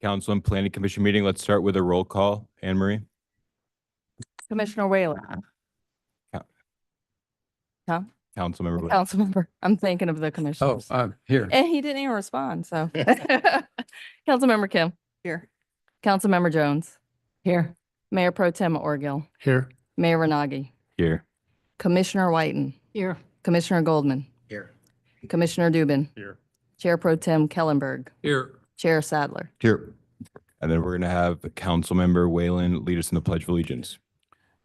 Council and Planning Commission meeting. Let's start with a roll call. Anne Marie. Commissioner Whalen. Huh? Councilmember Whalen. Councilmember. I'm thinking of the commissioners. Here. And he didn't even respond, so. Councilmember Kim. Here. Councilmember Jones. Here. Mayor Pro Tem Orgill. Here. Mayor Renagi. Here. Commissioner Whiten. Here. Commissioner Goldman. Here. Commissioner Dubin. Here. Chair Pro Tem Kellenberg. Here. Chair Sadler. Here. And then we're going to have Councilmember Whalen lead us in the Pledge of Allegiance.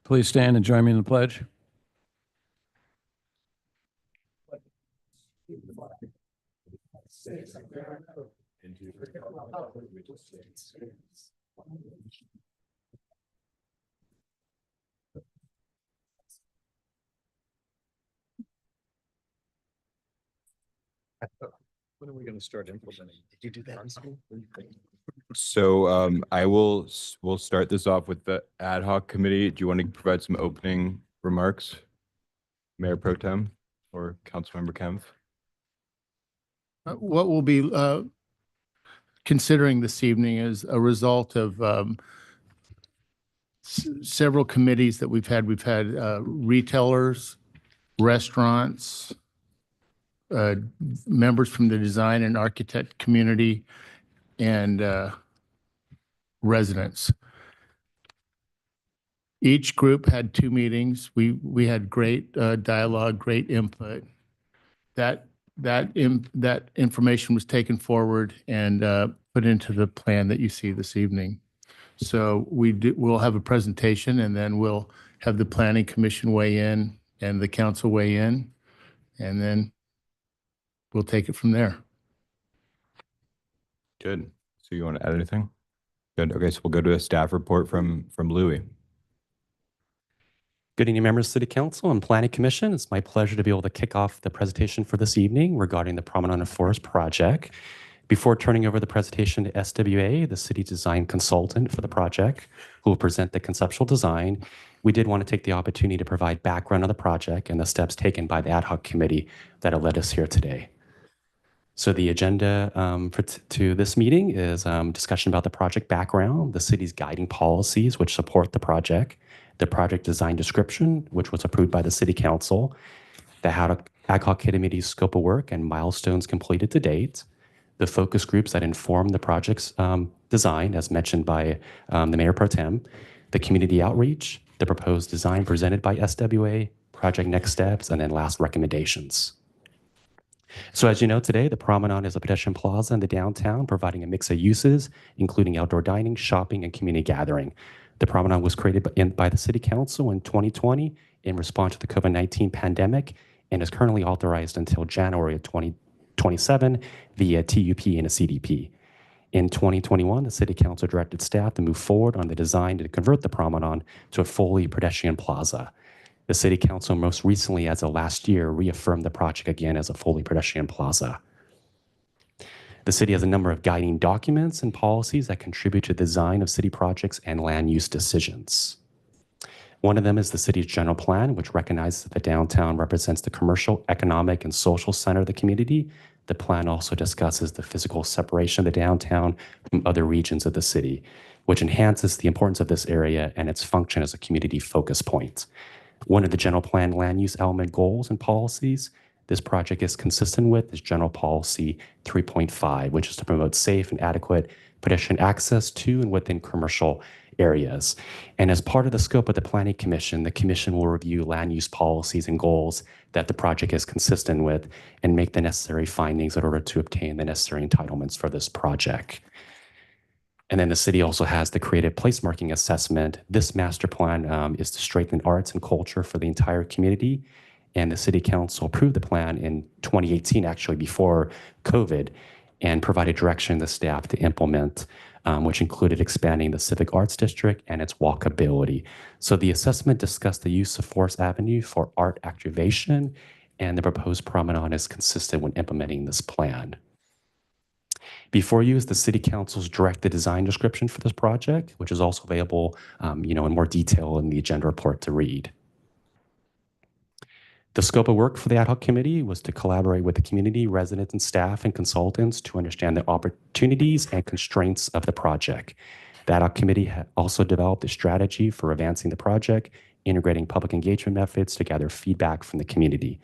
Please stand and join me in the pledge. When are we going to start implementing? Did you do that in school? So we'll start this off with the ad hoc committee. Do you want to provide some opening remarks? Mayor Pro Tem or Councilmember Kempf? What we'll be considering this evening is a result of several committees that we've had. We've had retailers, restaurants, members from the design and architect community, and residents. Each group had 2 meetings. We had great dialogue, great input. That information was taken forward and put into the plan that you see this evening. So we'll have a presentation, and then we'll have the Planning Commission weigh in and the council weigh in, and then we'll take it from there. Good. So you want to add anything? Good. Okay, so we'll go to a staff report from Louis. Good evening, members of City Council and Planning Commission. It's my pleasure to be able to kick off the presentation for this evening regarding the Promenade Forest project. Before turning over the presentation to SWA, the city design consultant for the project, who will present the conceptual design, we did want to take the opportunity to provide background on the project and the steps taken by the ad hoc committee that have led us here today. So the agenda to this meeting is discussion about the project background, the city's guiding policies which support the project design description, which was approved by the City Council, the ad hoc committee's scope of work and milestones completed to date, the focus groups that inform the project's design, as mentioned by the Mayor Pro Tem, the community outreach, the proposed design presented by SWA, project next steps, and then last recommendations. So as you know, today, the Promenade is a pedestrian plaza in the downtown, providing a mix of uses, including outdoor dining, shopping, and community gathering. The Promenade was created by the City Council in 2020 in response to the COVID-19 pandemic and is currently authorized until January of 2027 via TUP and a CDP. In 2021, the City Council directed staff to move forward on the design to convert the Promenade to a fully pedestrian plaza. The City Council most recently, as of last year, reaffirmed the project again as a fully pedestrian plaza. The city has a number of guiding documents and policies that contribute to the design of city projects and land use decisions. One of them is the city's general plan, which recognizes that the downtown represents the commercial, economic, and social center of the community. The plan also discusses the physical separation of the downtown from other regions of the city, which enhances the importance of this area and its function as a community focus point. One of the general plan land use element goals and policies this project is consistent with is General Policy 3.5, which is to promote safe and adequate pedestrian access to and within commercial areas. And as part of the scope of the Planning Commission, the Commission will review land use policies and goals that the project is consistent with and make the necessary findings in order to obtain the necessary entitlements for this project. And then the city also has the creative place marking assessment. This master plan is to strengthen arts and culture for the entire community. And the City Council approved the plan in 2018, actually before COVID, and provided direction to staff to implement, which included expanding the Civic Arts District and its walkability. So the assessment discussed the use of Forest Avenue for art activation, and the proposed promenade is consistent when implementing this plan. Before you is the City Council's directed design description for this project, which is also available in more detail in the agenda report to read. The scope of work for the ad hoc committee was to collaborate with the community, residents, and staff and consultants to understand the opportunities and constraints of the project. The ad hoc committee also developed a strategy for advancing the project, integrating public engagement methods to gather feedback from the community.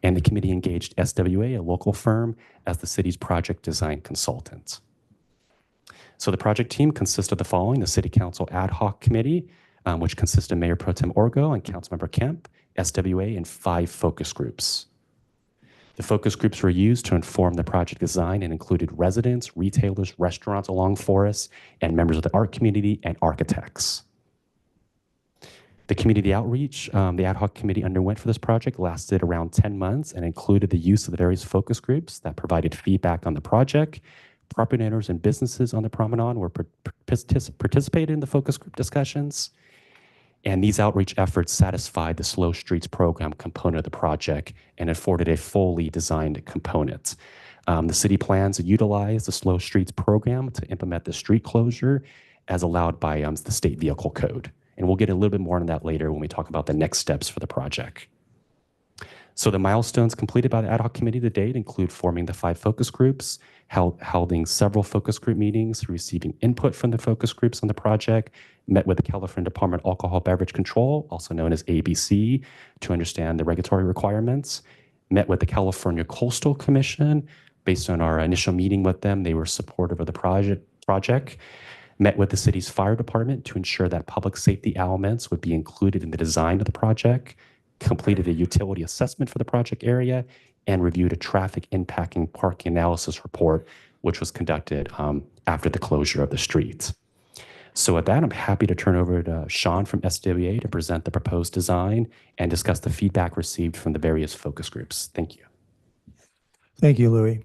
And the committee engaged SWA, a local firm, as the city's project design consultant. So the project team consists of the following: the City Council Ad Hoc Committee, which consists of Mayor Pro Tem Orgo and Councilmember Kemp, SWA, and 5 focus groups. The focus groups were used to inform the project design and included residents, retailers, restaurants along forests, and members of the art community and architects. The community outreach the ad hoc committee underwent for this project lasted around 10 months and included the use of the various focus groups that provided feedback on the project. Property owners and businesses on the Promenade were participated in the focus group discussions. And these outreach efforts satisfied the Slow Streets program component of the project and afforded a fully designed component. The city plans to utilize the Slow Streets program to implement the street closure as allowed by the state vehicle code. And we'll get a little bit more on that later when we talk about the next steps for the project. So the milestones completed by the ad hoc committee to date include forming the 5 focus groups, holding several focus group meetings, receiving input from the focus groups on the project, met with the California Department of Alcohol Beverage Control, also known as ABC, to understand the regulatory requirements, met with the California Coastal Commission. Based on our initial meeting with them, they were supportive of the project. Met with the city's fire department to ensure that public safety elements would be included in the design of the project, completed a utility assessment for the project area, and reviewed a traffic impacting parking analysis report, which was conducted after the closure of the street. So with that, I'm happy to turn over to Sean from SWA to present the proposed design and discuss the feedback received from the various focus groups. Thank you. Thank you, Louis.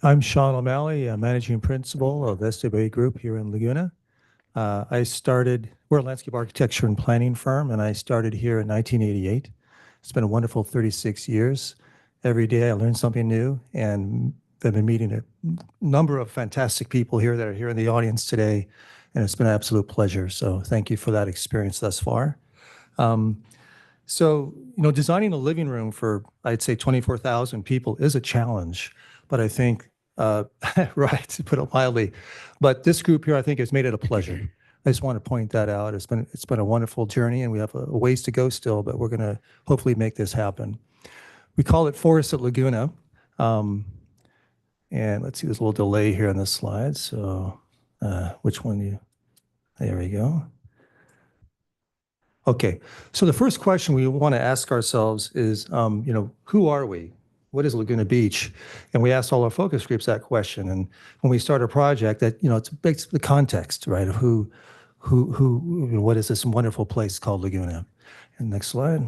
I'm Sean O'Malley, Managing Principal of SWA Group here in Laguna. We're a landscape architecture and planning firm, and I started here in 1988. It's been a wonderful 36 years. Every day I learn something new, and I've been meeting a number of fantastic people here that are here in the audience today, and it's been an absolute pleasure. So thank you for that experience thus far. Designing a living room for, I'd say, 24,000 people is a challenge, but I think, right, to put it mildly, but this group here, I think, has made it a pleasure. I just want to point that out. It's been a wonderful journey, and we have a ways to go still, but we're going to hopefully make this happen. We call it Forest at Laguna. And let's see, there's a little delay here on this slide. So which one there we go. Okay, so the first question we want to ask ourselves is, who are we? What is Laguna Beach? And we asked all our focus groups that question. And when we start a project, that it's the context, right, of what is this wonderful place called Laguna? And next slide.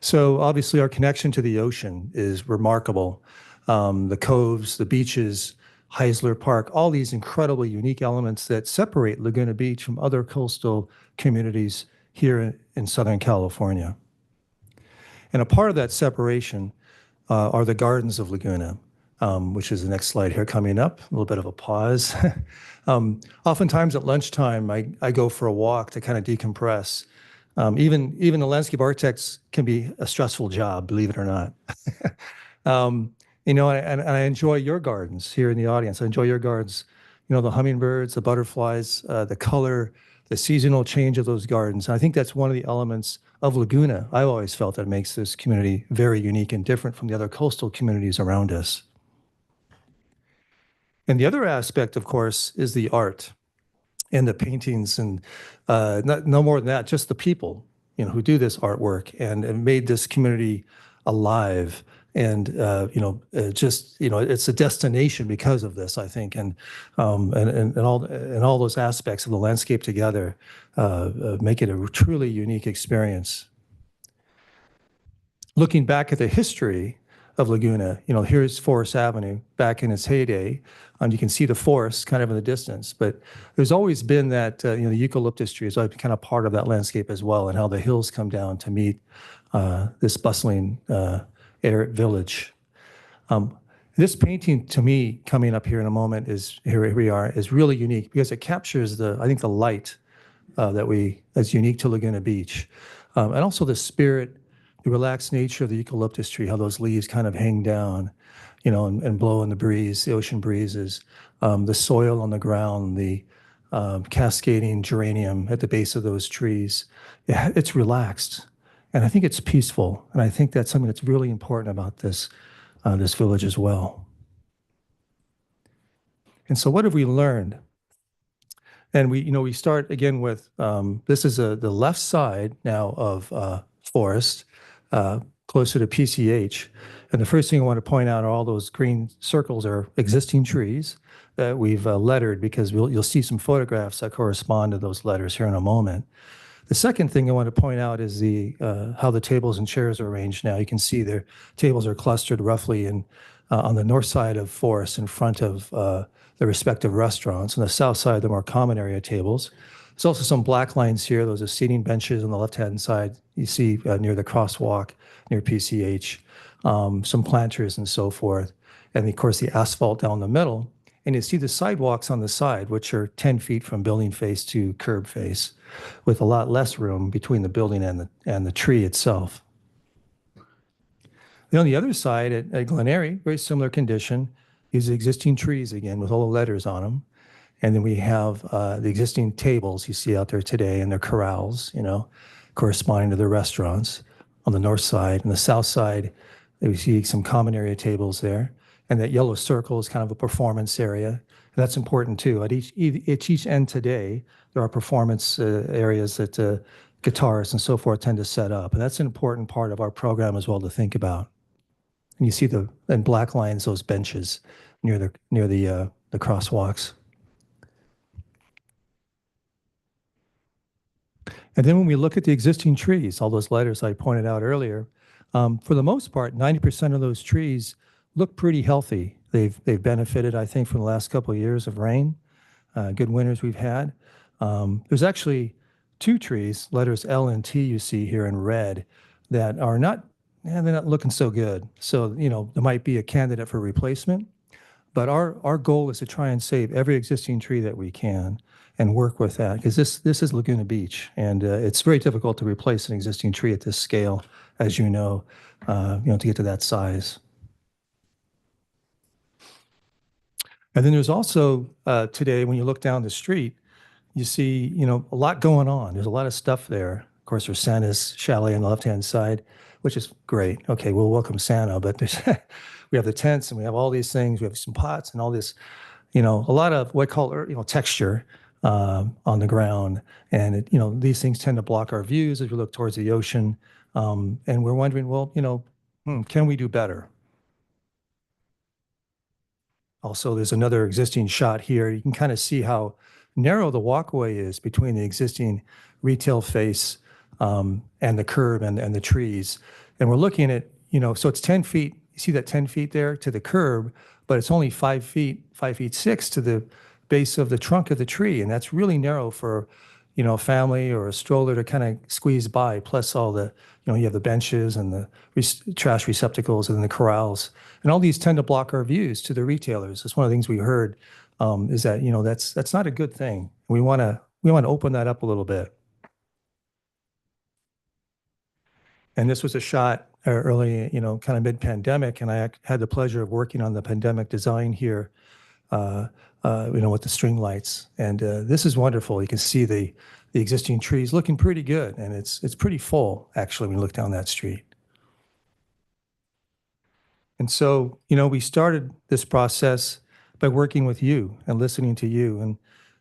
So obviously our connection to the ocean is remarkable. The coves, the beaches, Heisler Park, all these incredibly unique elements that separate Laguna Beach from other coastal communities here in Southern California. And a part of that separation are the gardens of Laguna, which is the next slide here coming up. A little bit of a pause. Oftentimes at lunchtime, I go for a walk to kind of decompress. Even the landscape architects can be a stressful job, believe it or not. And I enjoy your gardens here in the audience. I enjoy your gardens, the hummingbirds, the butterflies, the color, the seasonal change of those gardens. And I think that's one of the elements of Laguna. I've always felt that makes this community very unique and different from the other coastal communities around us. And the other aspect, of course, is the art and the paintings, and no more than that, just the people, who do this artwork and made this community alive. And it's a destination because of this, I think, and all those aspects of the landscape together make it a truly unique experience. Looking back at the history of Laguna, here's Forest Avenue back in its heyday. You can see the forest kind of in the distance, but there's always been that the eucalyptus tree is always kind of part of that landscape as well, and how the hills come down to meet this bustling village. This painting, to me, coming up here in a moment, is really unique because it captures I think the light that's unique to Laguna Beach, and also the spirit the relaxed nature of the eucalyptus tree, how those leaves kind of hang down, and blow in the breeze, the ocean breezes, the soil on the ground, the cascading geranium at the base of those trees. It's relaxed, and I think it's peaceful, and I think that's something that's really important about this village as well. And so, what have we learned? And we start again with this is the left side now of Forest, closer to PCH. And the first thing I want to point out are all those green circles are existing trees that we've lettered, because you'll see some photographs that correspond to those letters here in a moment. The second thing I want to point out is how the tables and chairs are arranged now. You can see their tables are clustered roughly on the north side of Forest in front of the respective restaurants. On the south side, the more common area tables. There's also some black lines here. Those are seating benches on the left-hand side. You see near the crosswalk, near PCH, some planters and so forth. And of course, the asphalt down the middle. And you see the sidewalks on the side, which are 10 feet from building face to curb face, with a lot less room between the building and the tree itself. Then on the other side at Glen Eyrie, very similar condition. These existing trees again with all the letters on them. And then we have the existing tables you see out there today and their corrals, corresponding to the restaurants on the north side. And the south side, we see some common area tables there. And that yellow circle is kind of a performance area. And that's important too. At each end today, there are performance areas that guitarists and so forth tend to set up. And that's an important part of our program as well to think about. And you see in black lines, those benches near the crosswalks. And then when we look at the existing trees, all those letters I pointed out earlier, for the most part, 90% of those trees look pretty healthy. They've benefited, I think, from the last couple of years of rain, good winters we've had. There's actually 2 trees, letters L and T you see here in red, that are they're not looking so good. So, there might be a candidate for replacement. But our goal is to try and save every existing tree that we can and work with that, because this is Laguna Beach, and it's very difficult to replace an existing tree at this scale, as you know, to get to that size. And then there's also today, when you look down the street, you see, a lot going on. There's a lot of stuff there. Of course, there's Santa's chalet on the left-hand side, which is great. Okay, we'll welcome Santa, but we have the tents and we have all these things. We have some pots and all this, a lot of what I call, texture on the ground. And, these things tend to block our views as we look towards the ocean. And we're wondering, well, can we do better? Also, there's another existing shot here. You can kind of see how narrow the walkway is between the existing retail face and the curb and the trees. And we're looking at, so it's 10 feet. You see that 10 feet there to the curb, but it's only 5 feet, 5'6" to the base of the trunk of the tree. And that's really narrow for, a family or a stroller to kind of squeeze by, plus all the, you have the benches and the trash receptacles and the corrals. And all these tend to block our views to the retailers. That's one of the things we heard is that, that's not a good thing. We want to open that up a little bit. And this was a shot early, kind of mid-pandemic, and I had the pleasure of working on the pandemic design here, with the string lights. And this is wonderful. You can see the existing trees looking pretty good, and it's pretty full, actually, when you look down that street. And so, we started this process by working with you and listening to you. And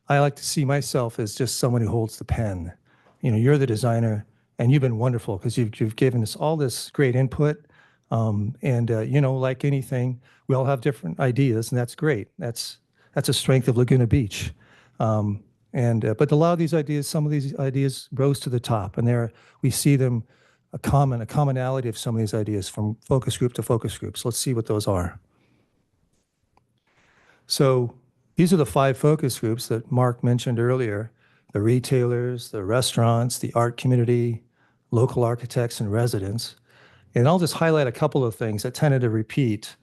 I like to see myself as just someone who holds the pen. You're the designer, and you've been wonderful because you've given us all this great input. Like anything, we all have different ideas, and that's great. That's a strength of Laguna Beach. But a lot of these ideas, some of these ideas rose to the top, and we see them a commonality of some of these ideas from focus group to focus group. So let's see what those are. So these are the 5 focus groups that Mark mentioned earlier: the retailers, the restaurants, the art community, local architects and residents. And I'll just highlight a couple of things that tended to repeat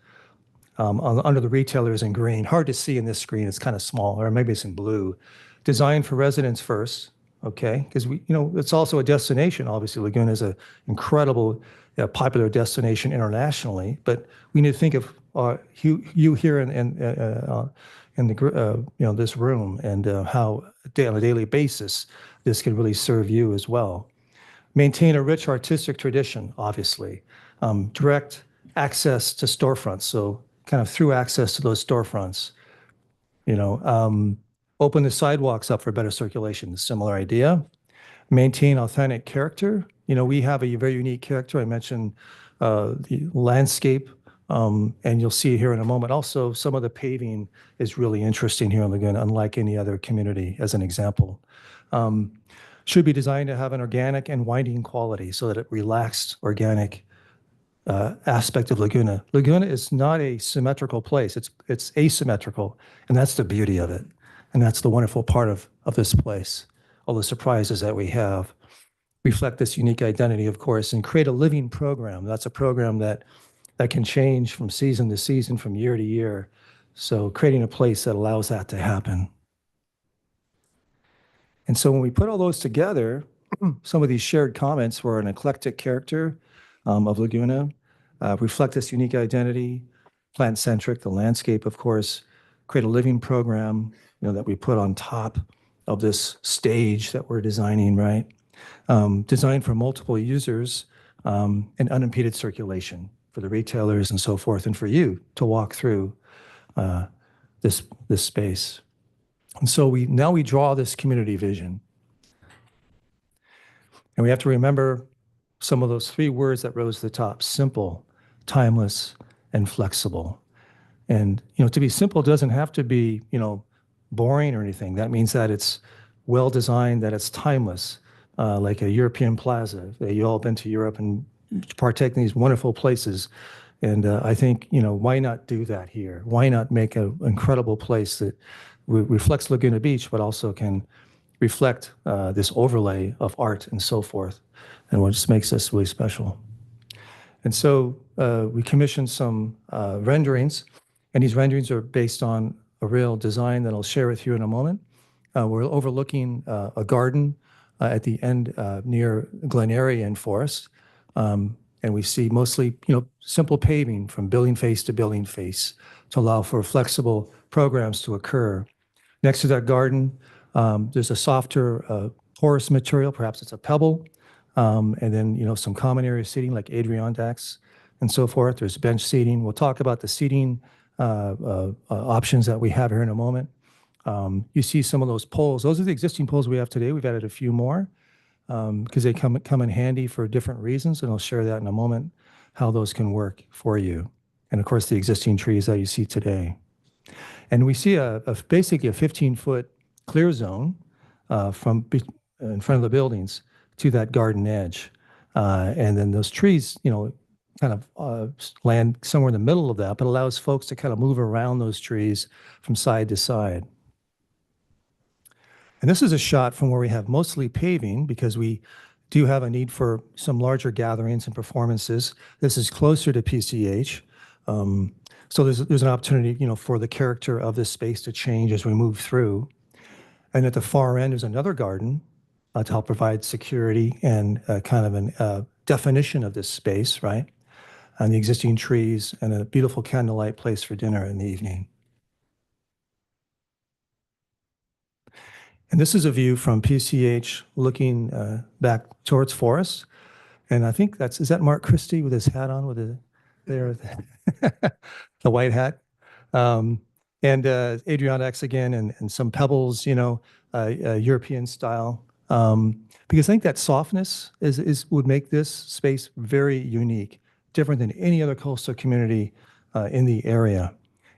under the retailers in green. Hard to see in this screen, it's kind of small, or maybe it's in blue. Design for residents first, okay? Because it's also a destination. Obviously, Laguna is an incredible, popular destination internationally. But we need to think of you here in this room and how on a daily basis this can really serve you as well. Maintain a rich artistic tradition, obviously. Direct access to storefronts, so kind of through access to those storefronts. Open the sidewalks up for better circulation, similar idea. Maintain authentic character. We have a very unique character. I mentioned the landscape, and you'll see here in a moment. Also, some of the paving is really interesting here in Laguna, unlike any other community, as an example. Should be designed to have an organic and winding quality so that it relaxed, organic aspect of Laguna. Laguna is not a symmetrical place. It's asymmetrical, and that's the beauty of it. And that's the wonderful part of this place. All the surprises that we have reflect this unique identity, of course, and create a living program. That's a program that can change from season to season, from year to year. So creating a place that allows that to happen. And so when we put all those together, some of these shared comments were an eclectic character of Laguna, reflect this unique identity, plant-centric, the landscape, of course, create a living program, that we put on top of this stage that we're designing, right? Designed for multiple users and unimpeded circulation for the retailers and so forth, and for you to walk through this space. And so now we draw this community vision. And we have to remember some of those 3 words that rose to the top: simple, timeless, and flexible. And, to be simple doesn't have to be, boring or anything. That means that it's well designed, that it's timeless, like a European plaza. You all been to Europe and partake in these wonderful places. And I think, why not do that here? Why not make an incredible place that reflects Laguna Beach, but also can reflect this overlay of art and so forth, and what just makes us really special. And so we commissioned some renderings, and these renderings are based on a real design that I'll share with you in a moment. We're overlooking a garden at the end near Glenarea and Forest. And we see mostly, simple paving from building face to building face to allow for flexible programs to occur. Next to that garden, there's a softer porous material, perhaps it's a pebble, and then, some common area seating like Adirondacs and so forth. There's bench seating. We'll talk about the seating options that we have here in a moment. You see some of those poles. Those are the existing poles we have today. We've added a few more because they come in handy for different reasons, and I'll share that in a moment, how those can work for you. And of course, the existing trees that you see today. And we see basically a 15-foot clear zone from in front of the buildings to that garden edge. And then those trees, kind of land somewhere in the middle of that, but allows folks to kind of move around those trees from side to side. And this is a shot from where we have mostly paving because we do have a need for some larger gatherings and performances. This is closer to PCH. So there's an opportunity, for the character of this space to change as we move through. And at the far end, there's another garden to help provide security and kind of a definition of this space, right? And the existing trees and a beautiful candlelight place for dinner in the evening. And this is a view from PCH looking back towards Forest. And I think is that Mark Christie with his hat on with the white hat? And Adirondacs again, and some pebbles, European style. Because I think that softness would make this space very unique, different than any other coastal community in the area,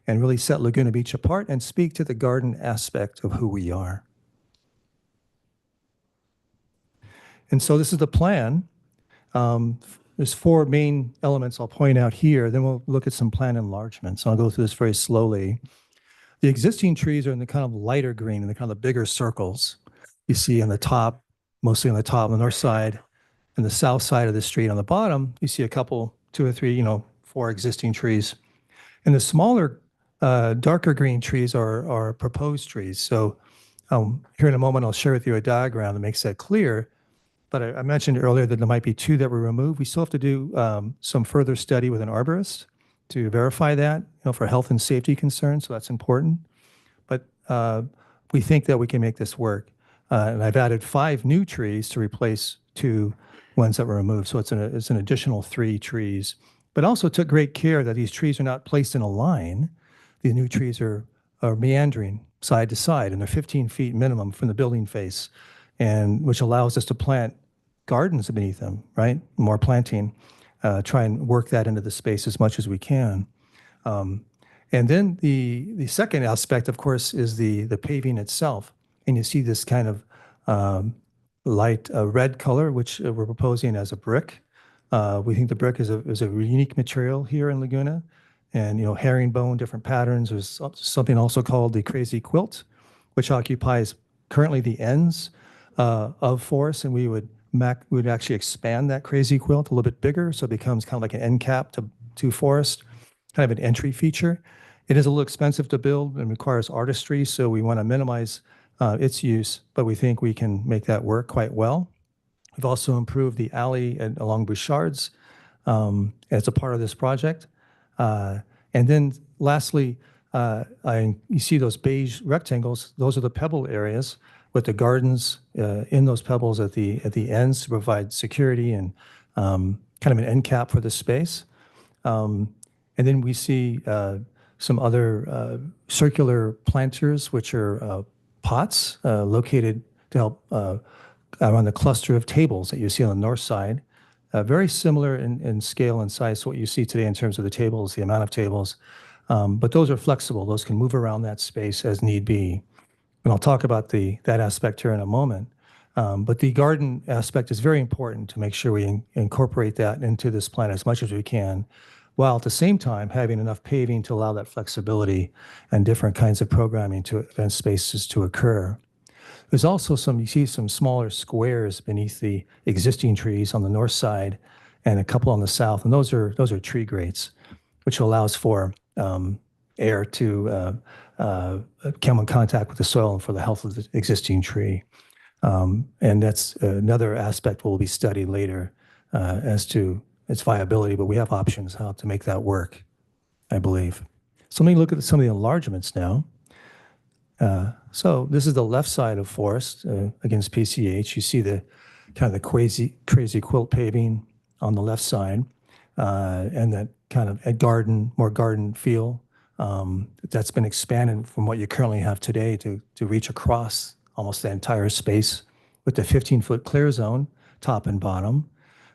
and really set Laguna Beach apart and speak to the garden aspect of who we are. And so this is the plan. There's 4 main elements I'll point out here. Then we'll look at some plan enlargements. So I'll go through this very slowly. The existing trees are in the kind of lighter green and the kind of bigger circles you see on the top, mostly on the top, on the north side, and the south side of the street. On the bottom, you see a couple, 2 or 3, 4 existing trees. And the smaller, darker green trees are proposed trees. So Here in a moment, I'll share with you a diagram that makes that clear. But I mentioned earlier that there might be two that were removed. We still have to do some further study with an arborist to verify that, for health and safety concerns. So that's important. But we think that we can make this work. And I've added 5 new trees to replace 2 ones that were removed. So it's an additional 3 trees. But also took great care that these trees are not placed in a line. The new trees are meandering side to side, and they're 15 feet minimum from the building face, and which allows us to plant gardens beneath them, right? More planting, try and work that into the space as much as we can. And then the second aspect, of course, is the paving itself. And you see this kind of light red color, which we're proposing as a brick. We think the brick is a unique material here in Laguna. And, herringbone, different patterns. There's something also called the crazy quilt, which occupies currently the ends of forest. And we would actually expand that crazy quilt a little bit bigger. So it becomes kind of like an end cap to forest, kind of an entry feature. It is a little expensive to build and requires artistry. So we want to minimize its use, but we think we can make that work quite well. We've also improved the alley along Bouchard's as a part of this project. And then lastly, you see those beige rectangles. Those are the pebble areas with the gardens in those pebbles at the ends to provide security and kind of an end cap for the space. And then we see some other circular planters, which are pots located to help around the cluster of tables that you see on the north side. Very similar in scale and size to what you see today in terms of the tables, the amount of tables. But those are flexible. Those can move around that space as need be. And I'll talk about that aspect here in a moment. But the garden aspect is very important to make sure we incorporate that into this plan as much as we can, while at the same time having enough paving to allow that flexibility and different kinds of programming to event spaces to occur. There's also you see some smaller squares beneath the existing trees on the north side and a couple on the south. And those are tree grates, which allows for air to come in contact with the soil and for the health of the existing tree. And that's another aspect will be studied later as to its viability, but we have options how to make that work, I believe. So let me look at some of the enlargements now. So this is the left side of forest against PCH. You see the kind of the crazy quilt paving on the left side, and that kind of more garden feel. That's been expanded from what you currently have today to reach across almost the entire space with the 15-foot clear zone, top and bottom.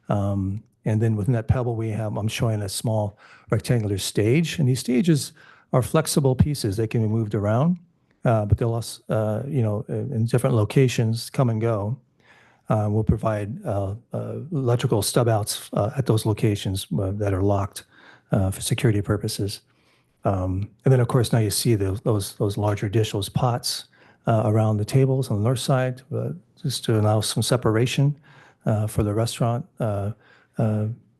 And then within that pebble, I'm showing a small rectangular stage. And these stages are flexible pieces. They can be moved around, but they'll also, in different locations come and go. We'll provide electrical stub outs at those locations that are locked for security purposes. And then, of course, now you see those larger those pots around the tables on the north side, just to allow some separation for the restaurant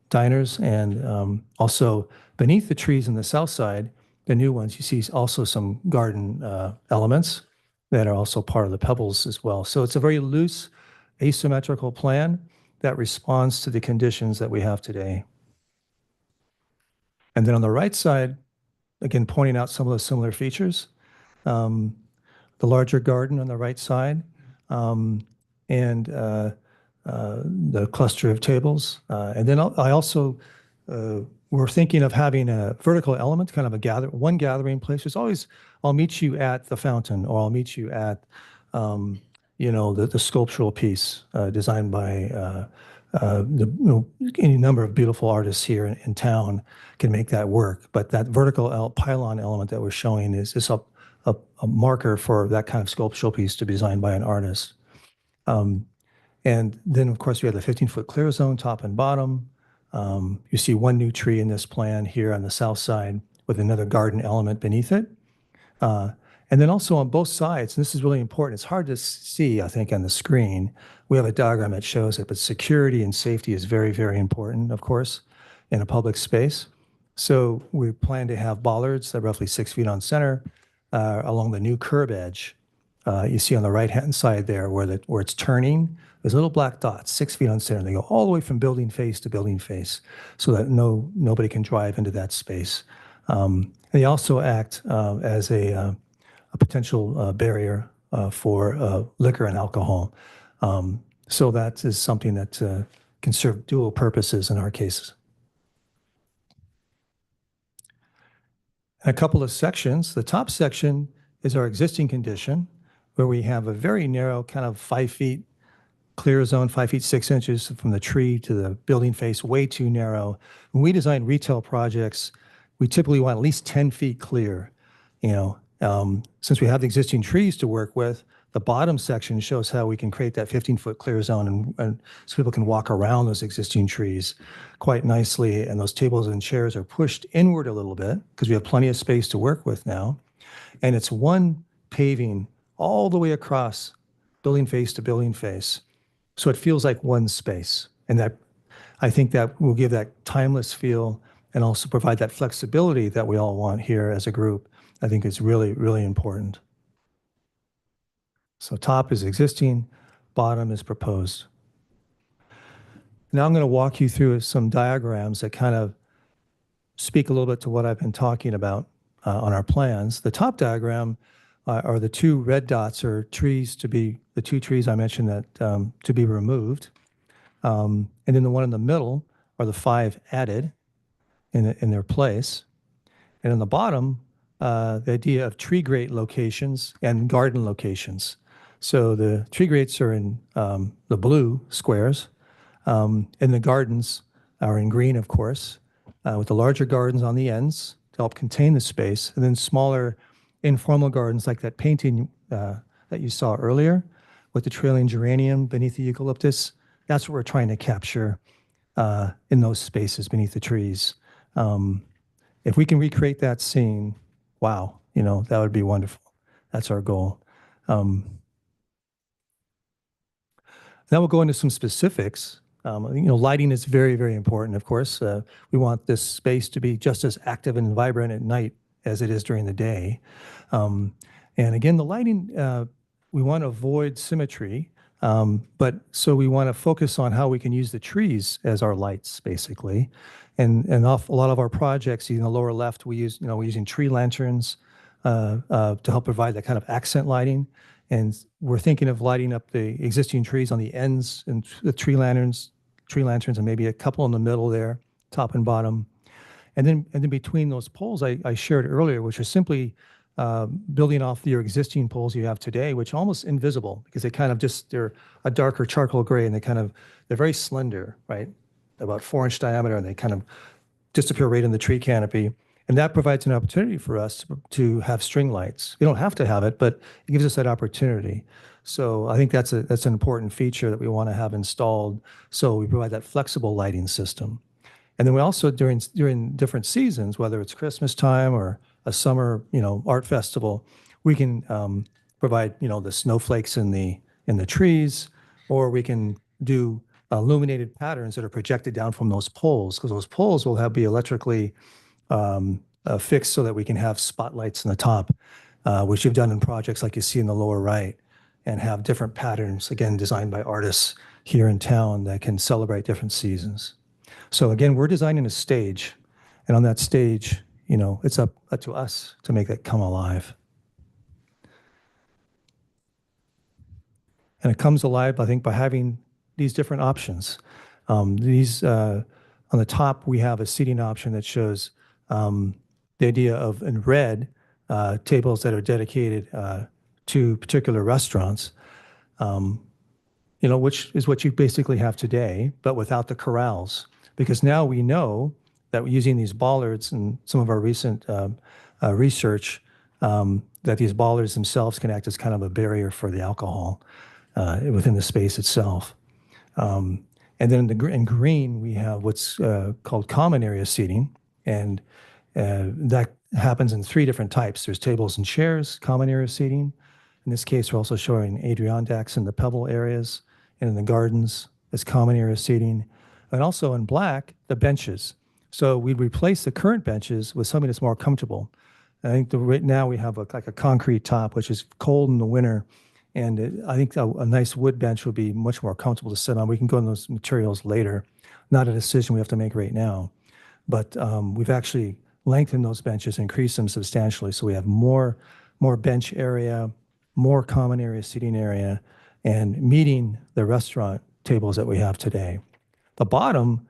diners. And also beneath the trees on the south side, the new ones, you see also some garden elements that are also part of the pebbles as well. So it's a very loose, asymmetrical plan that responds to the conditions that we have today. And then on the right side, again, pointing out some of those similar features, the larger garden on the right side, and the cluster of tables. And then we're thinking of having a vertical element, kind of one gathering place. There's always, I'll meet you at the fountain, or I'll meet you at, the sculptural piece designed by any number of beautiful artists here in town can make that work. But that vertical pylon element that we're showing is a marker for that kind of sculptural piece to be designed by an artist. And then, of course, we have the 15-foot clear zone, top and bottom. You see one new tree in this plan here on the south side with another garden element beneath it. And then also on both sides, and this is really important, it's hard to see, I think, on the screen. We have a diagram that shows it, but security and safety is very, very important, of course, in a public space. So we plan to have bollards that are roughly 6 feet on center along the new curb edge you see on the right-hand side there where it's turning, there's little black dots, 6 feet on center. They go all the way from building face to building face so that nobody can drive into that space. They also act as a potential barrier for liquor and alcohol. So that is something that can serve dual purposes in our cases. A couple of sections. The top section is our existing condition, where we have a very narrow kind of 5 feet clear zone, 5 feet 6 inches from the tree to the building face, way too narrow. When we design retail projects, we typically want at least 10 feet clear. Since we have the existing trees to work with, the bottom section shows how we can create that 15-foot clear zone and so people can walk around those existing trees quite nicely. And those tables and chairs are pushed inward a little bit because we have plenty of space to work with now. And it's one paving all the way across building face to building face. So it feels like one space. And that I think that will give that timeless feel and also provide that flexibility that we all want here as a group. I think it's really, really important. So top is existing, bottom is proposed. Now I'm going to walk you through some diagrams that kind of speak a little bit to what I've been talking about on our plans. The top diagram are the 2 red dots are trees the 2 trees I mentioned that to be removed. And then the one in the middle are the 5 added in their place. And in the bottom, the idea of tree grate locations and garden locations. So the tree grates are in the blue squares, and the gardens are in green, of course, with the larger gardens on the ends to help contain the space, and then smaller informal gardens like that painting that you saw earlier with the trailing geranium beneath the eucalyptus. That's what we're trying to capture in those spaces beneath the trees. If we can recreate that scene, wow, that would be wonderful. That's our goal. Now we'll go into some specifics. Lighting is very, very important, of course. We want this space to be just as active and vibrant at night as it is during the day. And again, the lighting, we want to avoid symmetry, but so we want to focus on how we can use the trees as our lights, basically. And a lot of our projects, in the lower left, we're using tree lanterns to help provide that kind of accent lighting. And we're thinking of lighting up the existing trees on the ends and the tree lanterns, and maybe a couple in the middle there, top and bottom. And then between those poles I shared earlier, which are simply building off your existing poles you have today, which are almost invisible because they're a darker charcoal gray and they're very slender, right? About 4-inch diameter, and they kind of disappear right in the tree canopy. And that provides an opportunity for us to have string lights. We don't have to have it, but it gives us that opportunity. So I think that's an important feature that we want to have installed. So we provide that flexible lighting system. And then we also, during different seasons, whether it's Christmas time or a summer, art festival, we can provide, the snowflakes in the trees, or we can do illuminated patterns that are projected down from those poles, because those poles will be electrically fixed so that we can have spotlights in the top, which you've done in projects like you see in the lower right, and have different patterns, again, designed by artists here in town that can celebrate different seasons. So again, we're designing a stage, and on that stage, it's up to us to make that come alive. And it comes alive, I think, by having these different options. On the top, we have a seating option that shows the idea of, in red, tables that are dedicated to particular restaurants, which is what you basically have today, but without the corrals. Because now we know that using these bollards and some of our recent research, that these bollards themselves can act as kind of a barrier for the alcohol within the space itself. And then in green, we have what's called common area seating, and that happens in 3 different types. There's tables and chairs, common area seating. In this case, we're also showing Adirondacs in the pebble areas, and in the gardens, as common area seating. And also in black, the benches. So we'd replace the current benches with something that's more comfortable. I think right now we have like a concrete top, which is cold in the winter. And I think a nice wood bench would be much more comfortable to sit on. We can go in those materials later. Not a decision we have to make right now. But we've actually lengthened those benches, increased them substantially. So we have more bench area, more common area, seating area, and meeting the restaurant tables that we have today. The bottom,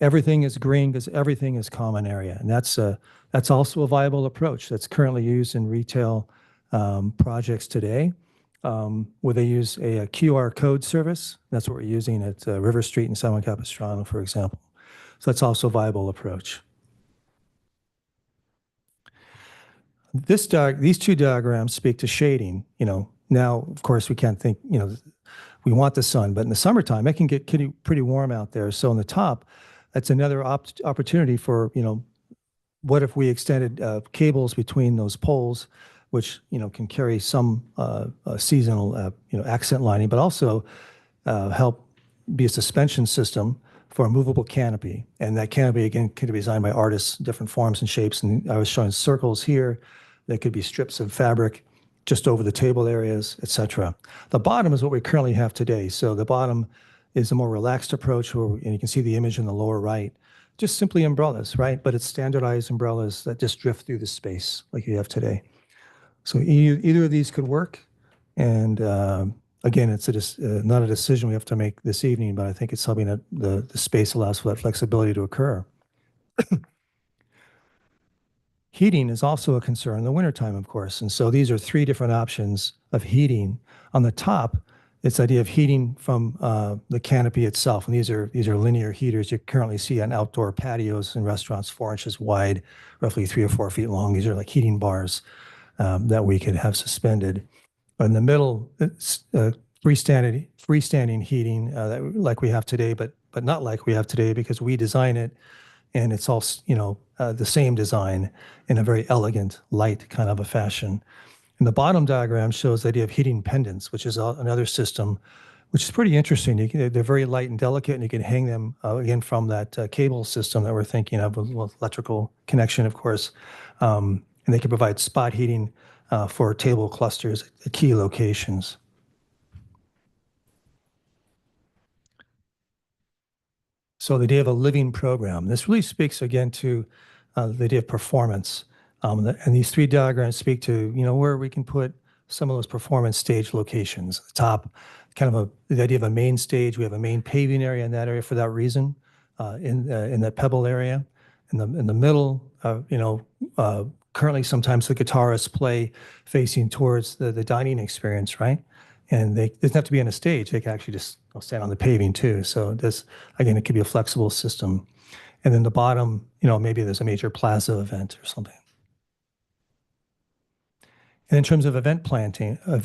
everything is green because everything is common area. And that's also a viable approach that's currently used in retail projects today, where they use a QR code service. That's what we're using at River Street in San Juan Capistrano, for example. So that's also a viable approach. These two diagrams speak to shading. Now, of course, we can't think, we want the sun, but in the summertime, it can get pretty warm out there. So on the top, that's another opportunity for, what if we extended cables between those poles, which, can carry some seasonal, accent lining, but also help be a suspension system for a movable canopy. And that canopy, again, can be designed by artists, different forms and shapes. And I was showing circles here. They could be strips of fabric just over the table areas, etc. The bottom is what we currently have today. So the bottom is a more relaxed approach, and you can see the image in the lower right, just simply umbrellas, right? But it's standardized umbrellas that just drift through the space like you have today. So either of these could work. And again, it's not a decision we have to make this evening, but I think it's something that the space allows for that flexibility to occur. Heating is also a concern in the wintertime, of course. And so these are three different options of heating. On the top, it's the idea of heating from the canopy itself. And these are linear heaters you currently see on outdoor patios in restaurants, 4 inches wide, roughly 3 or 4 feet long. These are like heating bars that we could have suspended. In the middle, it's freestanding heating like we have today, but not like we have today because we design it, and it's all the same design in a very elegant, light kind of a fashion. And the bottom diagram shows the idea of heating pendants, which is another system, which is pretty interesting. They're very light and delicate, and you can hang them again from that cable system that we're thinking of with electrical connection, of course. And they can provide spot heating for table clusters at key locations. So the idea of a living program. This really speaks again to the idea of performance. And these three diagrams speak to, where we can put some of those performance stage locations. At the top, the idea of a main stage. We have a main paving area in that area for that reason, in that pebble area. In the middle, currently sometimes the guitarists play facing towards the dining experience, right? And they doesn't have to be on a stage. They can actually just stand on the paving too. So this, again, it could be a flexible system. And then the bottom, maybe there's a major plaza event or something. And in terms of event planning, at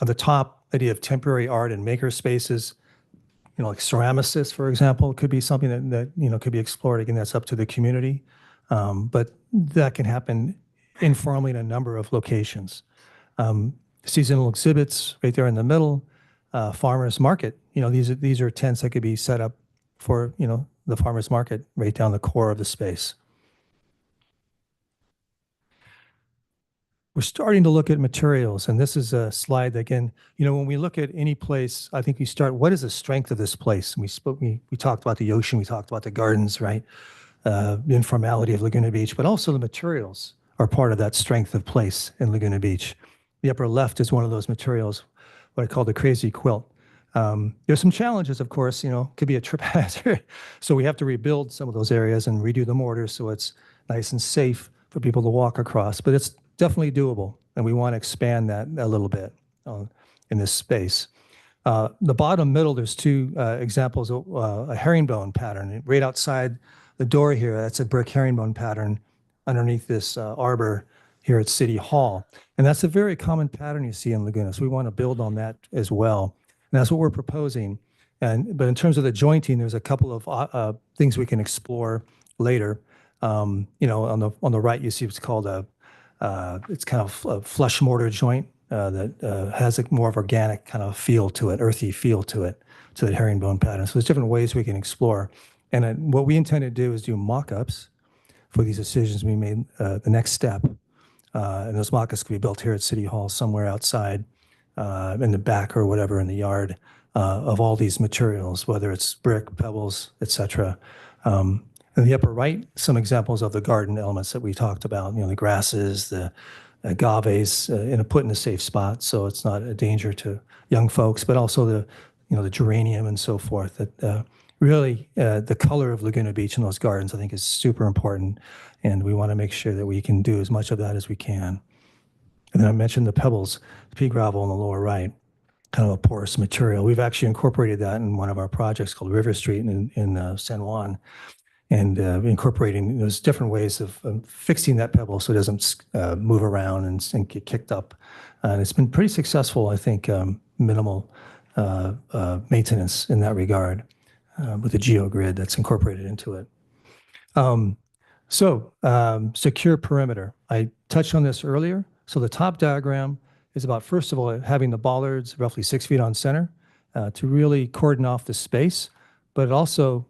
the top, the idea of temporary art and maker spaces, like ceramicists, for example, could be something that could be explored. Again, that's up to the community. But that can happen informally in a number of locations. Seasonal exhibits right there in the middle, farmers market. These are tents that could be set up for the farmers market right down the core of the space. We're starting to look at materials, and this is a slide that, again, when we look at any place, I think we start, what is the strength of this place? And we talked about the ocean, we talked about the gardens, right? The informality of Laguna Beach, but also the materials are part of that strength of place in Laguna Beach. The upper left is one of those materials, what I call the crazy quilt. There's some challenges, of course, could be a trip hazard. So we have to rebuild some of those areas and redo the mortar so it's nice and safe for people to walk across. But it's definitely doable, and we want to expand that a little bit in this space. The bottom middle, there's two examples of a herringbone pattern. Right outside the door here, that's a brick herringbone pattern underneath this arbor here at City Hall. And that's a very common pattern you see in Laguna. So we want to build on that as well. And that's what we're proposing. But in terms of the jointing, there's a couple of things we can explore later. On the right, you see what's called it's kind of a flush mortar joint that has a more of organic kind of feel to it, earthy feel to it, to the herringbone pattern. So there's different ways we can explore. And what we intend to do is do mock-ups for these decisions to be made, the next step. And those mock-ups could be built here at City Hall somewhere outside, in the back or whatever in the yard, of all these materials, whether it's brick, pebbles, et cetera. In the upper right, some examples of the garden elements that we talked about, the grasses, the agaves, put in a safe spot so it's not a danger to young folks, but also the geranium and so forth. That really, the color of Laguna Beach in those gardens, I think, is super important, and we want to make sure that we can do as much of that as we can. And then I mentioned the pebbles, the pea gravel in the lower right, kind of a porous material. We've actually incorporated that in one of our projects called River Street in San Juan, and incorporating those different ways of fixing that pebble so it doesn't move around and get kicked up. And it's been pretty successful, I think, minimal maintenance in that regard with the geogrid that's incorporated into it. Secure perimeter. I touched on this earlier. So the top diagram is about, first of all, having the bollards roughly 6 feet on center to really cordon off the space, but it also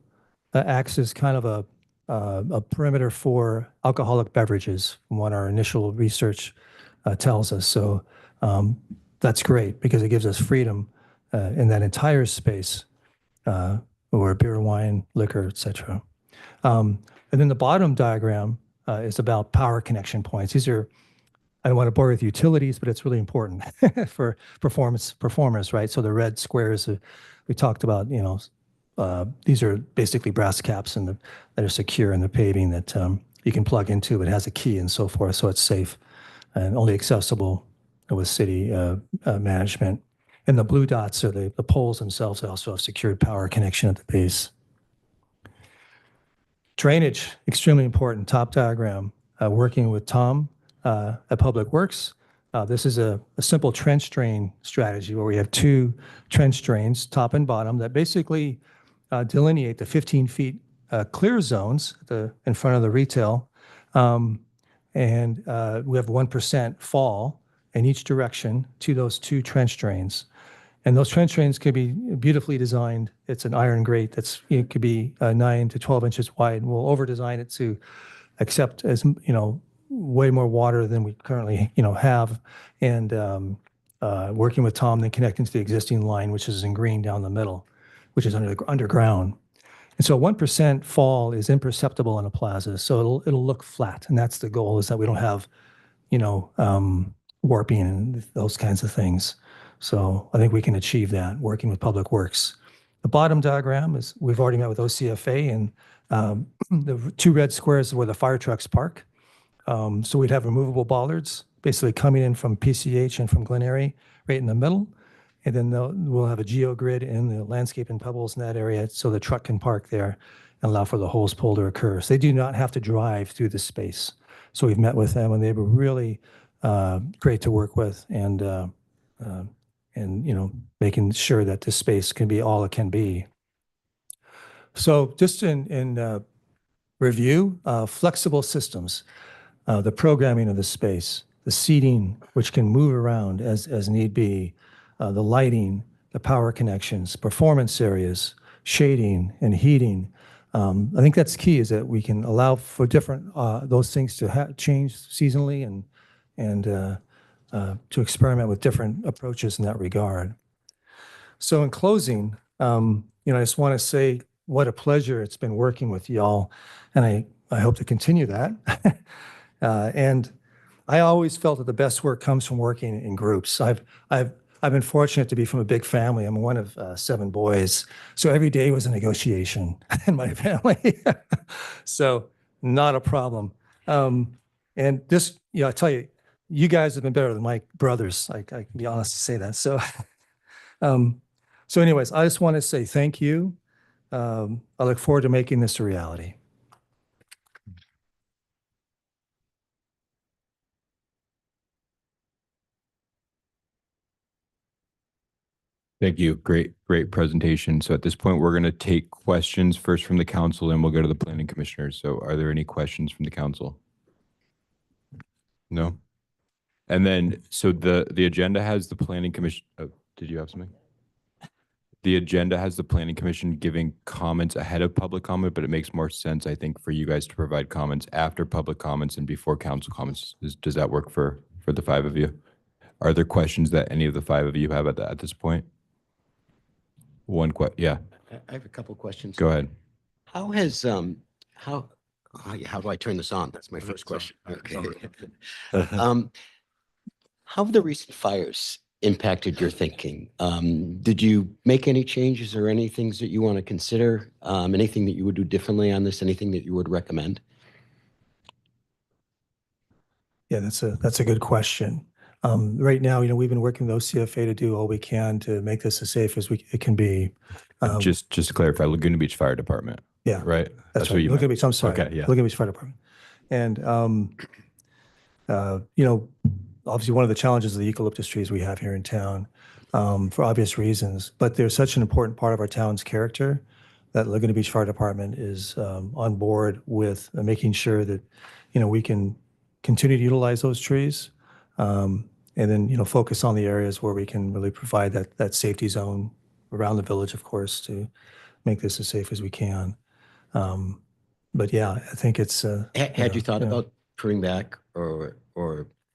acts as kind of a perimeter for alcoholic beverages, from what our initial research tells us. So that's great because it gives us freedom in that entire space, or beer, wine, liquor, et cetera. And then the bottom diagram is about power connection points. These are, I don't want to bore with utilities, but it's really important for performers, right? So the red squares we talked about, these are basically brass caps that are secure in the paving that you can plug into. It has a key and so forth, so it's safe and only accessible with city management. And the blue dots are the poles themselves that also have secured power connection at the base. Drainage, extremely important. Top diagram, working with Tom at Public Works. This is a simple trench drain strategy where we have 2 trench drains, top and bottom, that basically delineate the 15 feet clear zones in front of the retail. And we have 1% fall in each direction to those 2 trench drains. And those trench drains could be beautifully designed. It's an iron grate it could be 9 to 12 inches wide. We'll over-design it to accept as way more water than we currently have. And working with Tom, then connecting to the existing line, which is in green down the middle, which is underground. And so 1% fall is imperceptible in a plaza, so it'll look flat, and that's the goal, is that we don't have warping and those kinds of things. So I think we can achieve that working with Public Works. The bottom diagram is, we've already met with OCFA, and the 2 red squares are where the fire trucks park. So we'd have removable bollards basically coming in from PCH and from Glen Eyrie right in the middle. And then we'll have a geogrid in the landscape and pebbles in that area so the truck can park there and allow for the hose pull to occur. So they do not have to drive through the space. So we've met with them, and they were really great to work with, and making sure that this space can be all it can be. So just in review, flexible systems, the programming of the space, the seating, which can move around as need be, the lighting, the power connections, performance areas, shading and heating. I think that's key, is that we can allow for different those things to change seasonally and to experiment with different approaches in that regard. So in closing, I just want to say what a pleasure it's been working with y'all, and I hope to continue that. And I always felt that the best work comes from working in groups. I've been fortunate to be from a big family. I'm one of 7 boys, so every day was a negotiation in my family. So not a problem. And this, I tell you, you guys have been better than my brothers. I can be honest to say that. So, so anyways, I just want to say thank you. I look forward to making this a reality. Thank you. Great presentation. So at this point, we're going to take questions first from the council, and we'll go to the planning commissioners. So are there any questions from the council? No? And then, so the agenda has the planning commission. Oh, did you have something? the agenda has the planning commission giving comments ahead of public comment, but it makes more sense, I think, for you guys to provide comments after public comments and before council comments. Does that work for the five of you? Are there questions that any of the five of you have at this point? Yeah, I have a couple questions. go ahead. How has, how do I turn this on? That's my first question. Okay. How have the recent fires impacted your thinking? Did you make any changes or any things that you want to consider? Anything that you would do differently on this? Anything that you would recommend? Yeah, that's a good question. Right now, we've been working with OCFA to do all we can to make this as safe as it can be. Just to clarify, Laguna Beach Fire Department, Yeah, right? that's what right. you Laguna meant. Beach, I'm sorry. Okay, yeah. Laguna Beach Fire Department. And, obviously one of the challenges of the eucalyptus trees we have here in town, for obvious reasons, but they're such an important part of our town's character that Laguna Beach Fire Department is on board with making sure that, we can continue to utilize those trees. And then, focus on the areas where we can really provide that safety zone around the village, of course, to make this as safe as we can. But yeah, I think it's. Had you thought yeah. about pruning back or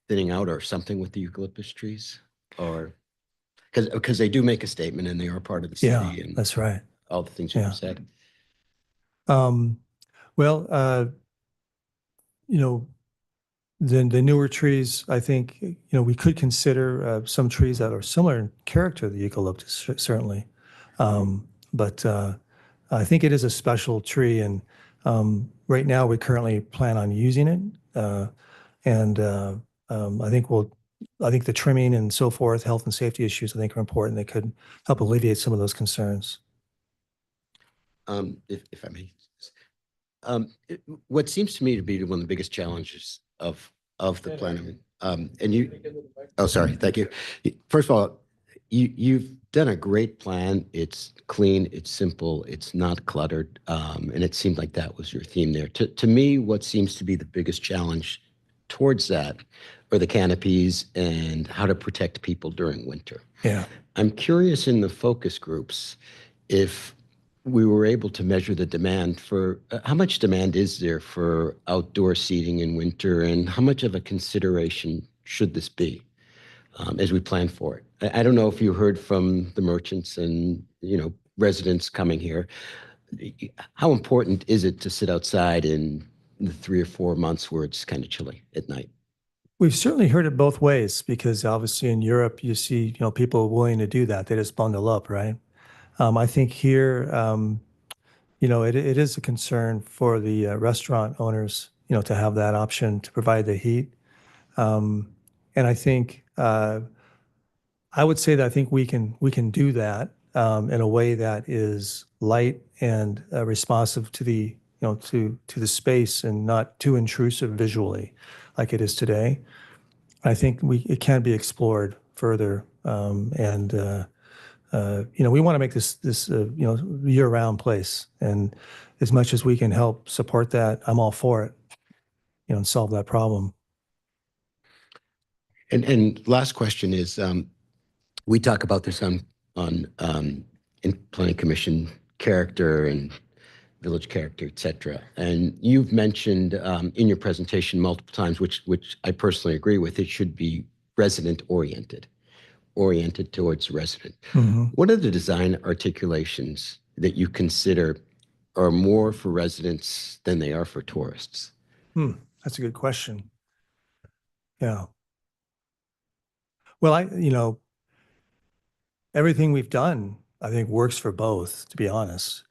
thinning out or something with the eucalyptus trees? Or, because they do make a statement and they are part of the Yeah, city and that's right. all the things Yeah. you've said. Well, the newer trees, I think, we could consider some trees that are similar in character to the eucalyptus, certainly. But I think it is a special tree, and right now we currently plan on using it. And I think the trimming and so forth, health and safety issues, I think are important. They could help alleviate some of those concerns. If I may. What seems to me to be one of the biggest challenges of the planning, oh, sorry, thank you. First of all, you've done a great plan. It's clean, it's simple, it's not cluttered, and it seemed like that was your theme there. To me, what seems to be the biggest challenge towards that are the canopies and how to protect people during winter. Yeah. I'm curious in the focus groups if we were able to measure the demand for how much demand is there for outdoor seating in winter, and how much of a consideration should this be as we plan for it? I don't know if you heard from the merchants and residents coming here. How important is it to sit outside in the 3 or 4 months where it's kind of chilly at night? We've certainly heard it both ways, because obviously in Europe you see people willing to do that. They just bundle up, right? I think here, it is a concern for the restaurant owners, to have that option to provide the heat. And I think I would say that I think we can do that in a way that is light and responsive to the to the space and not too intrusive visually, like it is today. I think it can be explored further, and we want to make this year-round place, and as much as we can help support that, I'm all for it, and solve that problem. And last question is, we talk about this on in planning commission character and village character, et cetera. And you've mentioned in your presentation multiple times, which I personally agree with, it should be resident oriented towards resident. Mm-hmm. What are the design articulations that you consider are more for residents than they are for tourists? That's a good question. Yeah. Well, everything we've done, I think, works for both, to be honest.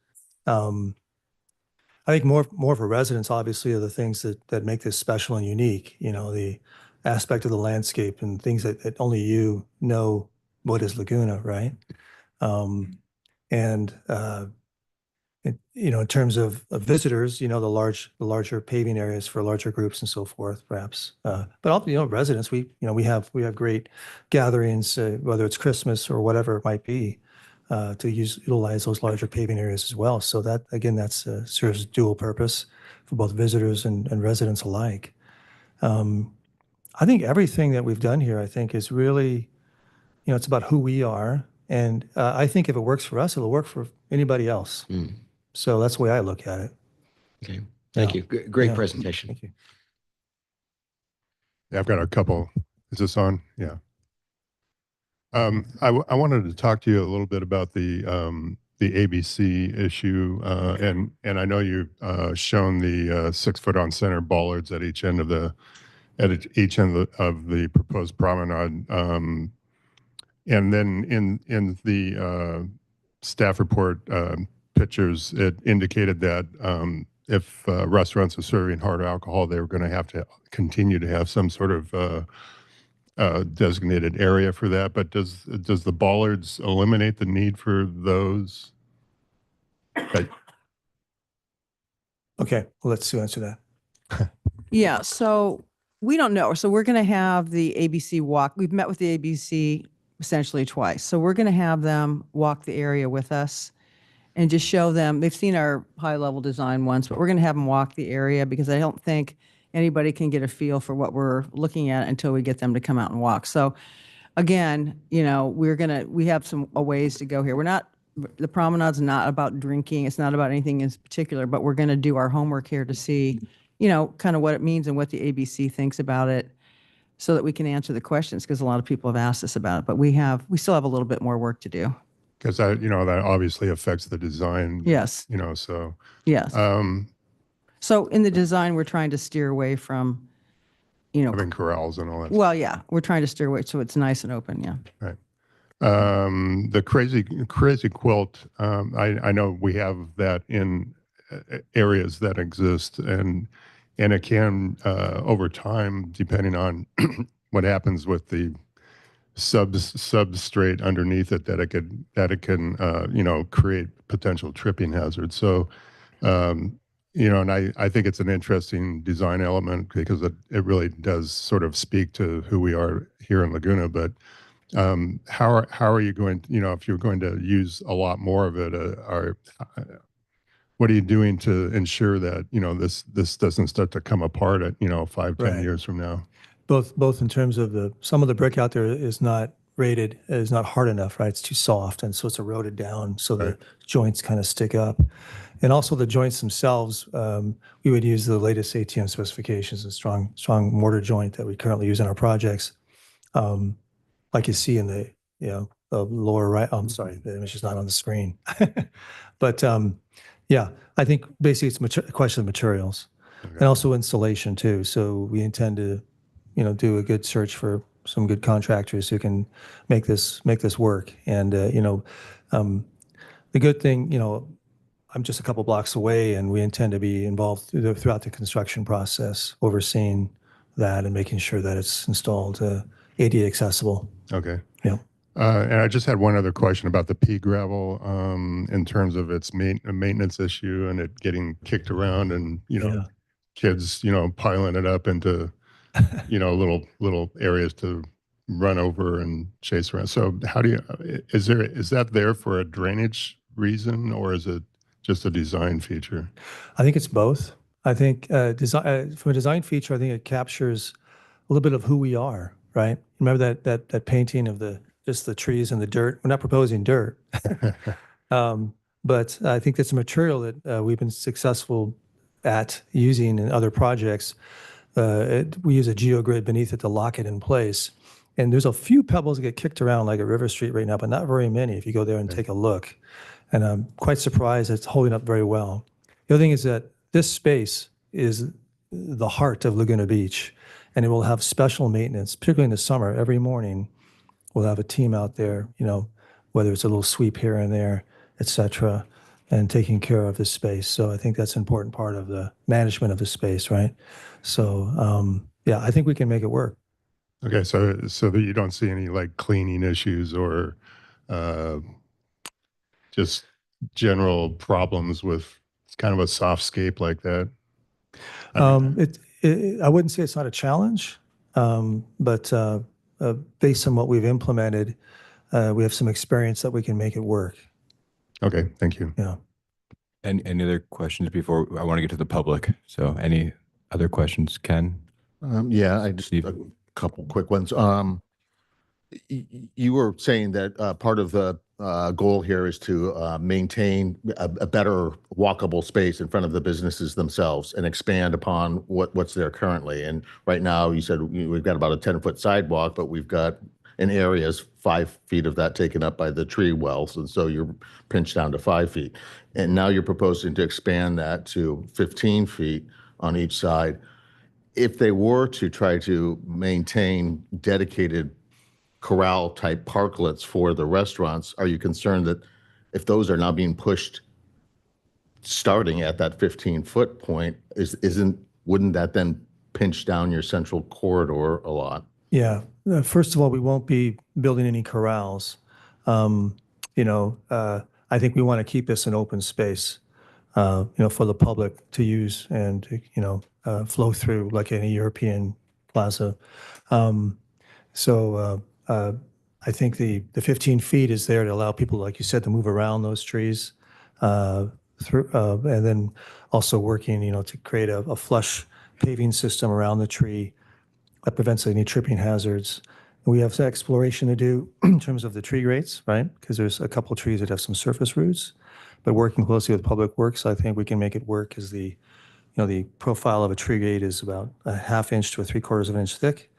I think more for residents, obviously, are the things that make this special and unique, the aspect of the landscape and things that only you know what is Laguna, right? And in terms of visitors, the larger paving areas for larger groups and so forth, perhaps. But also, residents, we have great gatherings, whether it's Christmas or whatever it might be, to utilize those larger paving areas as well. So that, again, that's serves dual purpose for both visitors and residents alike. I think everything that we've done here, I think, is really, it's about who we are And I think if it works for us, it'll work for anybody else. Mm. So that's the way I look at it. Okay, thank Yeah. you. Great Yeah. presentation. Thank you. Yeah, I've got a couple. Is this on? Yeah. I wanted to talk to you a little bit about the ABC issue, and I know you've shown the 6 foot on center bollards at each end of the each end of the proposed promenade, and then in the staff report pictures, it indicated that if restaurants are serving hard alcohol, they were going to have to continue to have some sort of designated area for that, but does the bollards eliminate the need for those? Okay, well, let's Sue answer that. Yeah, so we don't know. So we're going to have the ABC walk. We've met with the ABC essentially twice. So we're going to have them walk the area with us and just show them. They've seen our high level design once, but we're going to have them walk the area because I don't think anybody can get a feel for what we're looking at until we get them to come out and walk. So again, we have some ways to go here. The promenade's not about drinking. It's not about anything in particular, but we're going to do our homework here to see, kind of what it means and what the ABC thinks about it so that we can answer the questions because a lot of people have asked us about it, but we still have a little bit more work to do. Because that obviously affects the design. Yes. So Yes. So in the design, we're trying to steer away from, having corrals and all that. well, yeah, we're trying to steer away so it's nice and open. Yeah. Right. The crazy quilt. I know we have that in areas that exist, and it can over time, depending on what happens with the substrate underneath it, that it can create potential tripping hazards. So and I think it's an interesting design element because it really does sort of speak to who we are here in Laguna. But how are you going to, if you're going to use a lot more of it, what are you doing to ensure that, this doesn't start to come apart at, 5, 10 Right. years from now? Both in terms of some of the brick out there is not rated, is not hard enough, right? It's too soft, and so it's eroded down, so the joints kind of stick up. And also the joints themselves, we would use the latest ATM specifications, a strong mortar joint that we currently use in our projects. Like you see in the lower right. I'm sorry, the image is not on the screen. But yeah, I think basically it's a question of materials and also installation too. So we intend to, do a good search for some good contractors who can make this work. And the good thing, I'm just a couple blocks away, and we intend to be involved throughout the construction process, overseeing that and making sure that it's installed ADA accessible. Okay. Yeah. And I just had one other question about the pea gravel in terms of its maintenance issue and it getting kicked around and, kids, piling it up into, little areas to run over and chase around. So how do you, is that there for a drainage reason or is it just a design feature? I think it's both. I think from a design feature, I think it captures a little bit of who we are, right? Remember that painting of just the trees and the dirt? We're not proposing dirt. But I think that's a material that we've been successful at using in other projects. We use a geogrid beneath it to lock it in place. And there's a few pebbles that get kicked around like at River Street right now, but not very many if you go there and take a look. And I'm quite surprised it's holding up very well. The other thing is that this space is the heart of Laguna Beach, and it will have special maintenance, particularly in the summer. Every morning, we'll have a team out there, whether it's a little sweep here and there, et cetera, and taking care of this space. So I think that's an important part of the management of the space, right? So, yeah, I think we can make it work. Okay, so that you don't see any like cleaning issues or just general problems with kind of a soft scape like that? I wouldn't say it's not a challenge, but based on what we've implemented, we have some experience that we can make it work. Okay, thank you. Yeah. And any other questions before I want to get to the public? So any other questions, Ken? Yeah, I just Steve? a couple quick ones. You were saying that part of the goal here is to maintain a better walkable space in front of the businesses themselves and expand upon what's there currently. And right now, you said we've got about a 10-foot sidewalk, but we've got in areas 5 feet of that taken up by the tree wells. And so you're pinched down to 5 feet. And now you're proposing to expand that to 15 feet on each side. If they were to try to maintain dedicated corral type parklets for the restaurants, are you concerned that if those are now being pushed starting at that 15-foot point, wouldn't that then pinch down your central corridor a lot? Yeah. First of all, we won't be building any corrals. You know, I think we want to keep this an open space, you know, for the public to use and, you know, flow through like any European plaza. I think the 15 feet is there to allow people, like you said, to move around those trees through, and then also working, you know, to create a flush paving system around the tree that prevents any tripping hazards. We have some exploration to do in terms of the tree rates, right? Because there's a couple of trees that have some surface roots, but working closely with Public Works, I think we can make it work because the, you know, the profile of a tree gate is about a 1/2 inch to a 3/4 of an inch thick,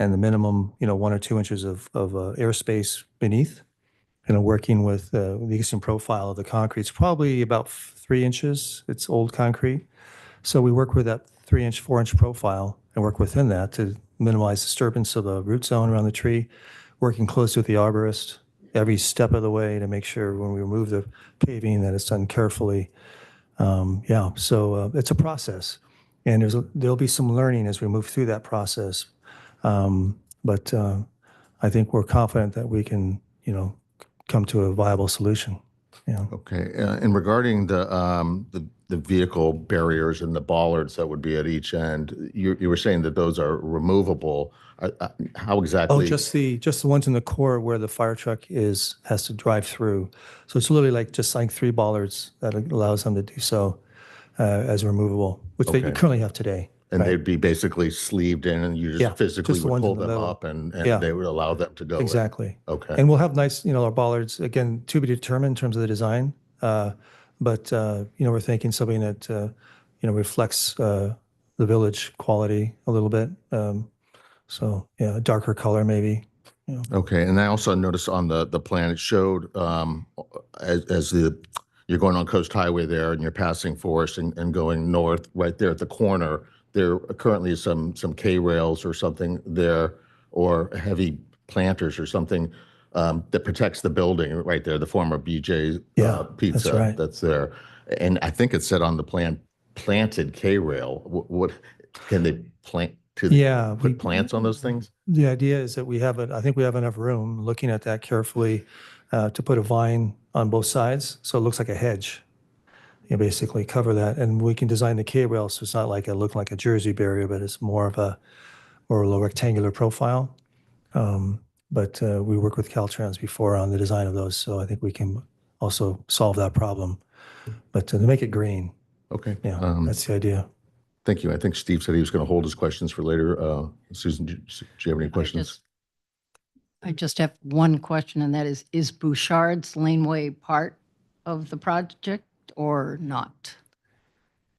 and the minimum, you know, 1 or 2 inches of airspace beneath. And working with the existing profile of the concrete, it's probably about 3 inches. It's old concrete. So we work with that 3-inch, 4-inch profile and work within that to minimize disturbance of the root zone around the tree, working closely with the arborist every step of the way to make sure when we remove the paving that it's done carefully. So it's a process, and there'll be some learning as we move through that process. But I think we're confident that we can, you know, come to a viable solution. Yeah. Okay, and regarding the vehicle barriers and the bollards that would be at each end, you were saying that those are removable. How exactly? Oh, just the ones in the core where the fire truck has to drive through. So it's literally like just like 3 bollards that allows them to do so as removable, which they Okay. currently have today. And right? they'd be basically sleeved in, and you Yeah, just physically just the would ones in pull the them middle. up, and Yeah. they would allow them to go in. Exactly. Okay. And we'll have nice, you know, our bollards, again, to be determined in terms of the design. But you know, we're thinking something that, you know, reflects the village quality a little bit. So, yeah, a darker color maybe. You know. Okay, and I also noticed on the plan, it showed as you're going on Coast Highway there and you're passing Forest and going north, right there at the corner, there currently is some K-rails or something there, or heavy planters or something that protects the building right there, the former BJ Yeah, Pizza that's right. that's there. And I think it said on the plan, planted K-rail. What can they plant? Yeah, Put plants on those things? the idea is that I think we have enough room, looking at that carefully, to put a vine on both sides, so it looks like a hedge. You basically cover that, and we can design the K-rail so it's not like look like a Jersey barrier, but it's more of a rectangular profile. But we worked with Caltrans before on the design of those, so I think we can also solve that problem. But to make it green, Okay. yeah, that's the idea. Thank you. I think Steve said he was going to hold his questions for later. Susan, do you have any questions? I just have one question, and that is Bouchard's Laneway part of the project or not?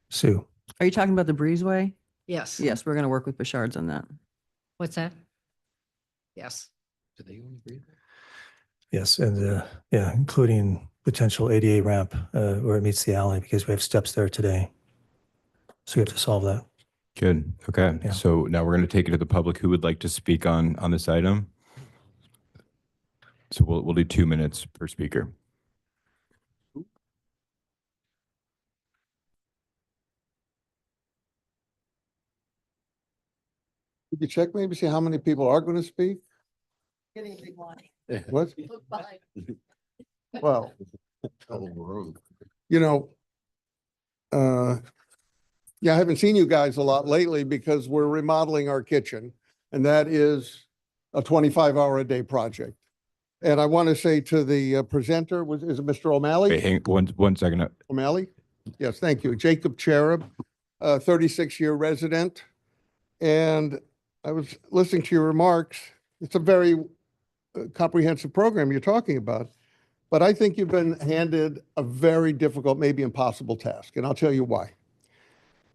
Sue? Are you talking about the breezeway? Yes. Yes, we're going to work with Bouchard's on that. What's that? Yes. Do they own the breather? Yes, and yeah, including potential ADA ramp where it meets the alley, because we have steps there today. So we have to solve that. Good. Okay. Yeah. So now we're going to take it to the public who would like to speak on this item. So we'll do 2 minutes per speaker. Could you check maybe see how many people are going to speak? What? Well, you know, yeah, I haven't seen you guys a lot lately because we're remodeling our kitchen, and that is a 25-hour-a-day project. And I want to say to the presenter, is it Mr. O'Malley? Wait, hang one second. O'Malley? Yes, thank you. Jacob Cherub, 36-year resident. And I was listening to your remarks. It's a very comprehensive program you're talking about. But I think you've been handed a very difficult, maybe impossible task, and I'll tell you why.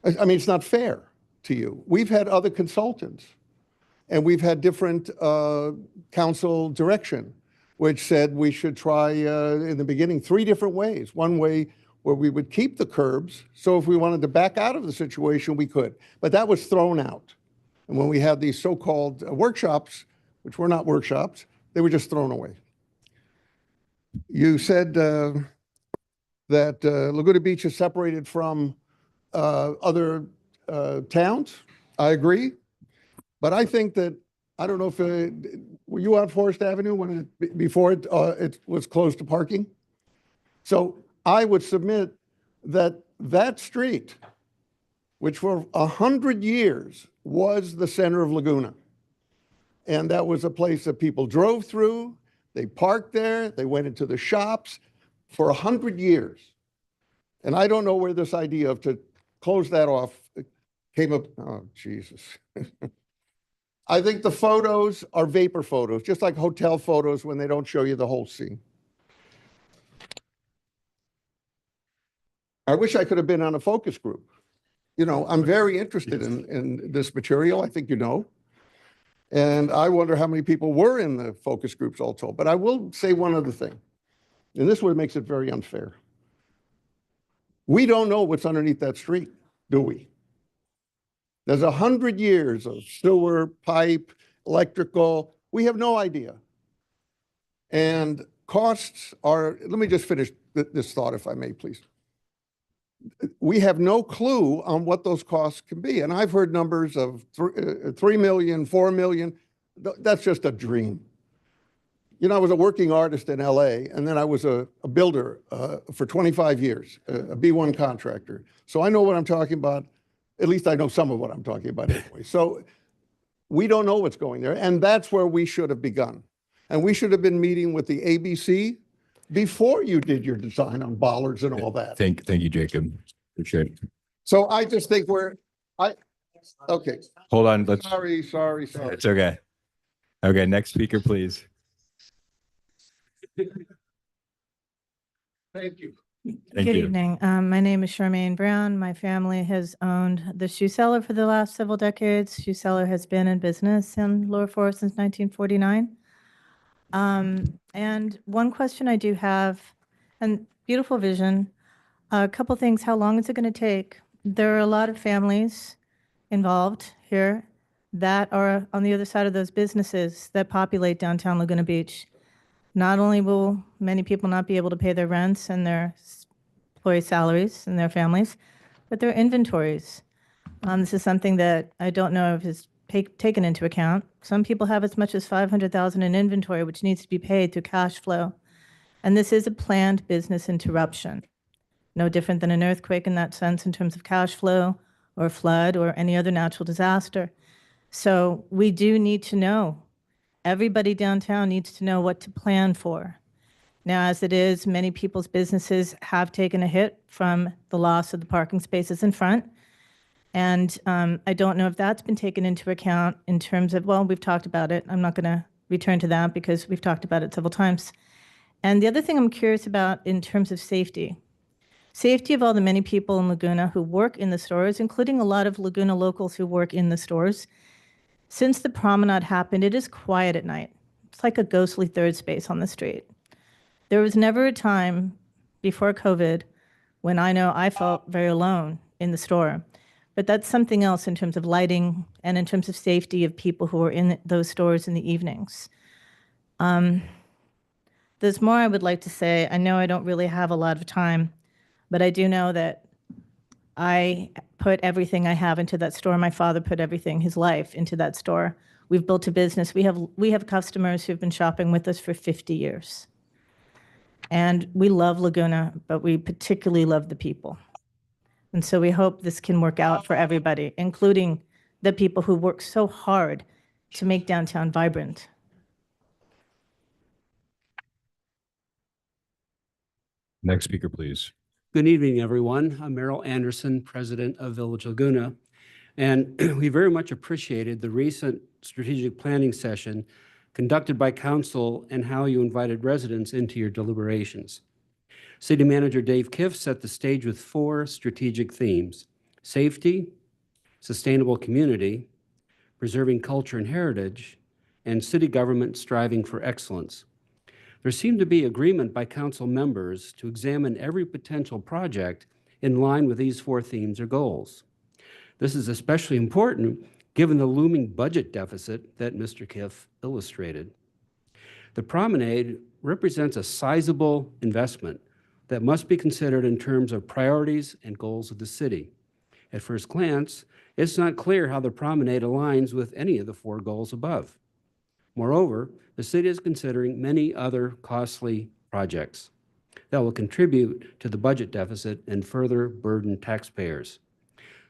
I mean, it's not fair to you. We've had other consultants, and we've had different council direction, which said we should try, in the beginning, 3 different ways. One way where we would keep the curbs, so if we wanted to back out of the situation, we could. But that was thrown out. And when we had these so-called workshops, which were not workshops, they were just thrown away. You said that Laguna Beach is separated from other towns. I agree. But I think that, I don't know if, were you on Forest Avenue when before it was closed to parking? So I would submit that that street, which for 100 years was the center of Laguna, and that was a place that people drove through, they parked there, they went into the shops for 100 years. And I don't know where this idea of to close that off came up. Oh, Jesus. I think the photos are vapor photos, just like hotel photos when they don't show you the whole scene. I wish I could have been on a focus group. You know, I'm very interested in this material, I think you know. And I wonder how many people were in the focus groups all told. But I will say one other thing, and this one makes it very unfair. We don't know what's underneath that street, do we? There's 100 years of sewer, pipe, electrical. We have no idea. And costs are, let me just finish this thought, if I may, please. We have no clue on what those costs can be. And I've heard numbers of 3 million, 4 million. That's just a dream. You know, I was a working artist in LA, and then I was a builder for 25 years, a B1 contractor. So I know what I'm talking about. At least I know some of what I'm talking about anyway. So we don't know what's going there. And that's where we should have begun. And we should have been meeting with the ABC before you did your design on bollards and all that. Thank you, Jacob. Appreciate it. So I just think okay. Hold on, let's, Sorry. it's okay. Okay, next speaker, please. Thank you. Thank Good you. evening. My name is Charmaine Brown. My family has owned the shoe seller for the last several decades. Shoe seller has been in business in Lower Forest since 1949. And one question I do have, and beautiful vision, a couple things. How long is it going to take? There are a lot of families involved here that are on the other side of those businesses that populate downtown Laguna Beach. Not only will many people not be able to pay their rents and their employee salaries and their families, but their inventories. This is something that I don't know if is taken into account. Some people have as much as $500,000 in inventory, which needs to be paid through cash flow. And this is a planned business interruption. No different than an earthquake in that sense in terms of cash flow or flood or any other natural disaster. So we do need to know. Everybody downtown needs to know what to plan for. Now, as it is, many people's businesses have taken a hit from the loss of the parking spaces in front. And I don't know if that's been taken into account in terms of, well, we've talked about it. I'm not going to return to that because we've talked about it several times. And the other thing I'm curious about in terms of safety. Safety of all the many people in Laguna who work in the stores, including a lot of Laguna locals who work in the stores. Since the promenade happened, it is quiet at night. It's like a ghostly third space on the street. There was never a time before COVID when I know I felt very alone in the store. But that's something else in terms of lighting and in terms of safety of people who are in those stores in the evenings. There's more I would like to say. I know I don't really have a lot of time, but I do know that I put everything I have into that store. My father put everything, his life, into that store. We've built a business. We have customers who've been shopping with us for 50 years. And we love Laguna, but we particularly love the people. And so we hope this can work out for everybody, including the people who work so hard to make downtown vibrant. Next speaker, please. Good evening, everyone. I'm Merrill Anderson, president of Village Laguna. And we very much appreciated the recent strategic planning session conducted by council, and how you invited residents into your deliberations. City Manager Dave Kiff set the stage with 4 strategic themes: safety, sustainable community, preserving culture and heritage, and city government striving for excellence. There seemed to be agreement by council members to examine every potential project in line with these 4 themes or goals. This is especially important given the looming budget deficit that Mr. Kiff illustrated. The Promenade represents a sizable investment that must be considered in terms of priorities and goals of the city. At first glance, it's not clear how the Promenade aligns with any of the 4 goals above. Moreover, the city is considering many other costly projects that will contribute to the budget deficit and further burden taxpayers.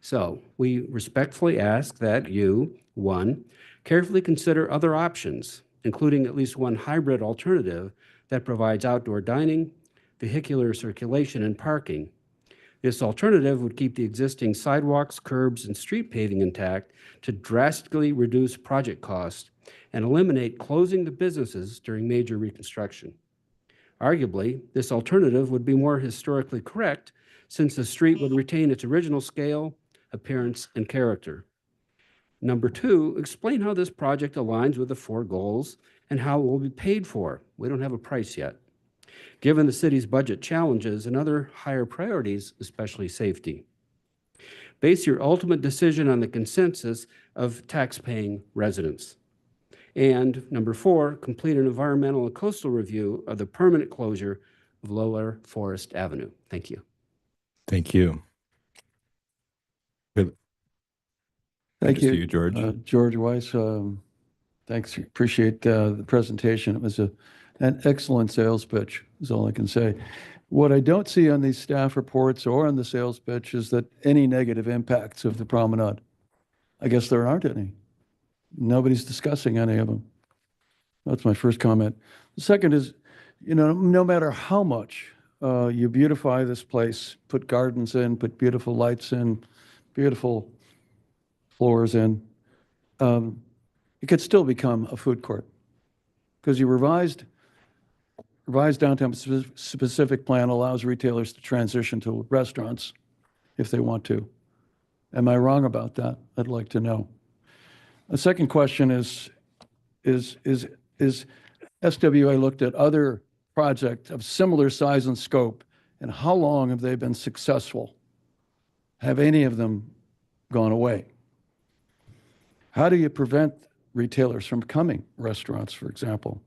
So we respectfully ask that you, 1, carefully consider other options, including at least one hybrid alternative that provides outdoor dining, vehicular circulation, and parking. This alternative would keep the existing sidewalks, curbs, and street paving intact to drastically reduce project costs and eliminate closing the businesses during major reconstruction. Arguably, this alternative would be more historically correct since the street would retain its original scale, appearance, and character. Number 2, explain how this project aligns with the 4 goals and how it will be paid for. We don't have a price yet. Given the city's budget challenges and other higher priorities, especially safety. Base your ultimate decision on the consensus of tax-paying residents. And number 4, complete an environmental and coastal review of the permanent closure of Lower Forest Avenue. Thank you. Thank you. Thank To you. you, George. George Weiss, thanks. Appreciate the presentation. It was an excellent sales pitch, is all I can say. What I don't see on these staff reports or on the sales pitch is that any negative impacts of the promenade. I guess there aren't any. Nobody's discussing any of them. That's my first comment. The second is, no matter how much you beautify this place, put gardens in, put beautiful lights in, beautiful floors in, it could still become a food court because you revised downtown specific plan allows retailers to transition to restaurants if they want to. Am I wrong about that? I'd like to know. The second question is SWA looked at other projects of similar size and scope, and how long have they been successful? Have any of them gone away? How do you prevent retailers from becoming restaurants, for example?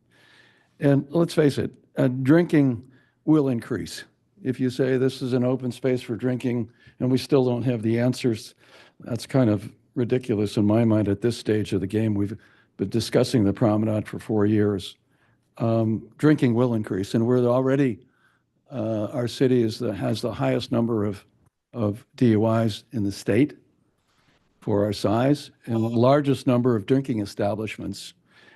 And let's face it, drinking will increase. If you say this is an open space for drinking and we still don't have the answers, that's kind of ridiculous in my mind at this stage of the game. We've been discussing the promenade for 4 years. Drinking will increase, and we're already, our city has the highest number of DUIs in the state for our size and the largest number of drinking establishments,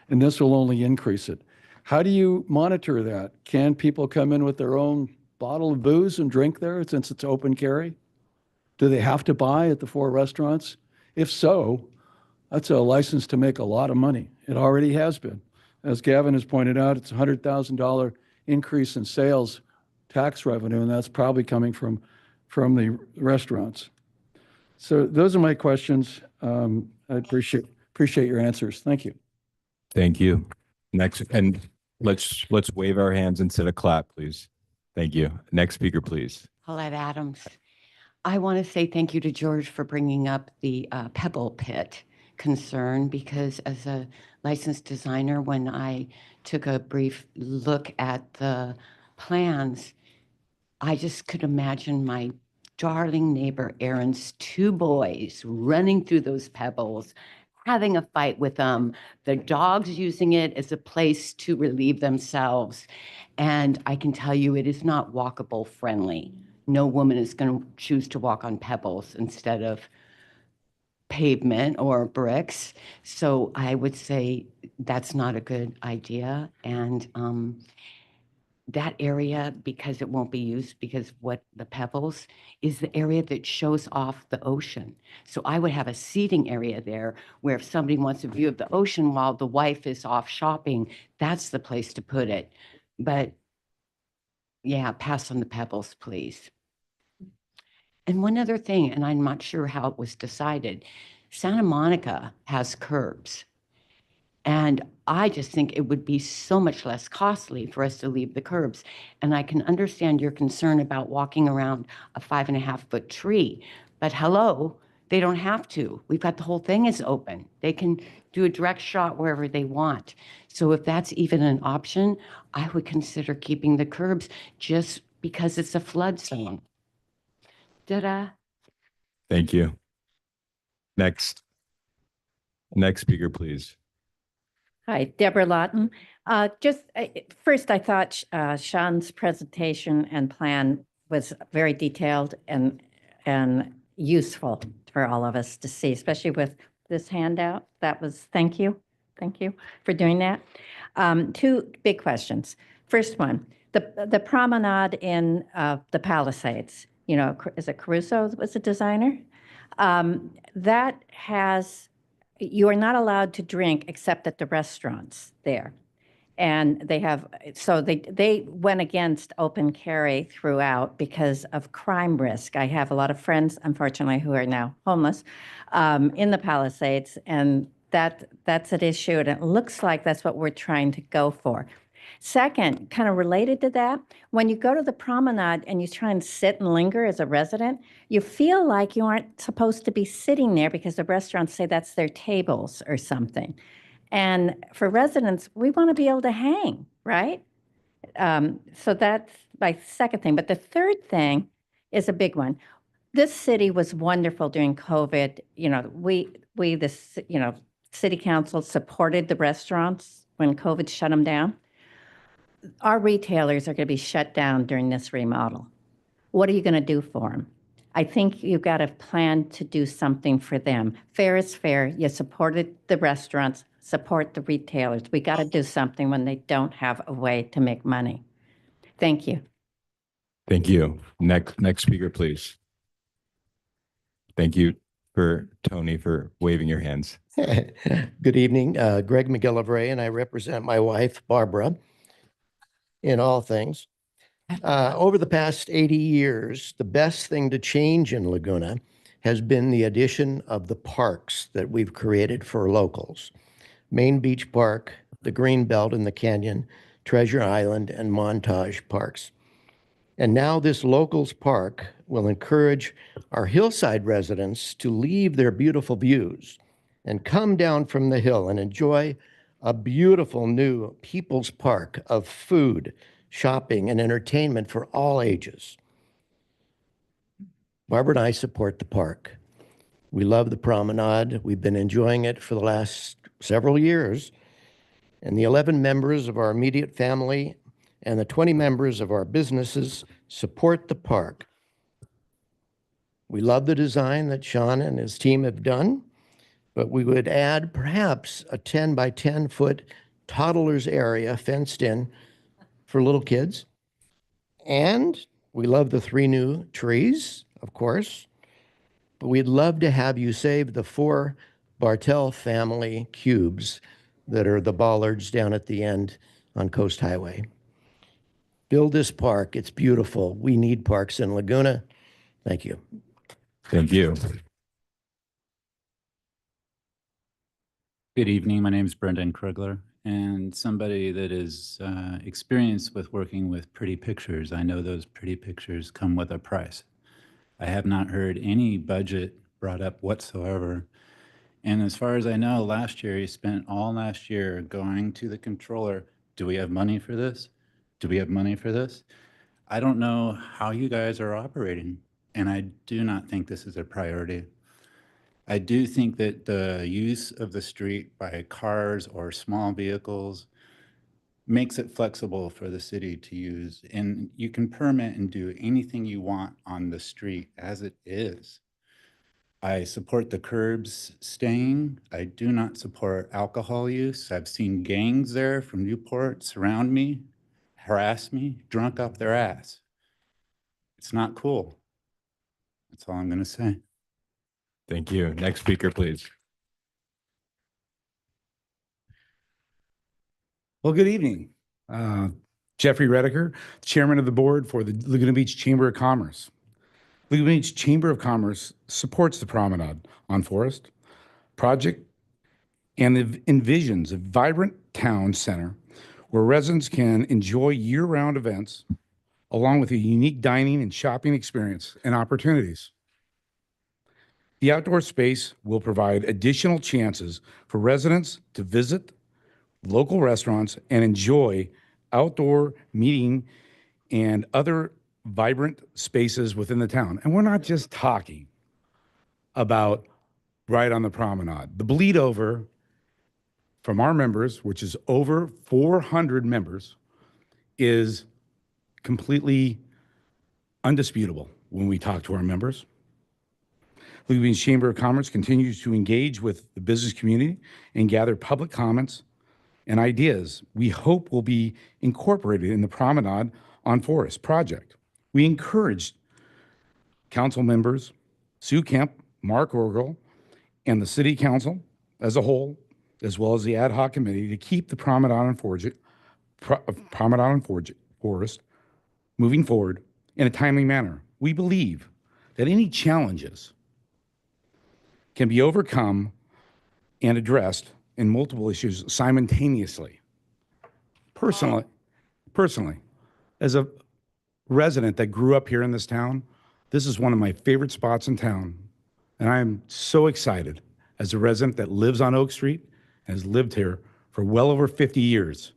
and this will only increase it. How do you monitor that? Can people come in with their own bottle of booze and drink there since it's open carry? Do they have to buy at the 4 restaurants? If so, that's a license to make a lot of money. It already has been. As Gavin has pointed out, it's a $100,000 increase in sales tax revenue, and that's probably coming from the restaurants. So those are my questions. I appreciate your answers. Thank you. Thank you. Next, and let's wave our hands instead of clap, please. Thank you. Next speaker, please. Paulette Adams. I want to say thank you to George for bringing up the Pebble Pit concern, because as a licensed designer, when I took a brief look at the plans, I just could imagine my darling neighbor Aaron's 2 boys running through those pebbles, having a fight with them, the dogs using it as a place to relieve themselves. And I can tell you it is not walkable friendly. No woman is going to choose to walk on pebbles instead of pavement or bricks. So I would say that's not a good idea. And that area, because it won't be used because what the pebbles is the area that shows off the ocean. So I would have a seating area there where if somebody wants a view of the ocean while the wife is off shopping, that's the place to put it. But yeah, pass on the pebbles, please. And one other thing, and I'm not sure how it was decided, Santa Monica has curbs. And I just think it would be so much less costly for us to leave the curbs. And I can understand your concern about walking around a 5.5-foot tree, but hello, they don't have to. We've got the whole thing is open. They can do a direct shot wherever they want. So if that's even an option, I would consider keeping the curbs just because it's a flood zone. Ta-da. Thank you. Next speaker, please. Hi, Deborah Lawton. First, I thought Sean's presentation and plan was very detailed and useful for all of us to see, especially with this handout. Thank you. Thank you for doing that. Two big questions. First one, the promenade in the Palisades, is it Caruso was the designer? That has, you are not allowed to drink except at the restaurants there. And they went against open carry throughout because of crime risk. I have a lot of friends, unfortunately, who are now homeless in the Palisades, and that's an issue. And it looks like that's what we're trying to go for. Second, kind of related to that, when you go to the promenade and you try and sit and linger as a resident, you feel like you aren't supposed to be sitting there because the restaurants say that's their tables or something. And for residents, we want to be able to hang, right? So that's my second thing. But the third thing is a big one. This city was wonderful during COVID. City council supported the restaurants when COVID shut them down. Our retailers are going to be shut down during this remodel. What are you going to do for them? I think you've got a plan to do something for them. Fair is fair. You supported the restaurants, support the retailers. We got to do something when they don't have a way to make money. Thank you. Thank you. Next speaker, please. Thank you Tony for waving your hands. Good evening. Greg McGillivray, and I represent my wife, Barbara, in all things. Over the past 80 years, the best thing to change in Laguna has been the addition of the parks that we've created for locals. Main Beach Park, the Greenbelt and the Canyon, Treasure Island, and Montage Parks. And now this locals park will encourage our hillside residents to leave their beautiful views and come down from the hill and enjoy a beautiful new people's park of food, shopping, and entertainment for all ages. Barbara and I support the park. We love the promenade. We've been enjoying it for the last several years. And the 11 members of our immediate family and the 20 members of our businesses support the park. We love the design that Sean and his team have done, but we would add perhaps a 10 by 10 foot toddlers area fenced in for little kids. And we love the 3 new trees, of course, but we'd love to have you save the 4 Bartell family cubes that are the bollards down at the end on Coast Highway. Build this park. It's beautiful. We need parks in Laguna. Thank you. Thank you. Good evening. My name is Brendan Krugler, and somebody that is experienced with working with pretty pictures. I know those pretty pictures come with a price. I have not heard any budget brought up whatsoever. And as far as I know, last year, you spent all last year going to the controller. Do we have money for this? Do we have money for this? I don't know how you guys are operating, and I do not think this is a priority. I do think that the use of the street by cars or small vehicles makes it flexible for the city to use, and you can permit and do anything you want on the street as it is. I support the curbs staying. I do not support alcohol use. I've seen gangs there from Newport surround me, harass me drunk off their ass. It's not cool. That's all I'm going to say. Thank you. Next speaker, please. Well, good evening. Jeffrey Rediker, Chairman of the Board for the Laguna Beach Chamber of Commerce. Laguna Beach Chamber of Commerce supports the Promenade on Forest project and envisions a vibrant town center where residents can enjoy year-round events along with a unique dining and shopping experience and opportunities. The outdoor space will provide additional chances for residents to visit local restaurants and enjoy outdoor meeting and other vibrant spaces within the town. And we're not just talking about right on the promenade. The bleed over from our members, which is over 400 members, is completely undisputable when we talk to our members. Laguna Beach Chamber of Commerce continues to engage with the business community and gather public comments and ideas we hope will be incorporated in the Promenade on Forest project. We encourage council members, Sue Kemp, Mark Orgel, and the city council as a whole, as well as the ad hoc committee, to keep the Promenade on Forest moving forward in a timely manner. We believe that any challenges can be overcome and addressed in multiple issues simultaneously. Personally, as a resident that grew up here in this town, this is one of my favorite spots in town. And I am so excited as a resident that lives on Oak Street and has lived here for well over 50 years.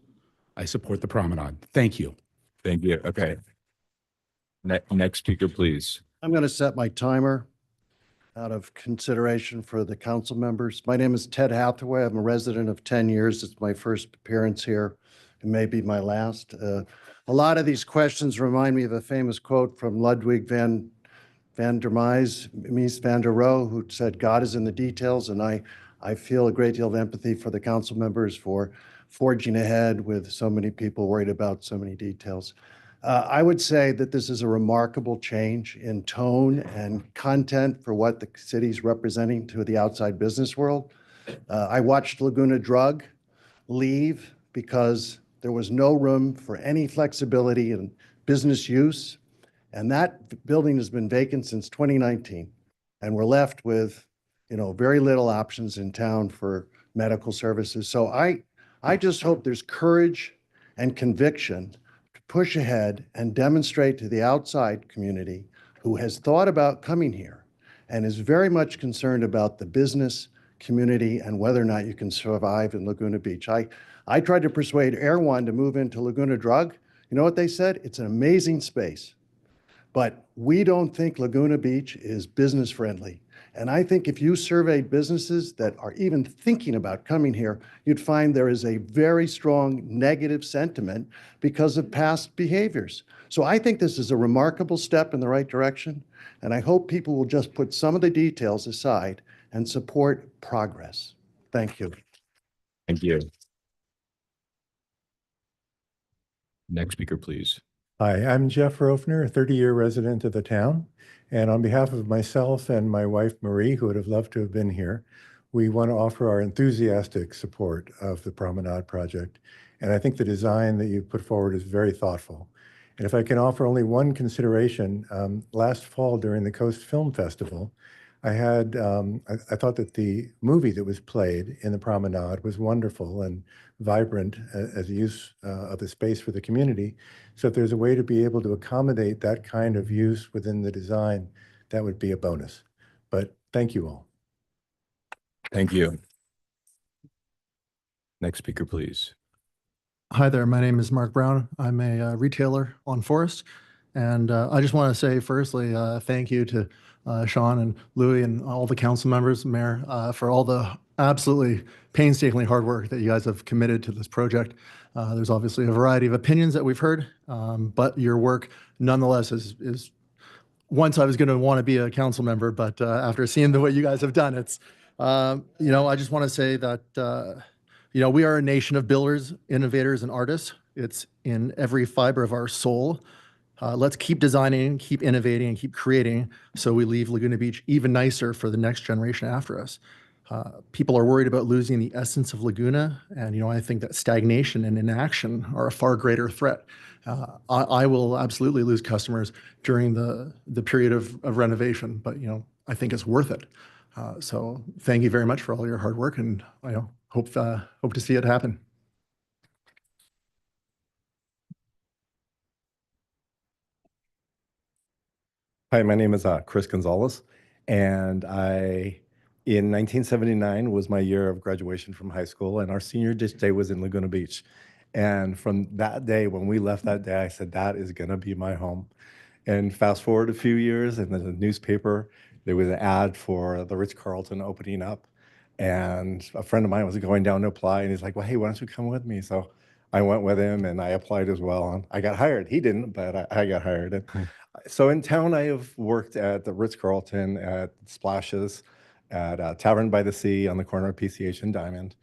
I support the Promenade. Thank you. Thank you. Okay. Next speaker, please. I'm going to set my timer out of consideration for the council members. My name is Ted Hathaway. I'm a resident of 10 years. It's my first appearance here. It may be my last. A lot of these questions remind me of a famous quote from Ludwig van der Mies van der Rohe, who said, "God is in the details." And I feel a great deal of empathy for the council members for forging ahead with so many people worried about so many details. I would say that this is a remarkable change in tone and content for what the city's representing to the outside business world. I watched Laguna Drug leave because there was no room for any flexibility in business use. And that building has been vacant since 2019. And we're left with, very little options in town for medical services. So I just hope there's courage and conviction to push ahead and demonstrate to the outside community who has thought about coming here and is very much concerned about the business community and whether or not you can survive in Laguna Beach. I tried to persuade Erewhon to move into Laguna Drug. You know what they said? It's an amazing space, but we don't think Laguna Beach is business friendly. And I think if you surveyed businesses that are even thinking about coming here, you'd find there is a very strong negative sentiment because of past behaviors. So I think this is a remarkable step in the right direction. And I hope people will just put some of the details aside and support progress. Thank you. Thank you. Next speaker, please. Hi, I'm Jeff Rofner, a 30-year resident of the town. And on behalf of myself and my wife, Marie, who would have loved to have been here, we want to offer our enthusiastic support of the Promenade project. And I think the design that you put forward is very thoughtful. And if I can offer only one consideration, last fall during the Coast Film Festival, I thought that the movie that was played in the Promenade was wonderful and vibrant as a use of the space for the community. So if there's a way to be able to accommodate that kind of use within the design, that would be a bonus. But thank you all. Thank you. Next speaker, please. Hi there, my name is Mark Brown. I'm a retailer on Forest. And I just want to say firstly, thank you to Sean and Louis and all the council members, Mayor, for all the absolutely painstakingly hard work that you guys have committed to this project. There's obviously a variety of opinions that we've heard, but your work nonetheless is once I was going to want to be a council member, but after seeing what you guys have done, it's, I just want to say that, we are a nation of builders, innovators, and artists. It's in every fiber of our soul. Let's keep designing, keep innovating, and keep creating so we leave Laguna Beach even nicer for the next generation after us. People are worried about losing the essence of Laguna, and I think that stagnation and inaction are a far greater threat. I will absolutely lose customers during the period of renovation, but I think it's worth it. So thank you very much for all your hard work, and I hope to see it happen. Hi, my name is Chris Gonzalez, and in 1979 was my year of graduation from high school, and our senior day was in Laguna Beach. And from that day, when we left that day, I said, that is going to be my home. And fast forward a few years, and in the newspaper, there was an ad for the Ritz-Carlton opening up. And a friend of mine was going down to apply, and he's like, well, hey, why don't you come with me? So I went with him, and I applied as well. And I got hired. He didn't, but I got hired. And so in town, I have worked at the Ritz-Carlton, at Splashes, at Tavern by the Sea on the corner of PCH and Diamond,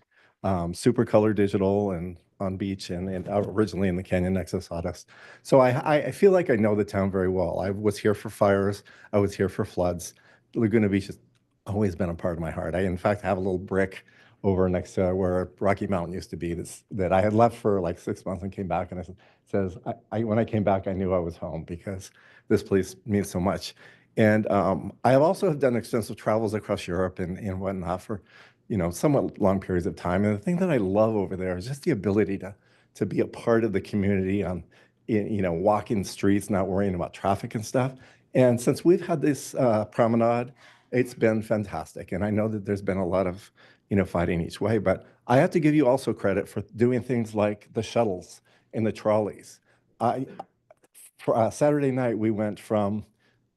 Super Color Digital and on Beach, and originally in the Canyon Nexus Sawdust. So I feel like I know the town very well. I was here for fires. I was here for floods. Laguna Beach has always been a part of my heart. I, in fact, have a little brick over next to where Rocky Mountain used to be that I had left for like 6 months and came back, and it says, when I came back, I knew I was home because this place means so much. And I have also done extensive travels across Europe and whatnot for, somewhat long periods of time. And the thing that I love over there is just the ability to be a part of the community walking streets, not worrying about traffic and stuff. And since we've had this promenade, it's been fantastic. And I know that there's been a lot of, fighting each way, but I have to give you also credit for doing things like the shuttles and the trolleys. For Saturday night, we went from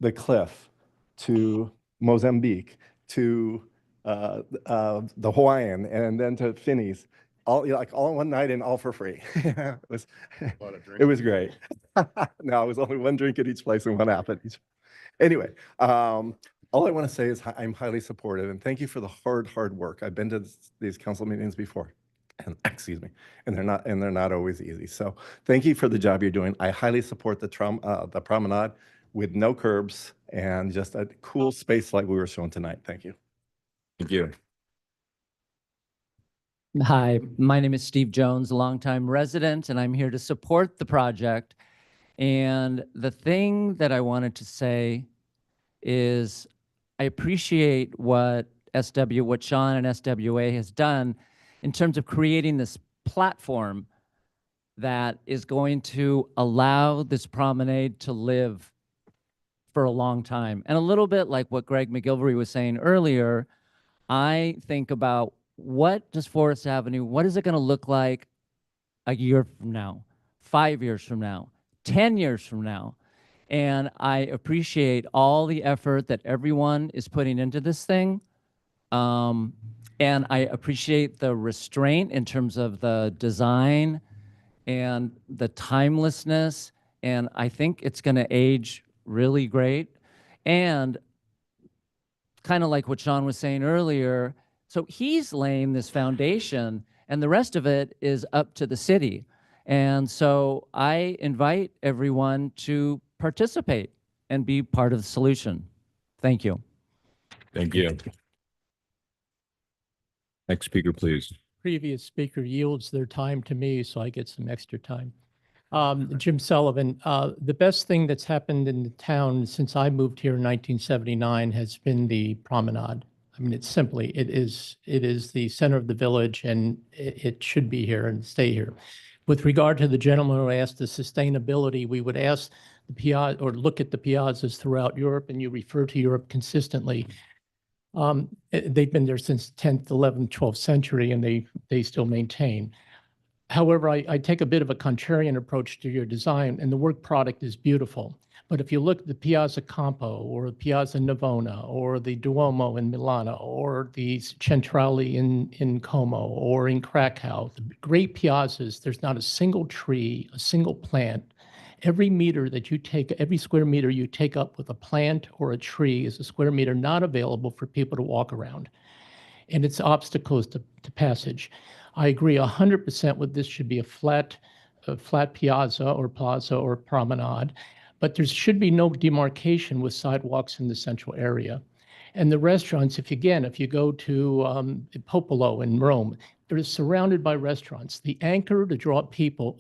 the Cliff to Mozambique to the Hawaiian and then to Finney's, all in one night and all for free. It was great. No, it was only one drink at each place and one app at each. Anyway, all I want to say is I'm highly supportive and thank you for the hard work. I've been to these council meetings before. And excuse me, and they're not always easy. So thank you for the job you're doing. I highly support the promenade with no curbs and just a cool space like we were shown tonight. Thank you. Thank you. Hi, my name is Steve Jones, a longtime resident, and I'm here to support the project. And the thing that I wanted to say is I appreciate what Sean and SWA has done in terms of creating this platform that is going to allow this promenade to live for a long time. And a little bit like what Greg McGilvery was saying earlier, I think about what does Forest Avenue, what is it going to look like a year from now, 5 years from now, 10 years from now? And I appreciate all the effort that everyone is putting into this thing. And I appreciate the restraint in terms of the design and the timelessness. And I think it's going to age really great. And kind of like what Sean was saying earlier, so he's laying this foundation and the rest of it is up to the city. And so I invite everyone to participate and be part of the solution. Thank you. Thank you. Next speaker, please. Previous speaker yields their time to me, so I get some extra time. Jim Sullivan, the best thing that's happened in the town since I moved here in 1979 has been the promenade. I mean, it is the center of the village and it should be here and stay here. With regard to the gentleman who asked the sustainability, we would ask the piazza or look at the piazzas throughout Europe, and you refer to Europe consistently. They've been there since 10th, 11th, 12th century, and they still maintain. However, I take a bit of a contrarian approach to your design, and the work product is beautiful. But if you look at the Piazza Campo or Piazza Navona or the Duomo in Milano or the Centrale in Como or in Krakow, the great piazzas, there's not a single tree, a single plant. Every meter that you take, every square meter you take up with a plant or a tree is a square meter not available for people to walk around. And it's obstacles to passage. I agree 100% with this should be a flat a flat piazza or promenade, but there should be no demarcation with sidewalks in the central area. And the restaurants, if you go to Popolo in Rome, they're surrounded by restaurants. The anchor to draw people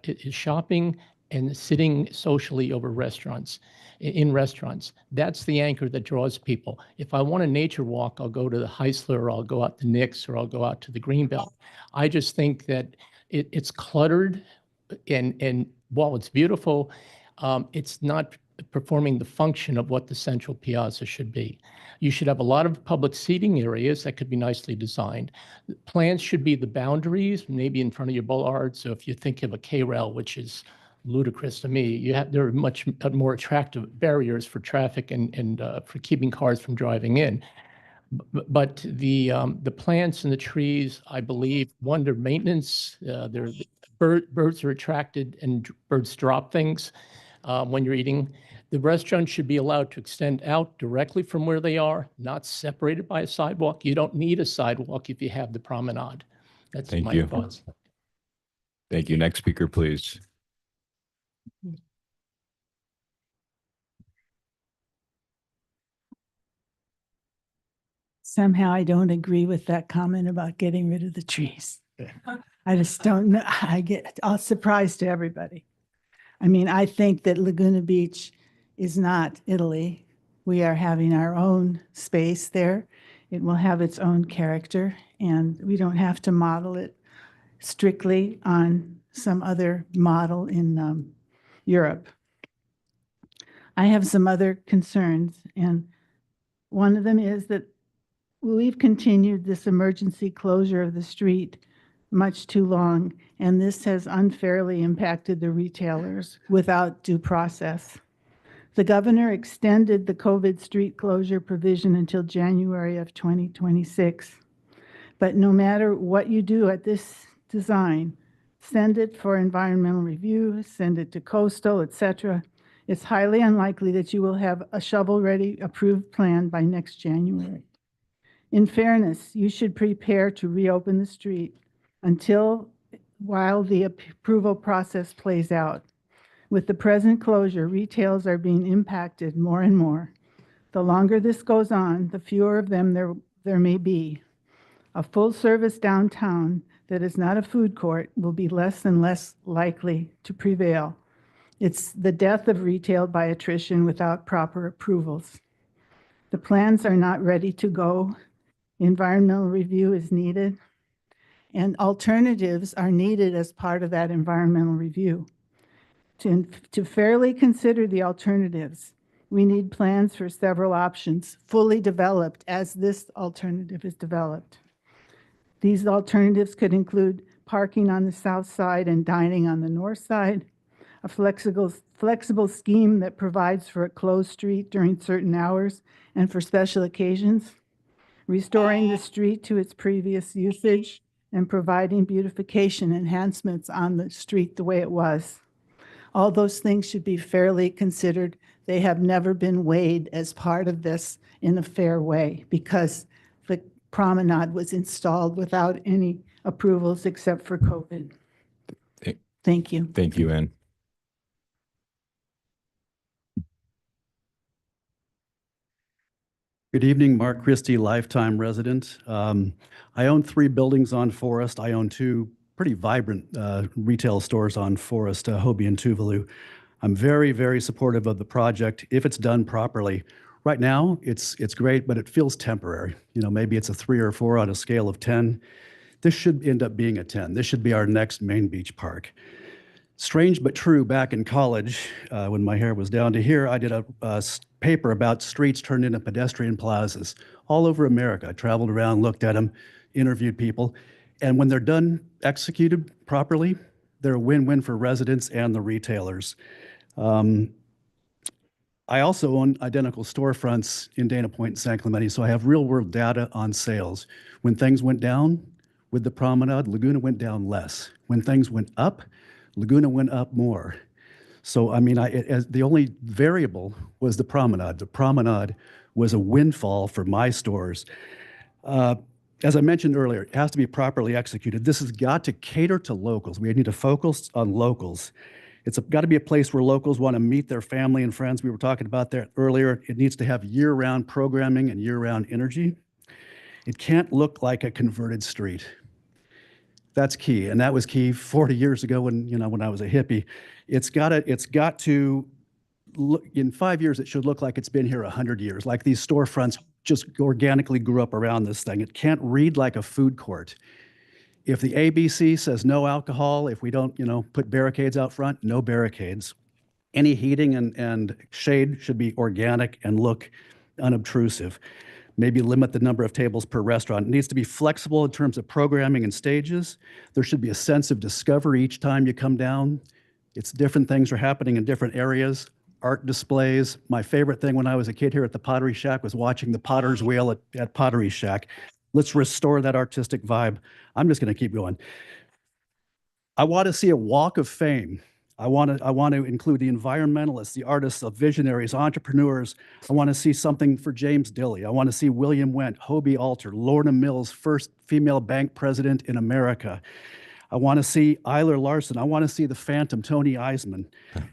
is shopping and sitting socially over restaurants, in restaurants. That's the anchor that draws people. If I want a nature walk, I'll go to the Heisler, or I'll go out to Nick's, or I'll go out to the Greenbelt. I just think that it's cluttered, and while it's beautiful, it's not performing the function of what the central piazza should be. You should have a lot of public seating areas that could be nicely designed. Plants should be the boundaries, maybe in front of your bollard. So if you think of a K-rail, which is ludicrous to me, there are much more attractive barriers for traffic and for keeping cars from driving in. But the plants and the trees, I believe, one, their maintenance, birds are attracted and birds drop things when you're eating. The restaurant should be allowed to extend out directly from where they are, not separated by a sidewalk. You don't need a sidewalk if you have the promenade. That's Thank my you. thoughts. Thank you. Next speaker, please. Somehow I don't agree with that comment about getting rid of the trees. I just don't know. I get all surprised to everybody. I mean, I think that Laguna Beach is not Italy. We are having our own space there. It will have its own character, and we don't have to model it strictly on some other model in Europe. I have some other concerns, and one of them is that we've continued this emergency closure of the street much too long, and this has unfairly impacted the retailers without due process. The governor extended the COVID street closure provision until January of 2026. But no matter what you do at this design, send it for environmental review, send it to coastal, etc., it's highly unlikely that you will have a shovel-ready approved plan by next January. In fairness, you should prepare to reopen the street while the approval process plays out. With the present closure, retailers are being impacted more and more. The longer this goes on, the fewer of them there may be. A full-service downtown that is not a food court will be less and less likely to prevail. It's the death of retail by attrition without proper approvals. The plans are not ready to go. Environmental review is needed, and alternatives are needed as part of that environmental review. To fairly consider the alternatives, we need plans for several options fully developed as this alternative is developed. These alternatives could include parking on the south side and dining on the north side, a flexible scheme that provides for a closed street during certain hours and for special occasions, restoring the street to its previous usage, and providing beautification enhancements on the street the way it was. All those things should be fairly considered. They have never been weighed as part of this in a fair way because the promenade was installed without any approvals except for COVID. Thank you. Thank you, Ann. Good evening, Mark Christie, lifetime resident. I own 3 buildings on Forest. I own 2 pretty vibrant retail stores on Forest, Hobie and Tuvalu. I'm very, very supportive of the project if it's done properly. Right now, it's great, but it feels temporary. You know, maybe it's a 3 or 4 on a scale of 10. This should end up being a 10. This should be our next main beach park. Strange but true, back in college, when my hair was down to here, I did a paper about streets turned into pedestrian plazas all over America. I traveled around, looked at them, interviewed people, and when they're done, executed properly, they're a win-win for residents and the retailers. I also own identical storefronts in Dana Point and San Clemente, so I have real-world data on sales. When things went down with the promenade, Laguna went down less. When things went up, Laguna went up more. So, I mean, the only variable was the promenade. The promenade was a windfall for my stores. as I mentioned earlier, it has to be properly executed. This has got to cater to locals. We need to focus on locals. It's got to be a place where locals want to meet their family and friends. We were talking about that earlier. It needs to have year-round programming and year-round energy. It can't look like a converted street. That's key, and that was key 40 years ago when I was a hippie. It's got to look, in 5 years, it should look like it's been here 100 years, like these storefronts just organically grew up around this thing. It can't read like a food court. If the ABC says no alcohol, if we don't, put barricades out front, no barricades. Any heating and shade should be organic and look unobtrusive. Maybe limit the number of tables per restaurant. It needs to be flexible in terms of programming and stages. There should be a sense of discovery each time you come down. It's different things are happening in different areas. Art displays. My favorite thing when I was a kid here at the Pottery Shack was watching the Potter's Wheel at Pottery Shack. Let's restore that artistic vibe. I'm just going to keep going. I want to see a walk of fame. I want to include the environmentalists, the artists, the visionaries, entrepreneurs. I want to see something for James Dilley. I want to see William Wendt, Hobie Alter, Lorna Mills, first female bank president in America. I want to see Eiler Larson. I want to see the Phantom, Tony Eisman,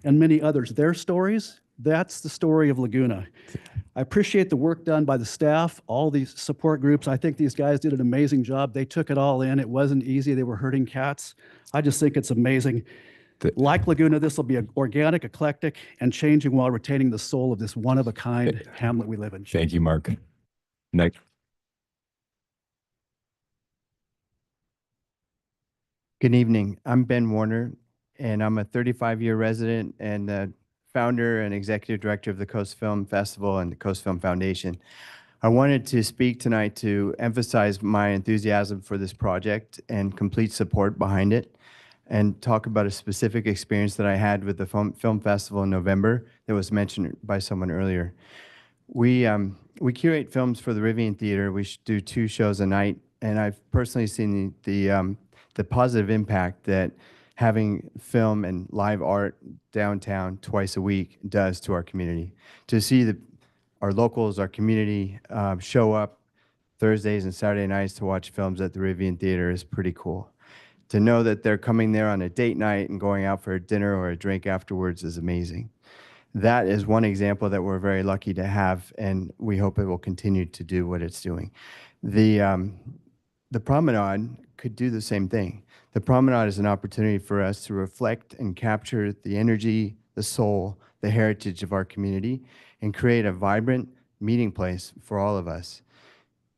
and many others. Their stories, that's the story of Laguna. I appreciate the work done by the staff, all these support groups. I think these guys did an amazing job. They took it all in. It wasn't easy. They were herding cats. I just think it's amazing. Like Laguna, this will be organic, eclectic, and changing while retaining the soul of this one-of-a-kind hamlet we live in. Thank you, Mark. Next. Good evening. I'm Ben Warner, and I'm a 35-year resident and the founder and executive director of the Coast Film Festival and the Coast Film Foundation. I wanted to speak tonight to emphasize my enthusiasm for this project and complete support behind it, and talk about a specific experience that I had with the film festival in November that was mentioned by someone earlier. We curate films for the Rivian Theater. We do 2 shows a night, and I've personally seen the positive impact that having film and live art downtown twice a week does to our community. To see our locals, our community show up Thursdays and Saturday nights to watch films at the Rivian Theater is pretty cool. To know that they're coming there on a date night and going out for a dinner or a drink afterwards is amazing. That is one example that we're very lucky to have, and we hope it will continue to do what it's doing. The Promenade could do the same thing. The Promenade is an opportunity for us to reflect and capture the energy, the soul, the heritage of our community, and create a vibrant meeting place for all of us.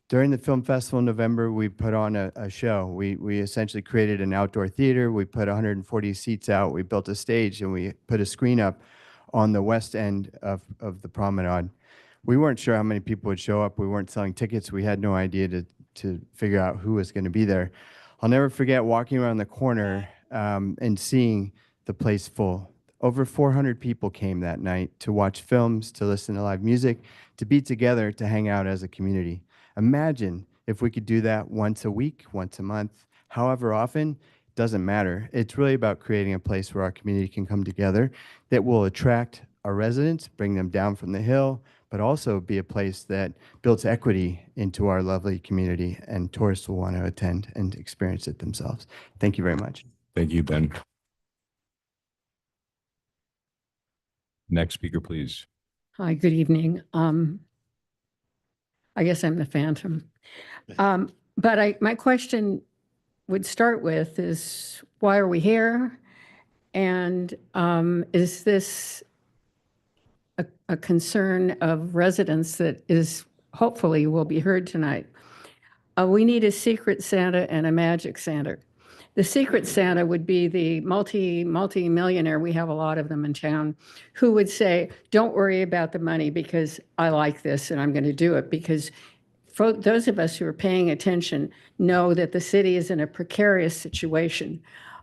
During the film festival in November, we put on a show. We essentially created an outdoor theater. We put 140 seats out. We built a stage, and we put a screen up on the west end of the Promenade. We weren't sure how many people would show up. We weren't selling tickets. We had no idea to figure out who was going to be there. I'll never forget walking around the corner and seeing the place full. Over 400 people came that night to watch films, to listen to live music, to be together, to hang out as a community. Imagine if we could do that once a week, once a month, however often, doesn't matter. It's really about creating a place where our community can come together that will attract our residents, bring them down from the hill, but also be a place that builds equity into our lovely community, and tourists will want to attend and experience it themselves. Thank you very much. Thank you, Ben. Next speaker, please. Hi, good evening. I guess I'm the Phantom. But my question would start with is, why are we here? And is this a concern of residents that is hopefully will be heard tonight? We need a secret Santa and a magic Santa. The secret Santa would be the multi-millionaire, we have a lot of them in town, who would say, don't worry about the money because I like this and I'm going to do it. Because for those of us who are paying attention know that the city is in a precarious situation.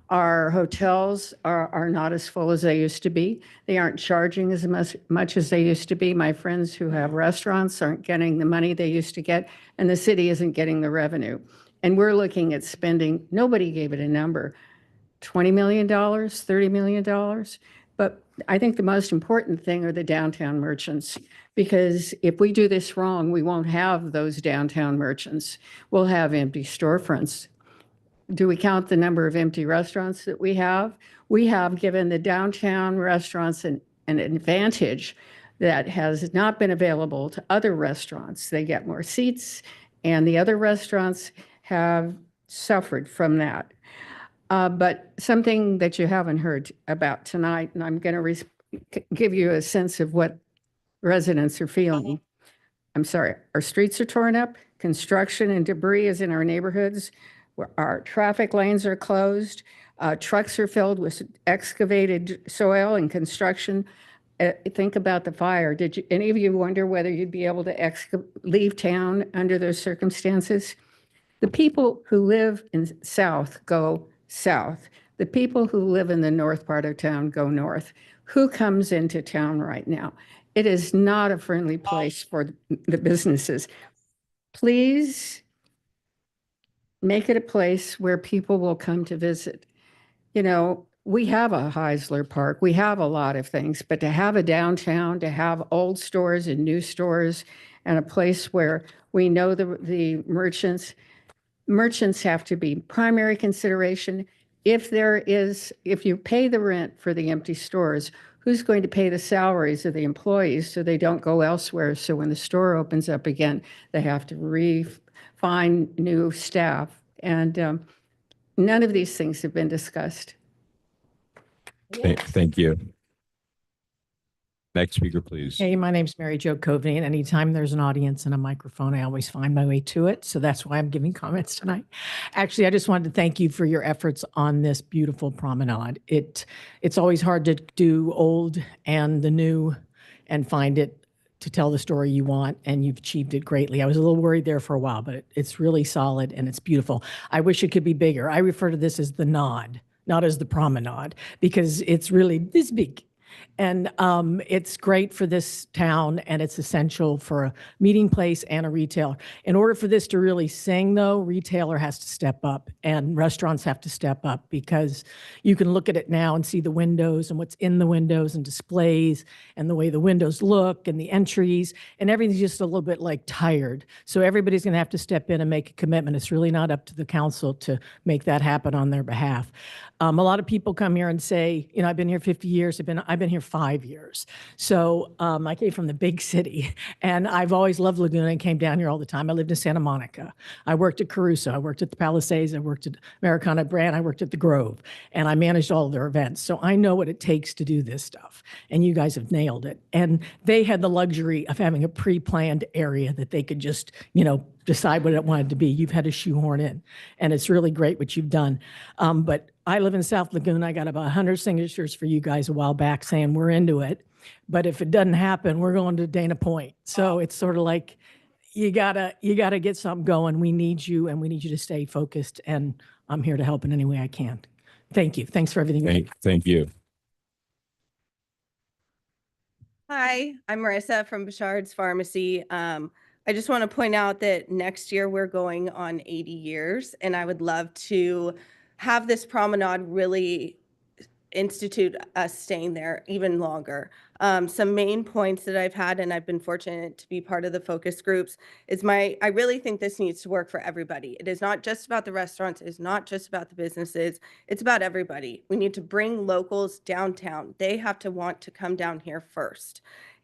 Our hotels are not as full as they used to be. They aren't charging as much as they used to be. My friends who have restaurants aren't getting the money they used to get, and the city isn't getting the revenue. And we're looking at spending, nobody gave it a number, $20 million, $30 million. But I think the most important thing are the downtown merchants, because if we do this wrong, we won't have those downtown merchants. We'll have empty storefronts. Do we count the number of empty restaurants that we have? We have given the downtown restaurants an advantage that has not been available to other restaurants. They get more seats, and the other restaurants have suffered from that. But something that you haven't heard about tonight, and I'm going to give you a sense of what residents are feeling. I'm sorry, our streets are torn up, construction and debris is in our neighborhoods, our traffic lanes are closed, trucks are filled with excavated soil and construction. Think about the fire. Did any of you wonder whether you'd be able to leave town under those circumstances? The people who live in South go south. The people who live in the north part of town go north. Who comes into town right now? It is not a friendly place for the businesses. Please make it a place where people will come to visit. You know, we have a Heisler Park, we have a lot of things, but to have a downtown, to have old stores and new stores, and a place where we know the merchants have to be primary consideration. If you pay the rent for the empty stores, who's going to pay the salaries of the employees so they don't go elsewhere? So when the store opens up again, they have to find new staff. And none of these things have been discussed. Thank you. Next speaker, please. Hey, my name's Mary Jo Coveney, and anytime there's an audience and a microphone, I always find my way to it. So that's why I'm giving comments tonight. Actually, I just wanted to thank you for your efforts on this beautiful promenade. It's always hard to do old and the new and find it to tell the story you want, and you've achieved it greatly. I was a little worried there for a while, but it's really solid and it's beautiful. I wish it could be bigger. I refer to this as the nod, not as the promenade, because it's really this big. And it's great for this town, and it's essential for a meeting place and a retailer. In order for this to really sing, though, retailer has to step up and restaurants have to step up, because you can look at it now and see the windows and what's in the windows and displays and the way the windows look and the entries, and everything's just a little bit like tired. So everybody's going to have to step in and make a commitment. It's really not up to the council to make that happen on their behalf. A lot of people come here and say, you know, I've been here 50 years. I've been here 5 years. So I came from the big city, and I've always loved Laguna and came down here all the time. I lived in Santa Monica. I worked at Caruso. I worked at the Palisades. I worked at Americana Brand. I worked at the Grove, and I managed all of their events. So I know what it takes to do this stuff, and you guys have nailed it. And they had the luxury of having a pre-planned area that they could just, you know, decide what it wanted to be. You've had to shoehorn in, and it's really great what you've done. But I live in South Laguna. I got about 100 signatures for you guys a while back saying we're into it. But if it doesn't happen, we're going to Dana Point. So it's sort of like you gotta get something going. We need you, and we need you to stay focused. And I'm here to help in any way I can. Thank you. Thanks for everything. Thank you. Hi, I'm Marissa from Bouchard's Pharmacy. I just want to point out that next year we're going on 80 years, and I would love to have this promenade really institute us staying there even longer. Some main points that I've had, and I've been fortunate to be part of the focus groups, is I really think this needs to work for everybody. It is not just about the restaurants. It is not just about the businesses. It's about everybody. We need to bring locals downtown. They have to want to come down here first.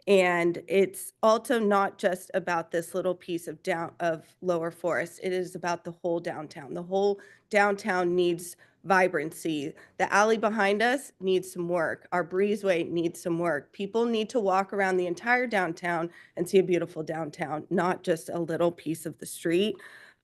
And it's also not just about this little piece of Lower Forest. It is about the whole downtown. The whole downtown needs vibrancy. The alley behind us needs some work. Our breezeway needs some work. People need to walk around the entire downtown and see a beautiful downtown, not just a little piece of the street.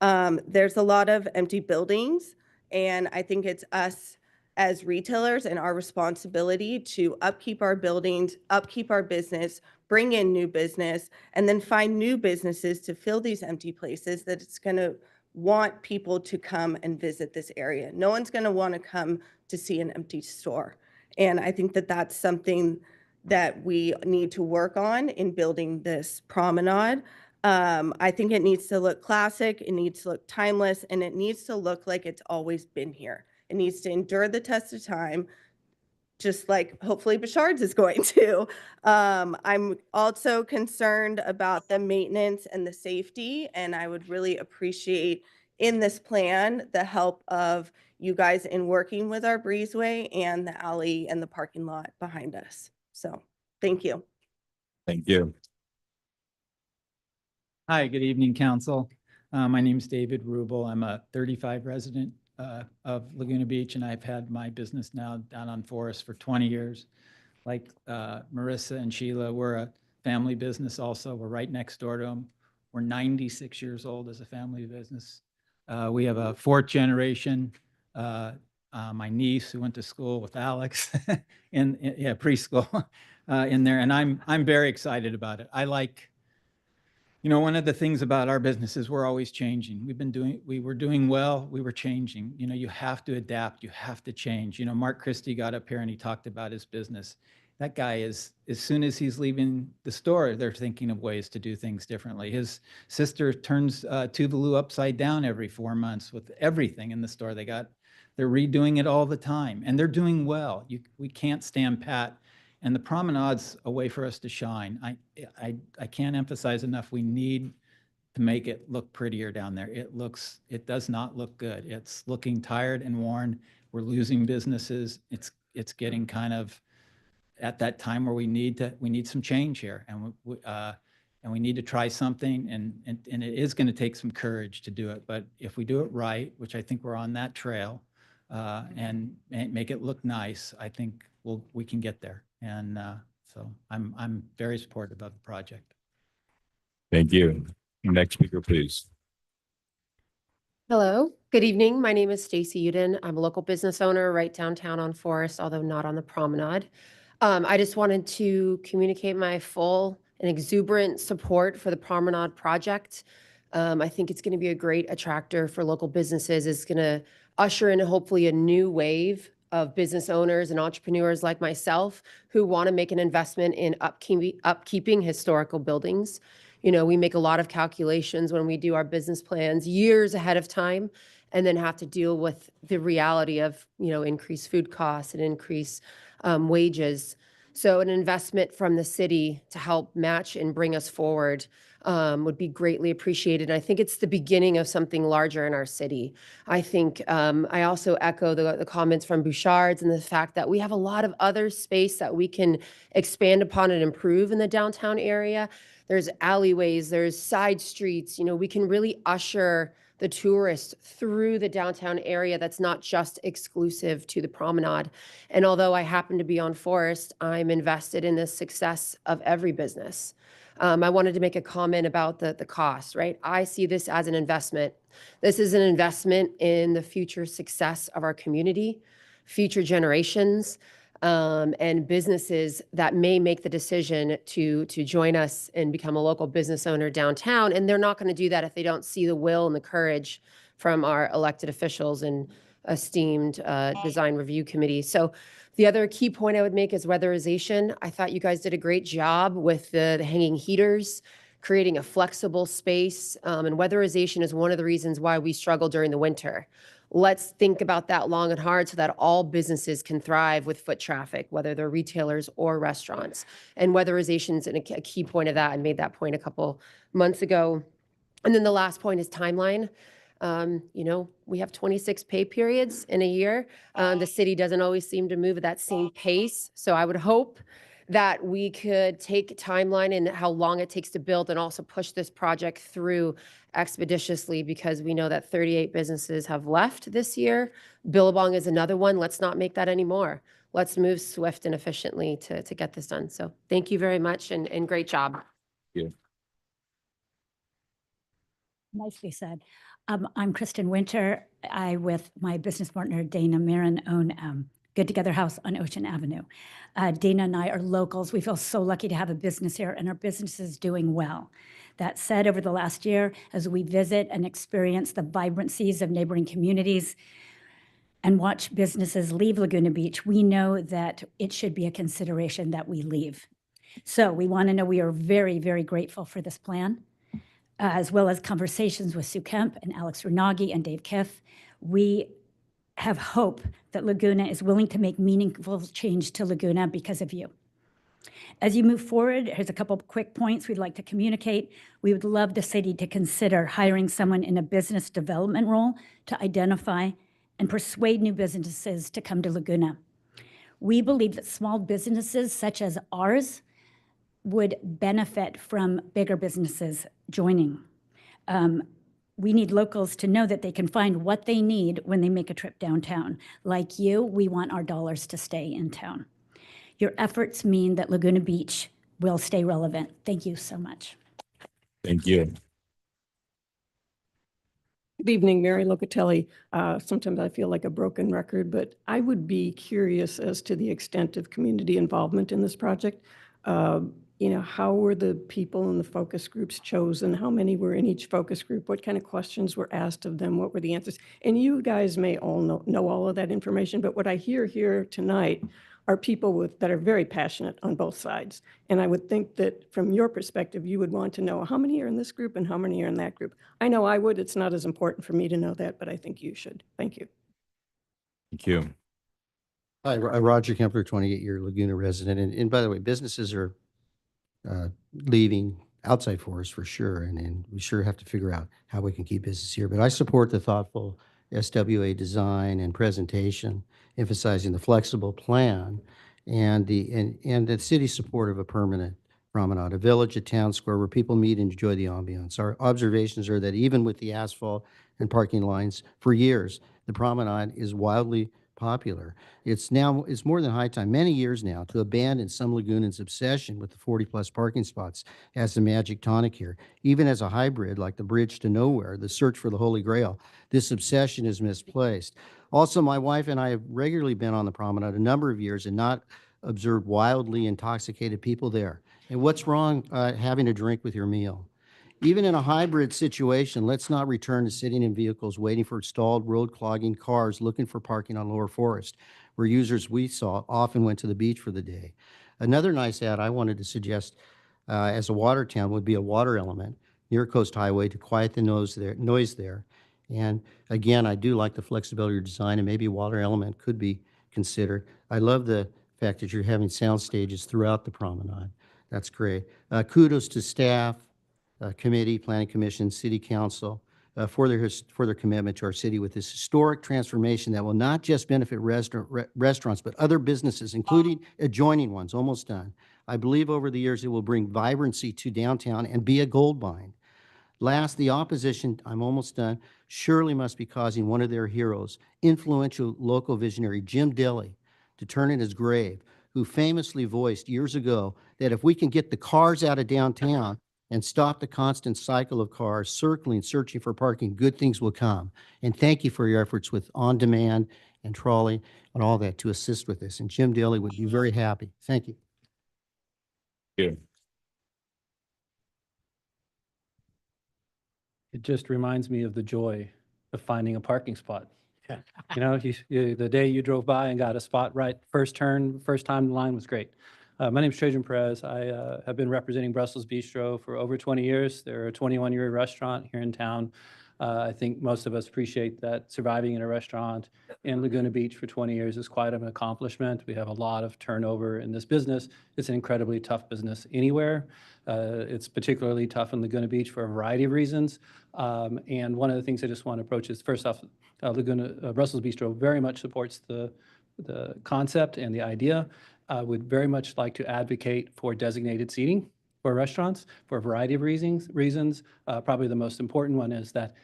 There's a lot of empty buildings, and I think it's us as retailers and our responsibility to upkeep our buildings, upkeep our business, bring in new business, and then find new businesses to fill these empty places that it's going to want people to come and visit this area. No one's going to want to come to see an empty store. And I think that that's something that we need to work on in building this promenade. I think it needs to look classic, it needs to look timeless, and it needs to look like it's always been here. It needs to endure the test of time just like hopefully Bouchard's is going to. I'm also concerned about the maintenance and the safety, and I would really appreciate in this plan the help of you guys in working with our breezeway and the alley and the parking lot behind us. So thank you. Thank you. Hi, good evening, council. My name is David Rubel. I'm a 35 resident of Laguna Beach, and I've had my business now down on Forest for 20 years. Like Marissa and Sheila, we're a family business also. We're right next door to them. We're 96 years old as a family business. We have a fourth generation. My niece who went to school with Alex in preschool in there, and I'm very excited about it. You know, one of the things about our business is we're always changing. We were doing well, we were changing. You know, you have to adapt, you have to change. You know, Mark Christie got up here and he talked about his business. That guy is, as soon as he's leaving the store, they're thinking of ways to do things differently. His sister turns Tuvalu upside down every 4 months with everything in the store. They're redoing it all the time and they're doing well. We can't stand pat. And the promenade's a way for us to shine. I can't emphasize enough, we need to make it look prettier down there. It does not look good. It's looking tired and worn. We're losing businesses. It's getting kind of at that time where we need some change here. And we need to try something, and it is going to take some courage to do it. But if we do it right, which I think we're on that trail, and make it look nice, I think we can get there. And so I'm very supportive of the project. Thank you. Next speaker, please. Hello, good evening. My name is Stacy Uden. I'm a local business owner right downtown on Forest, although not on the Promenade. I just wanted to communicate my full and exuberant support for the Promenade project. I think it's going to be a great attractor for local businesses. It's going to usher in hopefully a new wave of business owners and entrepreneurs like myself who want to make an investment in upkeeping historical buildings. You know, we make a lot of calculations when we do our business plans years ahead of time, and then have to deal with the reality of, you know, increased food costs and increased wages. So an investment from the city to help match and bring us forward would be greatly appreciated. And I think it's the beginning of something larger in our city. I think I also echo the comments from Bouchard's and the fact that we have a lot of other space that we can expand upon and improve in the downtown area. There's alleyways, there's side streets, you know, we can really usher the tourist through the downtown area that's not just exclusive to the Promenade. And although I happen to be on Forest, I'm invested in the success of every business. I wanted to make a comment about the cost, right? I see this as an investment. This is an investment in the future success of our community, future generations, and businesses that may make the decision to join us and become a local business owner downtown. And they're not going to do that if they don't see the will and the courage from our elected officials and esteemed design review committee. So the other key point I would make is weatherization. I thought you guys did a great job with the hanging heaters, creating a flexible space. And weatherization is one of the reasons why we struggle during the winter. Let's think about that long and hard so that all businesses can thrive with foot traffic, whether they're retailers or restaurants. And weatherization is a key point of that. I made that point a couple months ago. And then the last point is timeline. You know, we have 26 pay periods in a year. The city doesn't always seem to move at that same pace. So I would hope that we could take timeline and how long it takes to build and also push this project through expeditiously, because we know that 38 businesses have left this year. Billabong is another one. Let's not make that anymore. Let's move swift and efficiently to get this done. So thank you very much and great job. Yeah. Nicely said. I'm Kristen Winter. I, with my business partner, Dana Marin, own Good Together House on Ocean Avenue. Dana and I are locals. We feel so lucky to have a business here, and our business is doing well. That said, over the last year, as we visit and experience the vibrancies of neighboring communities and watch businesses leave Laguna Beach, we know that it should be a consideration that we leave. So we want to know we are very, very grateful for this plan, as well as conversations with Sue Kemp and Alex Runagi and Dave Kiff. We have hope that Laguna is willing to make meaningful change to Laguna because of you. As you move forward, here's a couple of quick points we'd like to communicate. We would love the city to consider hiring someone in a business development role to identify and persuade new businesses to come to Laguna. We believe that small businesses such as ours would benefit from bigger businesses joining. We need locals to know that they can find what they need when they make a trip downtown. Like you, we want our dollars to stay in town. Your efforts mean that Laguna Beach will stay relevant. Thank you so much. Thank you. Good evening, Mary Locatelli. Sometimes I feel like a broken record, but I would be curious as to the extent of community involvement in this project. How were the people in the focus groups chosen? How many were in each focus group? What kind of questions were asked of them? What were the answers? And you guys may all know all of that information, but what I hear here tonight are people that are very passionate on both sides. And I would think that from your perspective, you would want to know how many are in this group and how many are in that group. I know I would. It's not as important for me to know that, but I think you should. Thank you. Thank you. Hi, Roger Kempler, 28-year Laguna resident. And by the way, businesses are leaving outside Forest for sure. And we sure have to figure out how we can keep business here. But I support the thoughtful SWA design and presentation, emphasizing the flexible plan and the city's support of a permanent promenade, a village, a town square where people meet and enjoy the ambiance. Our observations are that even with the asphalt and parking lines for years, the promenade is wildly popular. It's more than high time, many years now, to abandon some Lagunans' obsession with the 40-plus parking spots as the magic tonic here. Even as a hybrid, like the bridge to nowhere, the search for the Holy Grail, this obsession is misplaced. Also, my wife and I have regularly been on the promenade a number of years and not observed wildly intoxicated people there. And what's wrong having a drink with your meal? Even in a hybrid situation, let's not return to sitting in vehicles waiting for stalled road clogging cars looking for parking on Lower Forest, where users we saw often went to the beach for the day. Another nice ad I wanted to suggest as a water town would be a water element near Coast Highway to quiet the noise there. And again, I do like the flexibility of design, and maybe a water element could be considered. I love the fact that you're having sound stages throughout the promenade. That's great. Kudos to staff, committee, planning commission, city council for their commitment to our city with this historic transformation that will not just benefit restaurants, but other businesses, including adjoining ones. Almost done. I believe over the years it will bring vibrancy to downtown and be a gold mine. Last, the opposition, I'm almost done, surely must be causing one of their heroes, influential local visionary Jim Dilley, to turn in his grave, who famously voiced years ago that if we can get the cars out of downtown and stop the constant cycle of cars circling, searching for parking, good things will come. And thank you for your efforts with on-demand and trolley and all that to assist with this. And Jim Dilley would be very happy. Thank you. Thank you. It just reminds me of the joy of finding a parking spot. The day you drove by and got a spot right, first turn, first time the line was great. My name is Trajan Perez. I have been representing Brussels Bistro for over 20 years. They're a 21-year restaurant here in town. I think most of us appreciate that surviving in a restaurant in Laguna Beach for 20 years is quite an accomplishment. We have a lot of turnover in this business. It's an incredibly tough business anywhere. It's particularly tough in Laguna Beach for a variety of reasons. And one of the things I just want to approach is, first off, Brussels Bistro very much supports the concept and the idea. Would very much like to advocate for designated seating for restaurants for a variety of reasons. Probably the most important one is that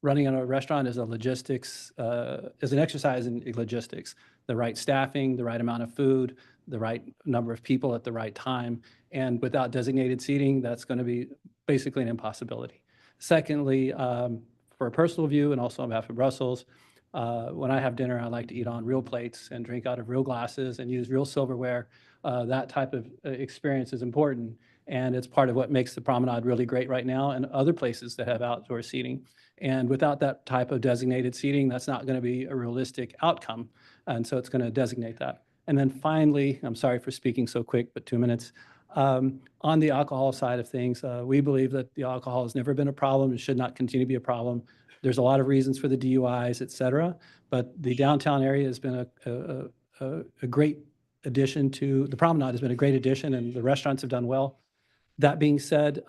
running a restaurant is an exercise in logistics. The right staffing, the right amount of food, the right number of people at the right time. And without designated seating, that's going to be basically an impossibility. Secondly, for a personal view and also on behalf of Brussels, when I have dinner, I like to eat on real plates and drink out of real glasses and use real silverware. That type of experience is important, and it's part of what makes the promenade really great right now and other places that have outdoor seating. And without that type of designated seating, that's not going to be a realistic outcome. And so it's going to designate that. And then finally, I'm sorry for speaking so quick, but 2 minutes. On the alcohol side of things, we believe that the alcohol has never been a problem and should not continue to be a problem. There's a lot of reasons for the DUIs, et cetera, but the downtown area has been a great addition to, the promenade has been a great addition, and the restaurants have done well. That being said,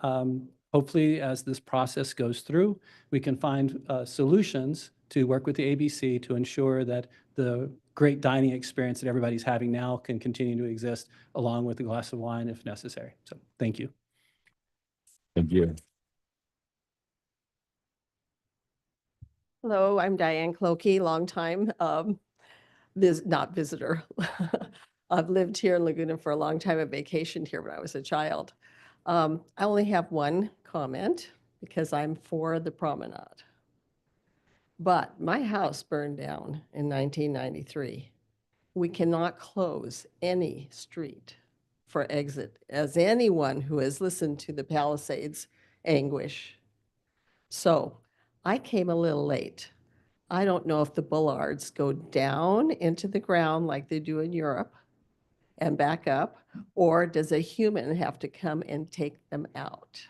hopefully as this process goes through, we can find solutions to work with the ABC to ensure that the great dining experience that everybody's having now can continue to exist along with a glass of wine if necessary. So thank you. Thank you. Hello, I'm Diane Clokey, longtime not visitor. I've lived here in Laguna for a long time. I vacationed here when I was a child. I only have one comment because I'm for the promenade. But my house burned down in 1993. We cannot close any street for exit, as anyone who has listened to the Palisades anguish. So I came a little late. I don't know if the bollards go down into the ground like they do in Europe and back up, or does a human have to come and take them out?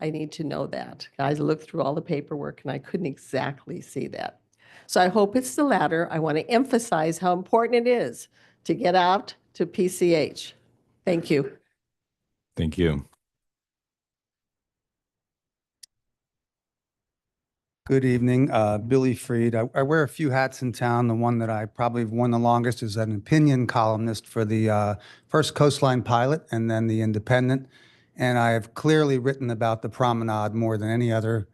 I need to know that. I looked through all the paperwork and I couldn't exactly see that. So I hope it's the latter. I want to emphasize how important it is to get out to PCH. Thank you. Thank you. Good evening, Billy Freed. I wear a few hats in town. The one that I probably have worn the longest is an opinion columnist for the first Coastline Pilot and then the Independent. And I have clearly written about the promenade more than any other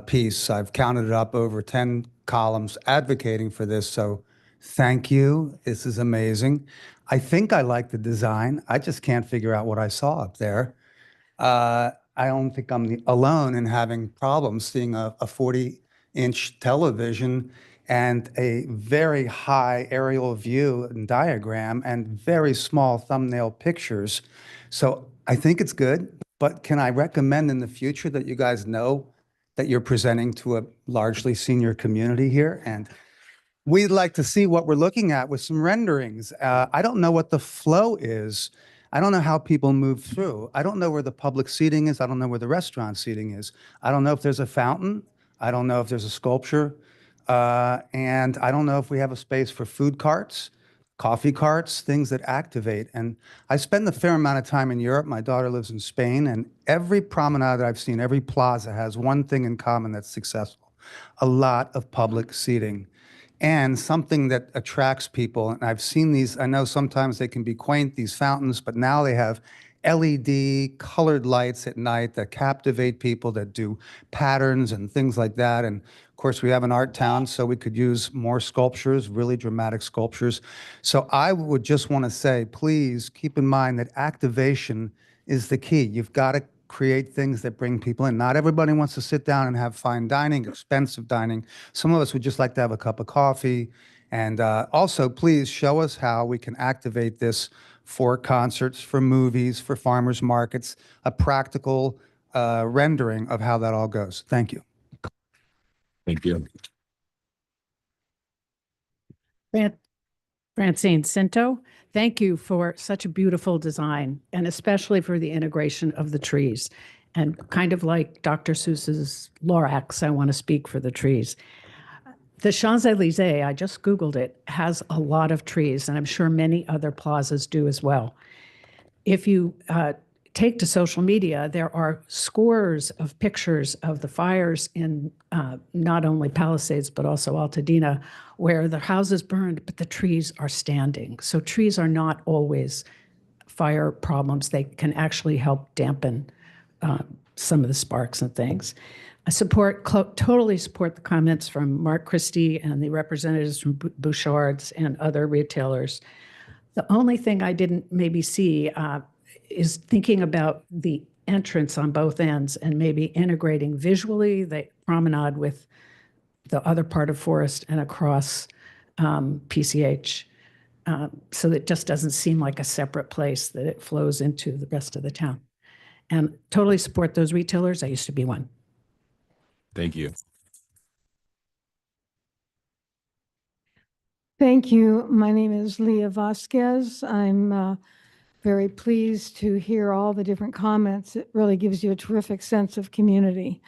piece. I've counted it up over 10 columns advocating for this. So thank you. This is amazing. I think I like the design. I just can't figure out what I saw up there. I don't think I'm alone in having problems seeing a 40-inch television and a very high aerial view and diagram and very small thumbnail pictures. So I think it's good, but can I recommend in the future that you guys know that you're presenting to a largely senior community here? And we'd like to see what we're looking at with some renderings. I don't know what the flow is. I don't know how people move through. I don't know where the public seating is. I don't know where the restaurant seating is. I don't know if there's a fountain. I don't know if there's a sculpture. And I don't know if we have a space for food carts, coffee carts, things that activate. And I spend a fair amount of time in Europe. My daughter lives in Spain, and every promenade that I've seen, every plaza has one thing in common that's successful: a lot of public seating. And something that attracts people, and I've seen these, I know sometimes they can be quaint, these fountains, but now they have LED colored lights at night that captivate people, that do patterns and things like that. And of course, we have an art town, so we could use more sculptures, really dramatic sculptures. So I would just want to say, please keep in mind that activation is the key. You've got to create things that bring people in. Not everybody wants to sit down and have fine dining, expensive dining. Some of us would just like to have a cup of coffee. And also, please show us how we can activate this for concerts, for movies, for farmers markets, a practical rendering of how that all goes. Thank you. Thank you. Francine Cinto, thank you for such a beautiful design, and especially for the integration of the trees. And kind of like Dr. Seuss's Lorax, I want to speak for the trees. The Champs-Élysées, I just Googled it, has a lot of trees, and I'm sure many other plazas do as well. If you take to social media, there are scores of pictures of the fires in not only Palisades, but also Altadena, where the houses burned, but the trees are standing. So trees are not always fire problems. They can actually help dampen some of the sparks and things. I totally support the comments from Mark Christie and the representatives from Bouchard's and other retailers. The only thing I didn't maybe see is thinking about the entrance on both ends and maybe integrating visually the promenade with the other part of Forest and across PCH, so that it just doesn't seem like a separate place, that it flows into the rest of the town. And totally support those retailers. I used to be one. Thank you. Thank you. My name is Leah Vasquez. I'm very pleased to hear all the different comments. It really gives you a terrific sense of community.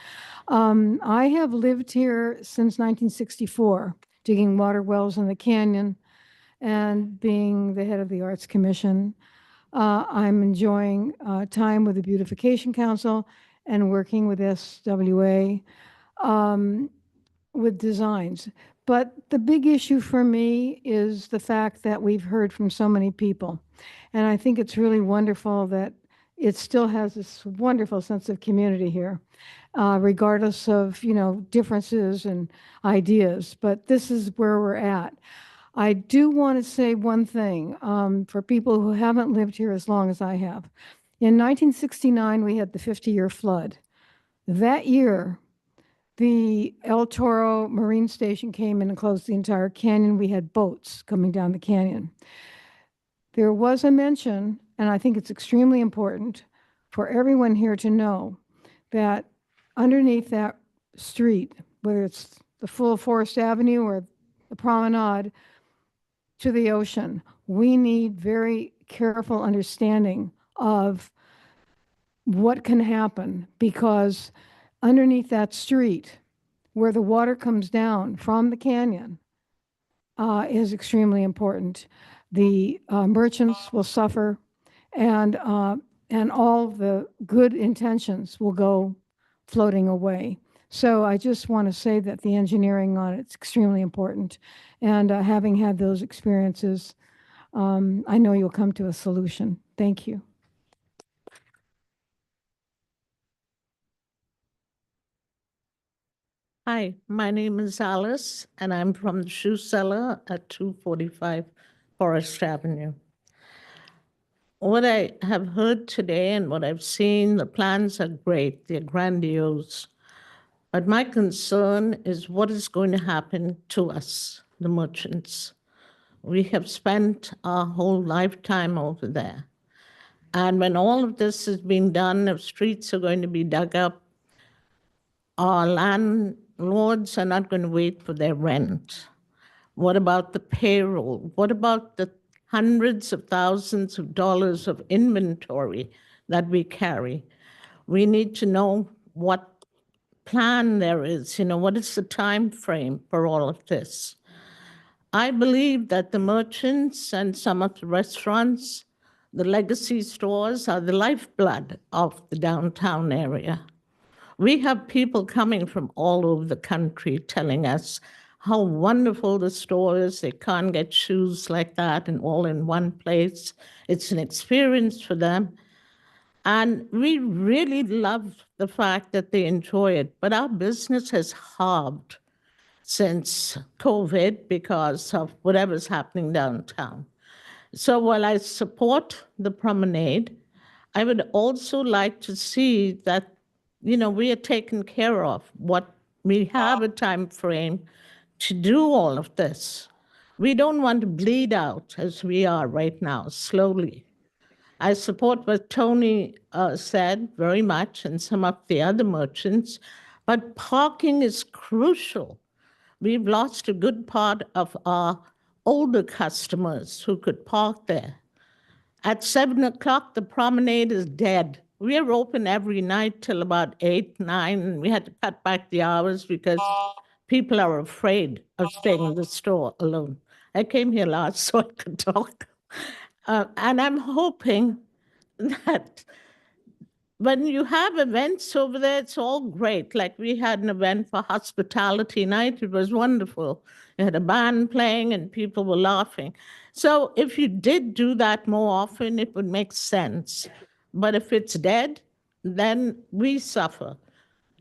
I have lived here since 1964, digging water wells in the canyon and being the head of the Arts Commission. I'm enjoying time with the Beautification Council and working with SWA with designs. But the big issue for me is the fact that we've heard from so many people. And I think it's really wonderful that it still has this wonderful sense of community here, regardless of, differences and ideas. But this is where we're at. I do want to say one thing for people who haven't lived here as long as I have. In 1969, we had the 50-year flood. That year, the El Toro Marine Station came in and closed the entire canyon. We had boats coming down the canyon. There was a mention, and I think it's extremely important for everyone here to know that underneath that street, whether it's the full Forest Avenue or the Promenade to the ocean, we need very careful understanding of what can happen, because underneath that street, where the water comes down from the canyon, is extremely important. The merchants will suffer, and all the good intentions will go floating away. So I just want to say that the engineering on it's extremely important. And having had those experiences, I know you'll come to a solution. Thank you. Hi, my name is Alice, and I'm from the shoe seller at 245 Forest Avenue. What I have heard today and what I've seen, the plans are great, they're grandiose. But my concern is what is going to happen to us, the merchants. We have spent our whole lifetime over there. And when all of this is being done, if streets are going to be dug up, our landlords are not going to wait for their rent. What about the payroll? What about the hundreds of thousands of dollars of inventory that we carry? We need to know what plan there is, what is the time frame for all of this? I believe that the merchants and some of the restaurants, the legacy stores are the lifeblood of the downtown area. We have people coming from all over the country telling us how wonderful the store is. They can't get shoes like that and all in one place. It's an experience for them. And we really love the fact that they enjoy it. But our business has halved since COVID because of whatever's happening downtown. So while I support the promenade, I would also like to see that we are taken care of, what we have a time frame to do all of this. We don't want to bleed out as we are right now, slowly. I support what Tony said very much and some of the other merchants, but parking is crucial. We've lost a good part of our older customers who could park there. At 7 o'clock, the promenade is dead. We are open every night till about 8, 9, and we had to cut back the hours because people are afraid of staying in the store alone. I came here last so I could talk. And I'm hoping that when you have events over there, it's all great. Like we had an event for Hospitality Night. It was wonderful. You had a band playing and people were laughing. So if you did do that more often, it would make sense. But if it's dead, then we suffer.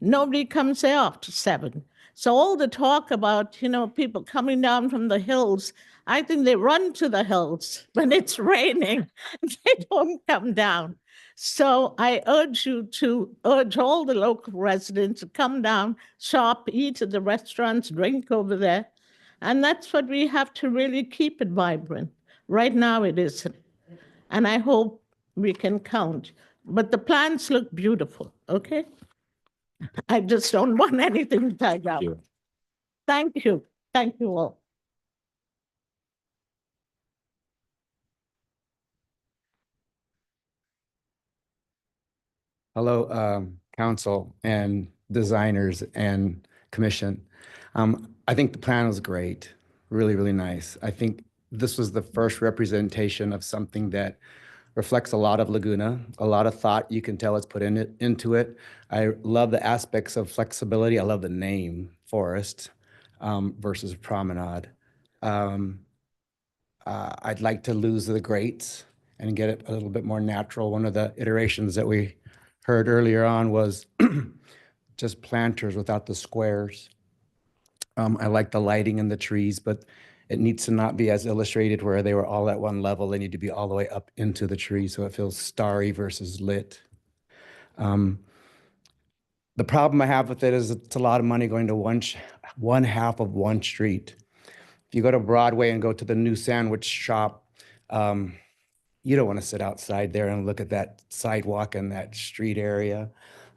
Nobody comes there after 7. So all the talk about, people coming down from the hills, I think they run to the hills when it's raining. They don't come down. So I urge you to urge all the local residents to come down, shop, eat at the restaurants, drink over there. And that's what we have to really keep it vibrant. Right now it isn't. And I hope we can count. But the plans look beautiful, okay? I just don't want anything to tag up. Thank you. Thank you all. Hello, council and designers and commission. I think the plan was great, really, really nice. I think this was the first representation of something that reflects a lot of Laguna, a lot of thought you can tell is put into it. I love the aspects of flexibility. I love the name Forest versus Promenade. I'd like to lose the greats and get it a little bit more natural. One of the iterations that we heard earlier on was just planters without the squares. I like the lighting and the trees, but it needs to not be as illustrated where they were all at one level. They need to be all the way up into the tree so it feels starry versus lit. The problem I have with it is it's a lot of money going to one half of one street. If you go to Broadway and go to the new sandwich shop, you don't want to sit outside there and look at that sidewalk and that street area.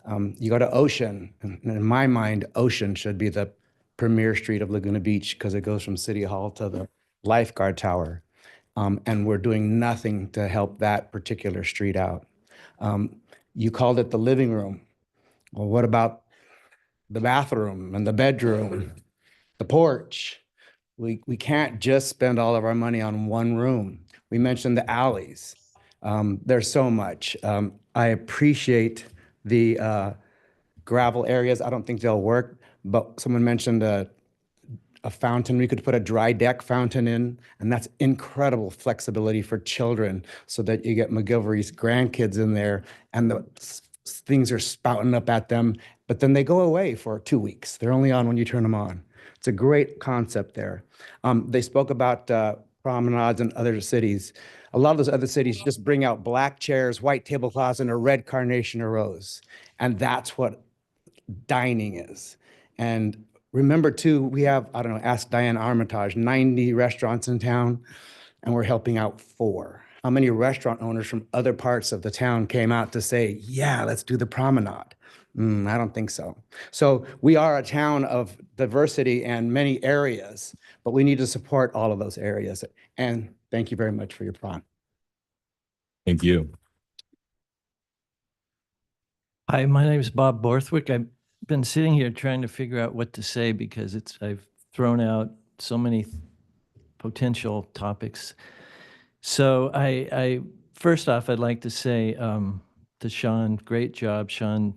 You go to Ocean, and in my mind, Ocean should be the premier street of Laguna Beach because it goes from City Hall to the lifeguard tower. And we're doing nothing to help that particular street out. You called it the living room. Well, what about the bathroom and the bedroom, the porch? We can't just spend all of our money on one room. We mentioned the alleys. There's so much. I appreciate the gravel areas. I don't think they'll work, but someone mentioned a fountain. We could put a dry deck fountain in, and that's incredible flexibility for children so that you get McGilvery's grandkids in there and the things are spouting up at them, but then they go away for 2 weeks. They're only on when you turn them on. It's a great concept there. They spoke about promenades in other cities. A lot of those other cities just bring out black chairs, white tablecloths, and a red carnation or rose. And that's what dining is. And remember too, we have, I don't know, ask Diane Armitage, 90 restaurants in town, and we're helping out 4. How many restaurant owners from other parts of the town came out to say, yeah, let's do the promenade? I don't think so. So we are a town of diversity and many areas, but we need to support all of those areas. And thank you very much for your prompt. Thank you. Hi, my name is Bob Borthwick. I've been sitting here trying to figure out what to say because I've thrown out so many potential topics. So I first off, I'd like to say to Sean, great job. Sean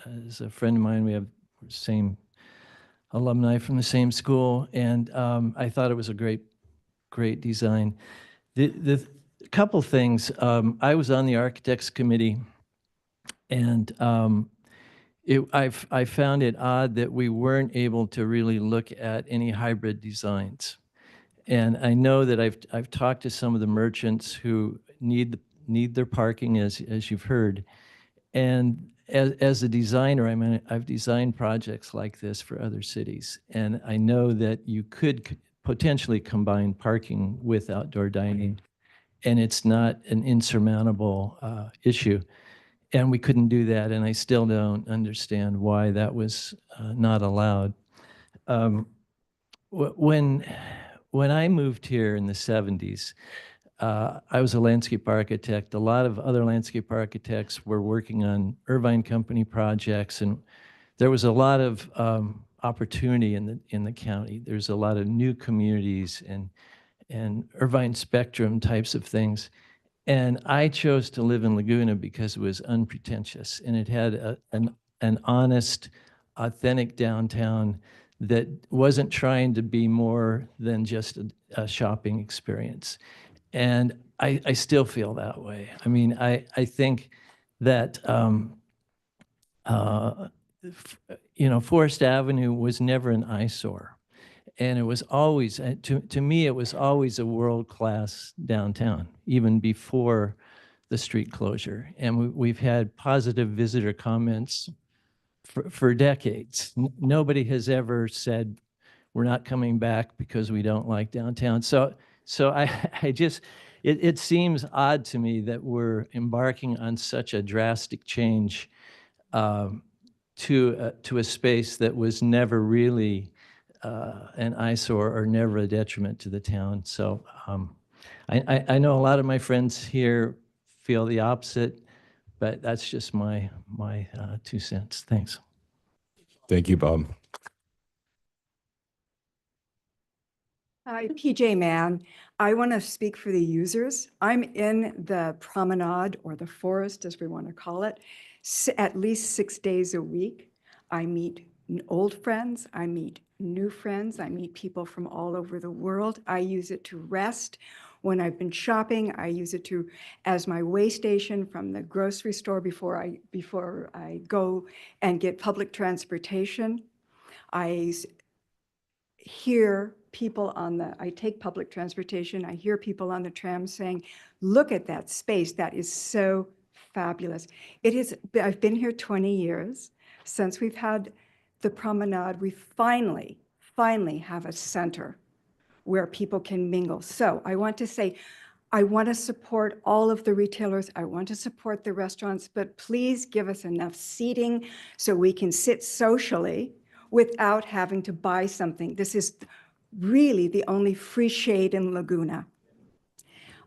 is a friend of mine. We have the same alumni from the same school, and I thought it was a great design. The couple things, I was on the architects committee, and I found it odd that we weren't able to really look at any hybrid designs. And I know that I've talked to some of the merchants who need their parking, as you've heard. And as a designer, I mean, I've designed projects like this for other cities, and I know that you could potentially combine parking with outdoor dining, and it's not an insurmountable issue. And we couldn't do that, and I still don't understand why that was not allowed. When I moved here in the 70s, I was a landscape architect. A lot of other landscape architects were working on Irvine Company projects, and there was a lot of opportunity in the county. There's a lot of new communities and Irvine Spectrum types of things. And I chose to live in Laguna because it was unpretentious, and it had an honest, authentic downtown that wasn't trying to be more than just a shopping experience. And I still feel that way. I mean, I think that, Forest Avenue was never an eyesore. And it was always, to me, it was always a world-class downtown, even before the street closure. And we've had positive visitor comments for decades. Nobody has ever said, we're not coming back because we don't like downtown. So I just, it seems odd to me that we're embarking on such a drastic change to a space that was never really an eyesore or never a detriment to the town. So I know a lot of my friends here feel the opposite, But that's just my 2 cents. Thanks. Thank you, Bob. Hi, PJ Mann. I want to speak for the users. I'm in the promenade or the forest, as we want to call it, at least 6 days a week. I meet old friends. I meet new friends. I meet people from all over the world. I use it to rest. When I've been shopping, I use it as my way station from the grocery store before I go and get public transportation. I hear people I take public transportation, I hear people on the tram saying, look at that space, that is so fabulous. I've been here 20 years. Since we've had the promenade, we finally have a center where people can mingle. So I want to say, I want to support all of the retailers. I want to support the restaurants, but please give us enough seating so we can sit socially without having to buy something. This is really the only free shade in Laguna.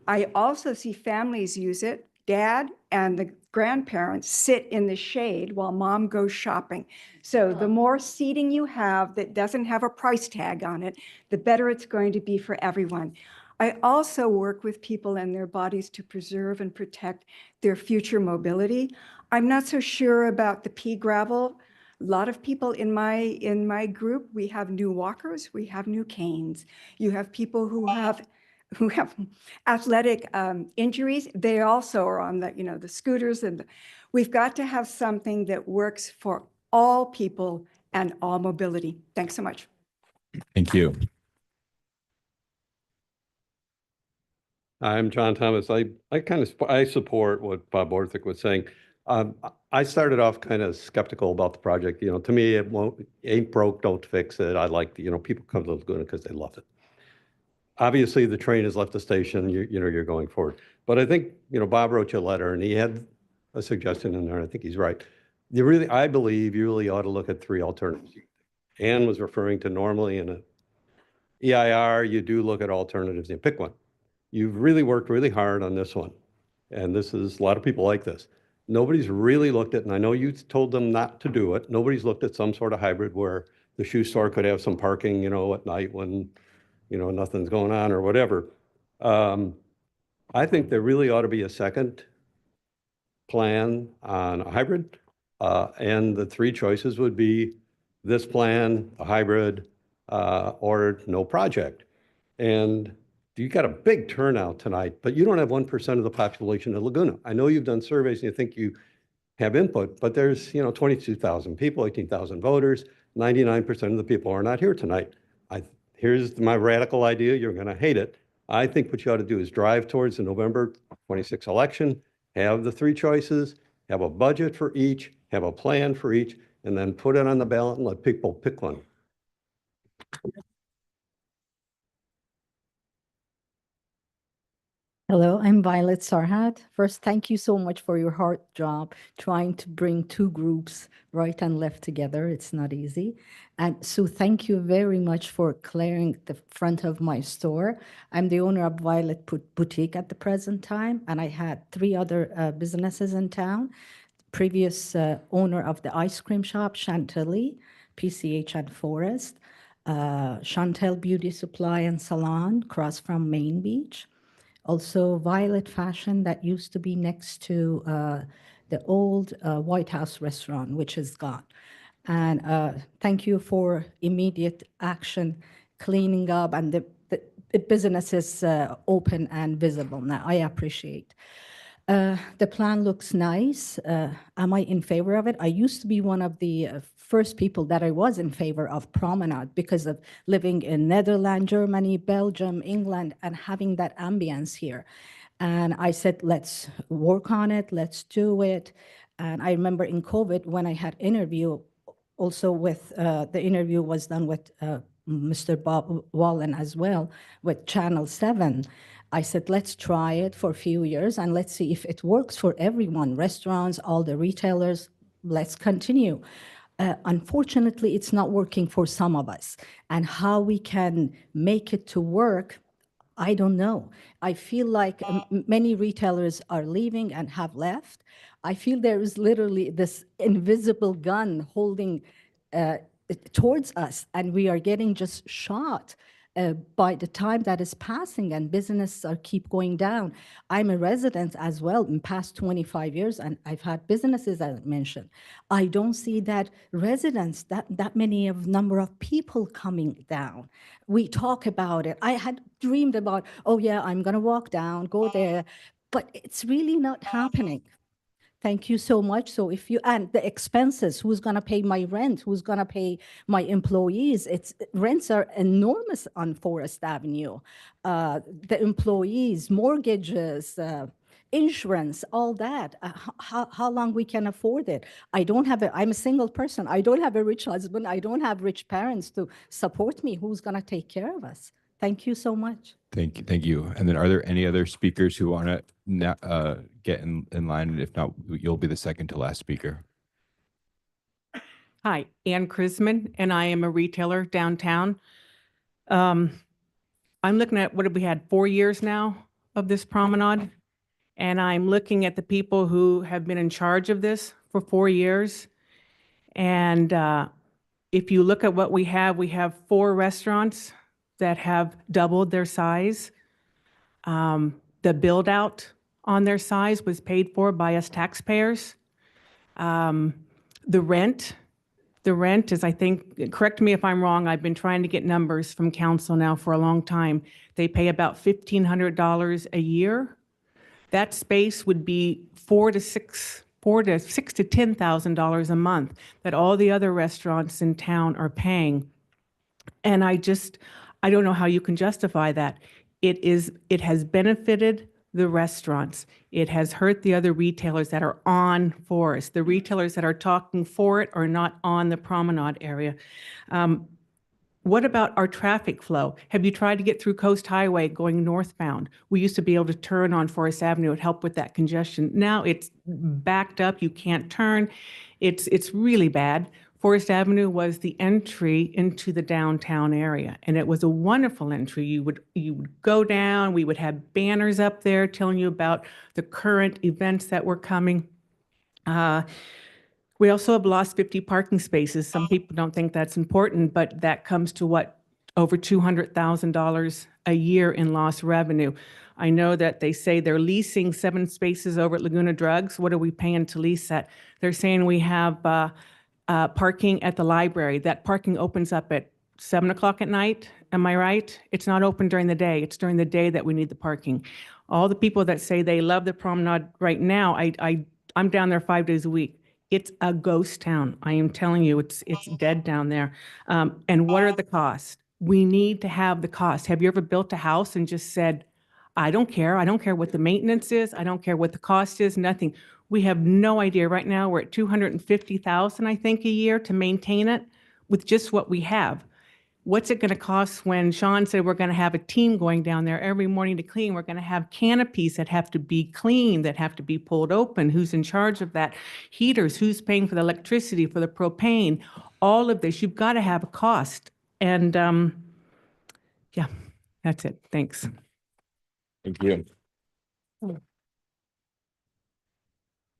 I also see families use it. Dad and the grandparents sit in the shade while mom goes shopping. So the more seating you have that doesn't have a price tag on it, the better it's going to be for everyone. I also work with people and their bodies to preserve and protect their future mobility. I'm not so sure about the pea gravel. A lot of people in my group, we have new walkers, we have new canes. You have people who have athletic injuries. They also are on the scooters, and we've got to have something that works for all people and all mobility. Thanks so much. Thank you. I'm John Thomas. I support what Bob Orthick was saying. I started off kind of skeptical about the project. To me, it ain't broke, don't fix it. I like, people come to Laguna because they love it. Obviously, the train has left the station. You're going forward. But I think, Bob wrote you a letter, and he had a suggestion in there, and I think he's right. I believe you really ought to look at 3 alternatives. Ann was referring to normally in a EIR, you do look at alternatives and pick one. You've really worked really hard on this one. And a lot of people like this. Nobody's really looked at, and I know you told them not to do it. Nobody's looked at some sort of hybrid where the shoe store could have some parking, at night when, nothing's going on or whatever. I think there really ought to be a second plan on a hybrid. And the 3 choices would be this plan, a hybrid, or no project. And you got a big turnout tonight, but you don't have 1% of the population of Laguna. I know you've done surveys and you think you have input, but there's 22,000 people, 18,000 voters. 99% of the people are not here tonight. Here's my radical idea. You're going to hate it. I think what you ought to do is drive towards the November 26 election, have the 3 choices, have a budget for each, have a plan for each, and then put it on the ballot and let people pick one. Hello, I'm Violet Sarhat. First, thank you so much for your hard job trying to bring 2 groups, right and left, together. It's not easy. And Sue, thank you very much for clearing the front of my store. I'm the owner of Violet Boutique at the present time, and I had 3 other businesses in town. Previous owner of the ice cream shop, Chantilly, PCH and Forest, Chantel Beauty Supply and Salon, across from Main Beach. Also, Violet Fashion that used to be next to the old White House restaurant, which is gone. And thank you for immediate action, cleaning up, and the business is open and visible now. I appreciate. The plan looks nice. Am I in favor of it? I used to be one of the first people that I was in favor of Promenade because of living in Netherlands, Germany, Belgium, England, and having that ambience here. And I said, let's work on it, let's do it. And I remember in COVID when I had interview, also with, the interview was done with Mr. Bob Wallen as well, with Channel 7. I said, let's try it for a few years and let's see if it works for everyone, restaurants, all the retailers, let's continue. Unfortunately, it's not working for some of us. And how we can make it to work, I don't know. I feel like many retailers are leaving and have left. I feel there is literally this invisible gun holding towards us, and we are getting just shot by the time that is passing, and businesses are keep going down. I'm a resident as well in past 25 years, and I've had businesses, as I mentioned. I don't see that residents, that many of number of people coming down. We talk about it. I had dreamed about, oh yeah, I'm gonna walk down, go there, but it's really not happening. Thank you so much. So if you, and the expenses, who's gonna pay my rent? Who's gonna pay my employees? Rents are enormous on Forest Avenue. The employees, mortgages, insurance, all that. How long we can afford it? I'm a single person. I don't have a rich husband. I don't have rich parents to support me. Who's gonna take care of us? Thank you so much. Thank you. Thank you. And then are there any other speakers who want to get in line? And if not, you'll be the second to last speaker. Hi, Ann Krisman, and I am a retailer downtown. I'm looking at, what have we had, 4 years now of this promenade? And I'm looking at the people who have been in charge of this for 4 years. And if you look at what we have 4 restaurants that have doubled their size. The build out on their size was paid for by us taxpayers. The rent is, I think, correct me if I'm wrong, I've been trying to get numbers from council now for a long time. They pay about $1,500 a year. That space would be $4,000 to $10,000 a month that all the other restaurants in town are paying. And I don't know how you can justify that. It has benefited the restaurants. It has hurt the other retailers that are on Forest. The retailers that are talking for it are not on the promenade area. What about our traffic flow? Have you tried to get through Coast Highway going northbound? We used to be able to turn on Forest Avenue. It helped with that congestion. Now it's backed up. You can't turn. It's really bad. Forest Avenue was the entry into the downtown area, and it was a wonderful entry. You would go down, we would have banners up there telling you about the current events that were coming. We also have lost 50 parking spaces. Some people don't think that's important, but that comes to what, over $200,000 a year in lost revenue. I know that they say they're leasing 7 spaces over at Laguna Drugs. What are we paying to lease that? They're saying we have parking at the library. That parking opens up at 7 o'clock at night. Am I right? It's not open during the day. It's during the day that we need the parking. All the people that say they love the promenade right now, I'm down there 5 days a week. It's a ghost town. I am telling you, it's dead down there. And what are the costs? We need to have the cost. Have you ever built a house and just said, I don't care. I don't care what the maintenance is. I don't care what the cost is, nothing. We have no idea. Right now, we're at $250,000, I think, a year to maintain it with just what we have. What's it going to cost when Sean said we're going to have a team going down there every morning to clean? We're going to have canopies that have to be cleaned, that have to be pulled open. Who's in charge of that? Heaters, who's paying for the electricity, for the propane? All of this, you've got to have a cost. And yeah, that's it. Thanks. Thank you.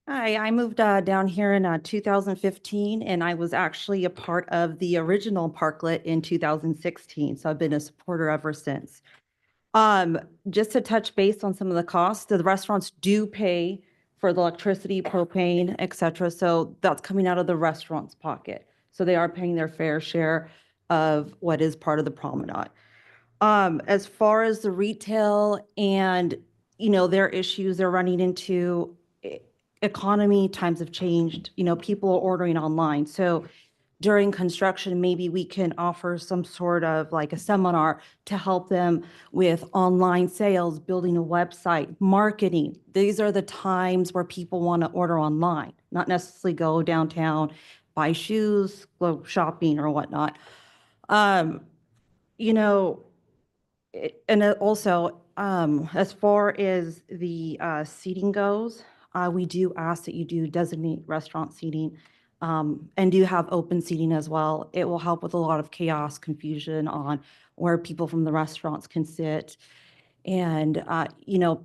Hi, I moved down here in 2015, and I was actually a part of the original parklet in 2016. So I've been a supporter ever since. Just to touch base on some of the costs, the restaurants do pay for the electricity, propane, et cetera. So that's coming out of the restaurant's pocket. So they are paying their fair share of what is part of the promenade. As far as the retail and, their issues they're running into, economy, times have changed, people are ordering online. So during construction, maybe we can offer some sort of like a seminar to help them with online sales, building a website, marketing. These are the times where people want to order online, not necessarily go downtown, buy shoes, go shopping or whatnot. And also, as far as the seating goes, we do ask that you do designate restaurant seating and do have open seating as well. It will help with a lot of chaos, confusion on where people from the restaurants can sit. And,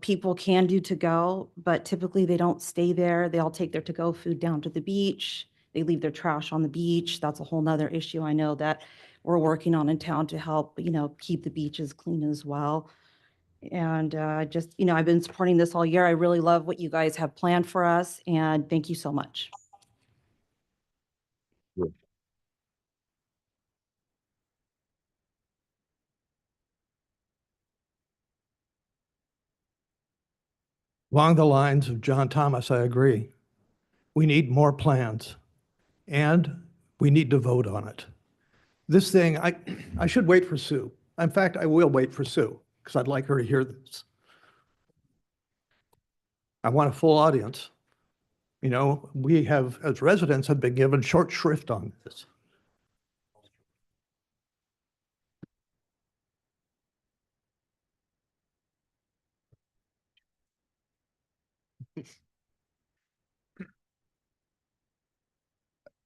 people can do to go, but typically they don't stay there. They all take their to go food down to the beach. They leave their trash on the beach. That's a whole nother issue I know that we're working on in town to help, keep the beaches clean as well. And I've been supporting this all year. I really love what you guys have planned for us, and thank you so much. Along the lines of John Thomas, I agree. We need more plans, and we need to vote on it. This thing, I should wait for Sue. In fact, I will wait for Sue, because I'd like her to hear this. I want a full audience. We have, as residents, have been given short shrift on this.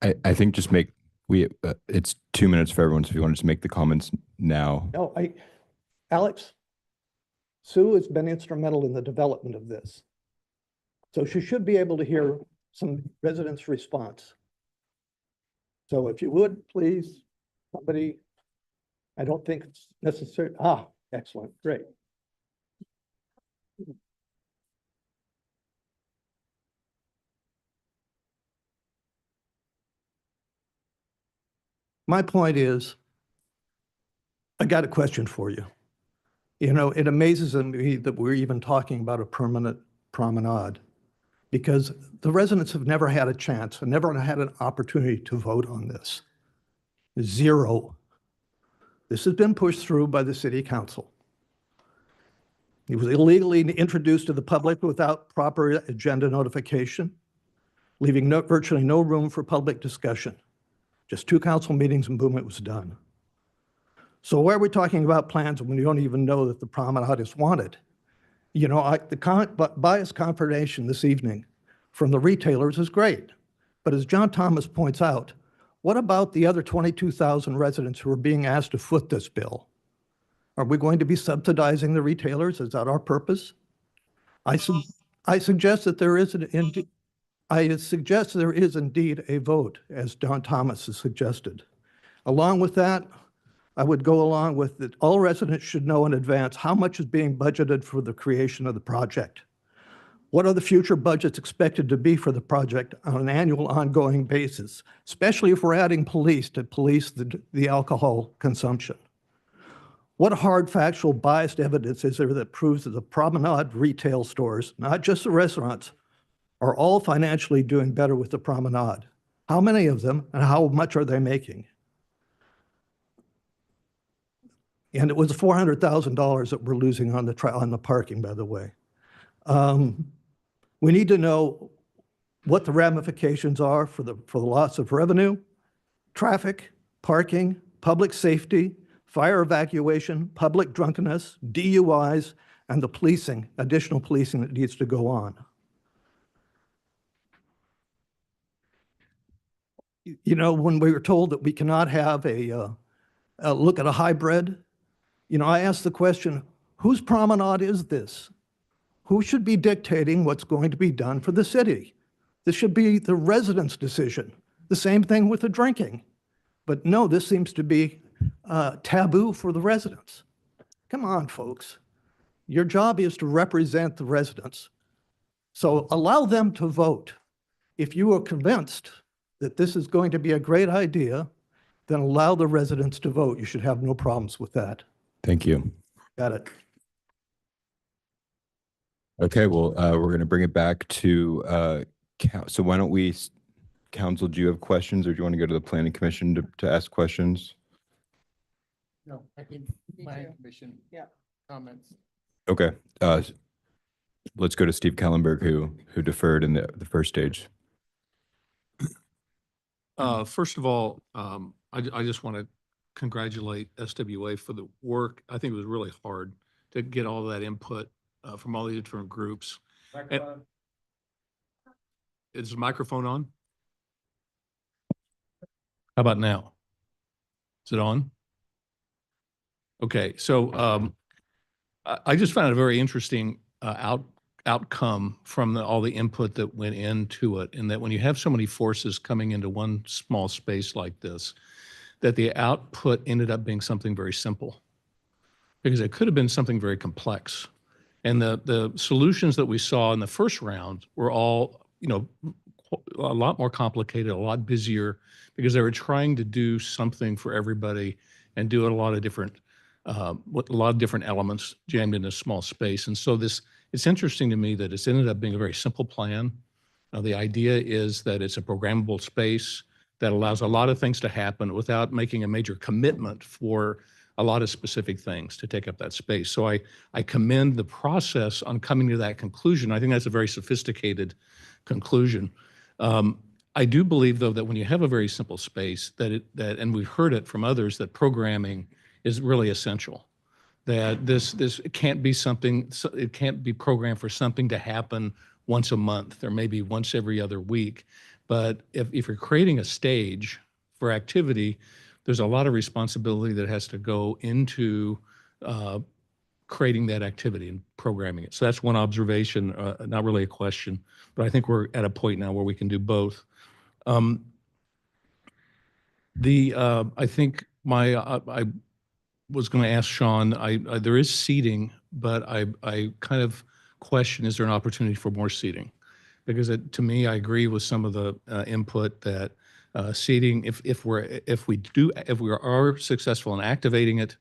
I think just make, it's 2 minutes for everyone, so if you want to just make the comments now. No, Alex, Sue has been instrumental in the development of this. So she should be able to hear some residents' response. So if you would, please, somebody, I don't think it's necessary. Excellent, great. My point is, I got a question for you. It amazes me that we're even talking about a permanent promenade, because the residents have never had a chance and never had an opportunity to vote on this. Zero. This has been pushed through by the city council. It was illegally introduced to the public without proper agenda notification, leaving virtually no room for public discussion. Just 2 council meetings and boom, it was done. So why are we talking about plans when you don't even know that the promenade is wanted? The biased confirmation this evening from the retailers is great. But as John Thomas points out, what about the other 22,000 residents who are being asked to foot this bill? Are we going to be subsidizing the retailers? Is that our purpose? I suggest that there is indeed a vote, as John Thomas has suggested. Along with that, I would go along with that all residents should know in advance how much is being budgeted for the creation of the project. What are the future budgets expected to be for the project on an annual ongoing basis, especially if we're adding police to police the alcohol consumption? What hard, factual, biased evidence is there that proves that the promenade retail stores, not just the restaurants, are all financially doing better with the promenade? How many of them and how much are they making? And it was $400,000 that we're losing on the parking, by the way. We need to know what the ramifications are for the loss of revenue, traffic, parking, public safety, fire evacuation, public drunkenness, DUIs, and the additional policing that needs to go on. When we were told that we cannot have a look at a hybrid, I asked the question, whose promenade is this? Who should be dictating what's going to be done for the city? This should be the residents' decision. The same thing with the drinking. But no, this seems to be taboo for the residents. Come on, folks. Your job is to represent the residents. So allow them to vote. If you are convinced that this is going to be a great idea, then allow the residents to vote. You should have no problems with that. Thank you. Got it. Okay, well, we're going to bring it back to, so why don't we, council, do you have questions or do you want to go to the planning commission to ask questions? No, I think planning commission comments. Okay, let's go to Steve Kellenberg, who deferred in the first stage. First of all, I just want to congratulate SWA for the work. I think it was really hard to get all that input from all these different groups. Is the microphone on? How about now? Is it on? Okay, so I just found it a very interesting outcome from all the input that went into it, and that when you have so many forces coming into one small space like this, that the output ended up being something very simple, because it could have been something very complex. And the solutions that we saw in the first round were all, a lot more complicated, a lot busier, because they were trying to do something for everybody and do a lot of different elements jammed in a small space. And so it's interesting to me that it's ended up being a very simple plan. The idea is that it's a programmable space that allows a lot of things to happen without making a major commitment for a lot of specific things to take up that space. So I commend the process on coming to that conclusion. I think that's a very sophisticated conclusion. I do believe, though, that when you have a very simple space, and we've heard it from others, that programming is really essential. That it can't be programmed for something to happen once a month or maybe once every other week. But if you're creating a stage for activity, there's a lot of responsibility that has to go into creating that activity and programming it. So that's one observation, not really a question, but I think we're at a point now where we can do both. I think I was going to ask Sean, there is seating, but I kind of question, is there an opportunity for more seating? Because to me, I agree with some of the input that seating, if we are successful in activating it,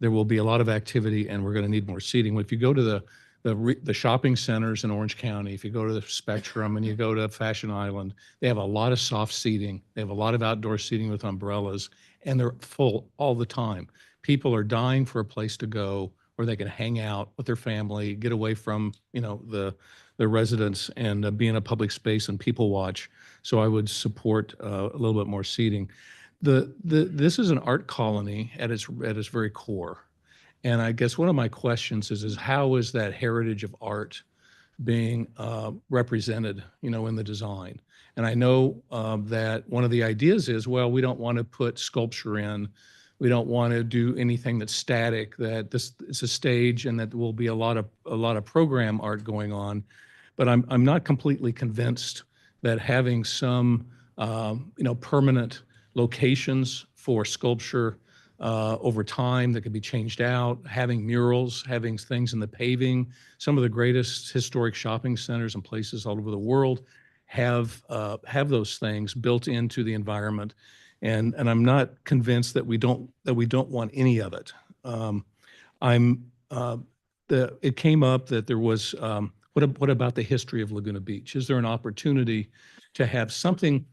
there will be a lot of activity and we're going to need more seating. If you go to the shopping centers in Orange County, if you go to the Spectrum and you go to Fashion Island, they have a lot of soft seating. They have a lot of outdoor seating with umbrellas, and they're full all the time. People are dying for a place to go where they can hang out with their family, get away from, the residents, and be in a public space and people watch. So I would support a little bit more seating. This is an art colony at its very core. And I guess one of my questions is how is that heritage of art being represented, in the design? And I know that one of the ideas is, well, we don't want to put sculpture in. We don't want to do anything that's static, that it's a stage and that there will be a lot of program art going on. But I'm not completely convinced that having some, permanent locations for sculpture over time that could be changed out, having murals, having things in the paving. Some of the greatest historic shopping centers and places all over the world have those things built into the environment. And I'm not convinced that we don't want any of it. It came up that there was, what about the history of Laguna Beach? Is there an opportunity to have something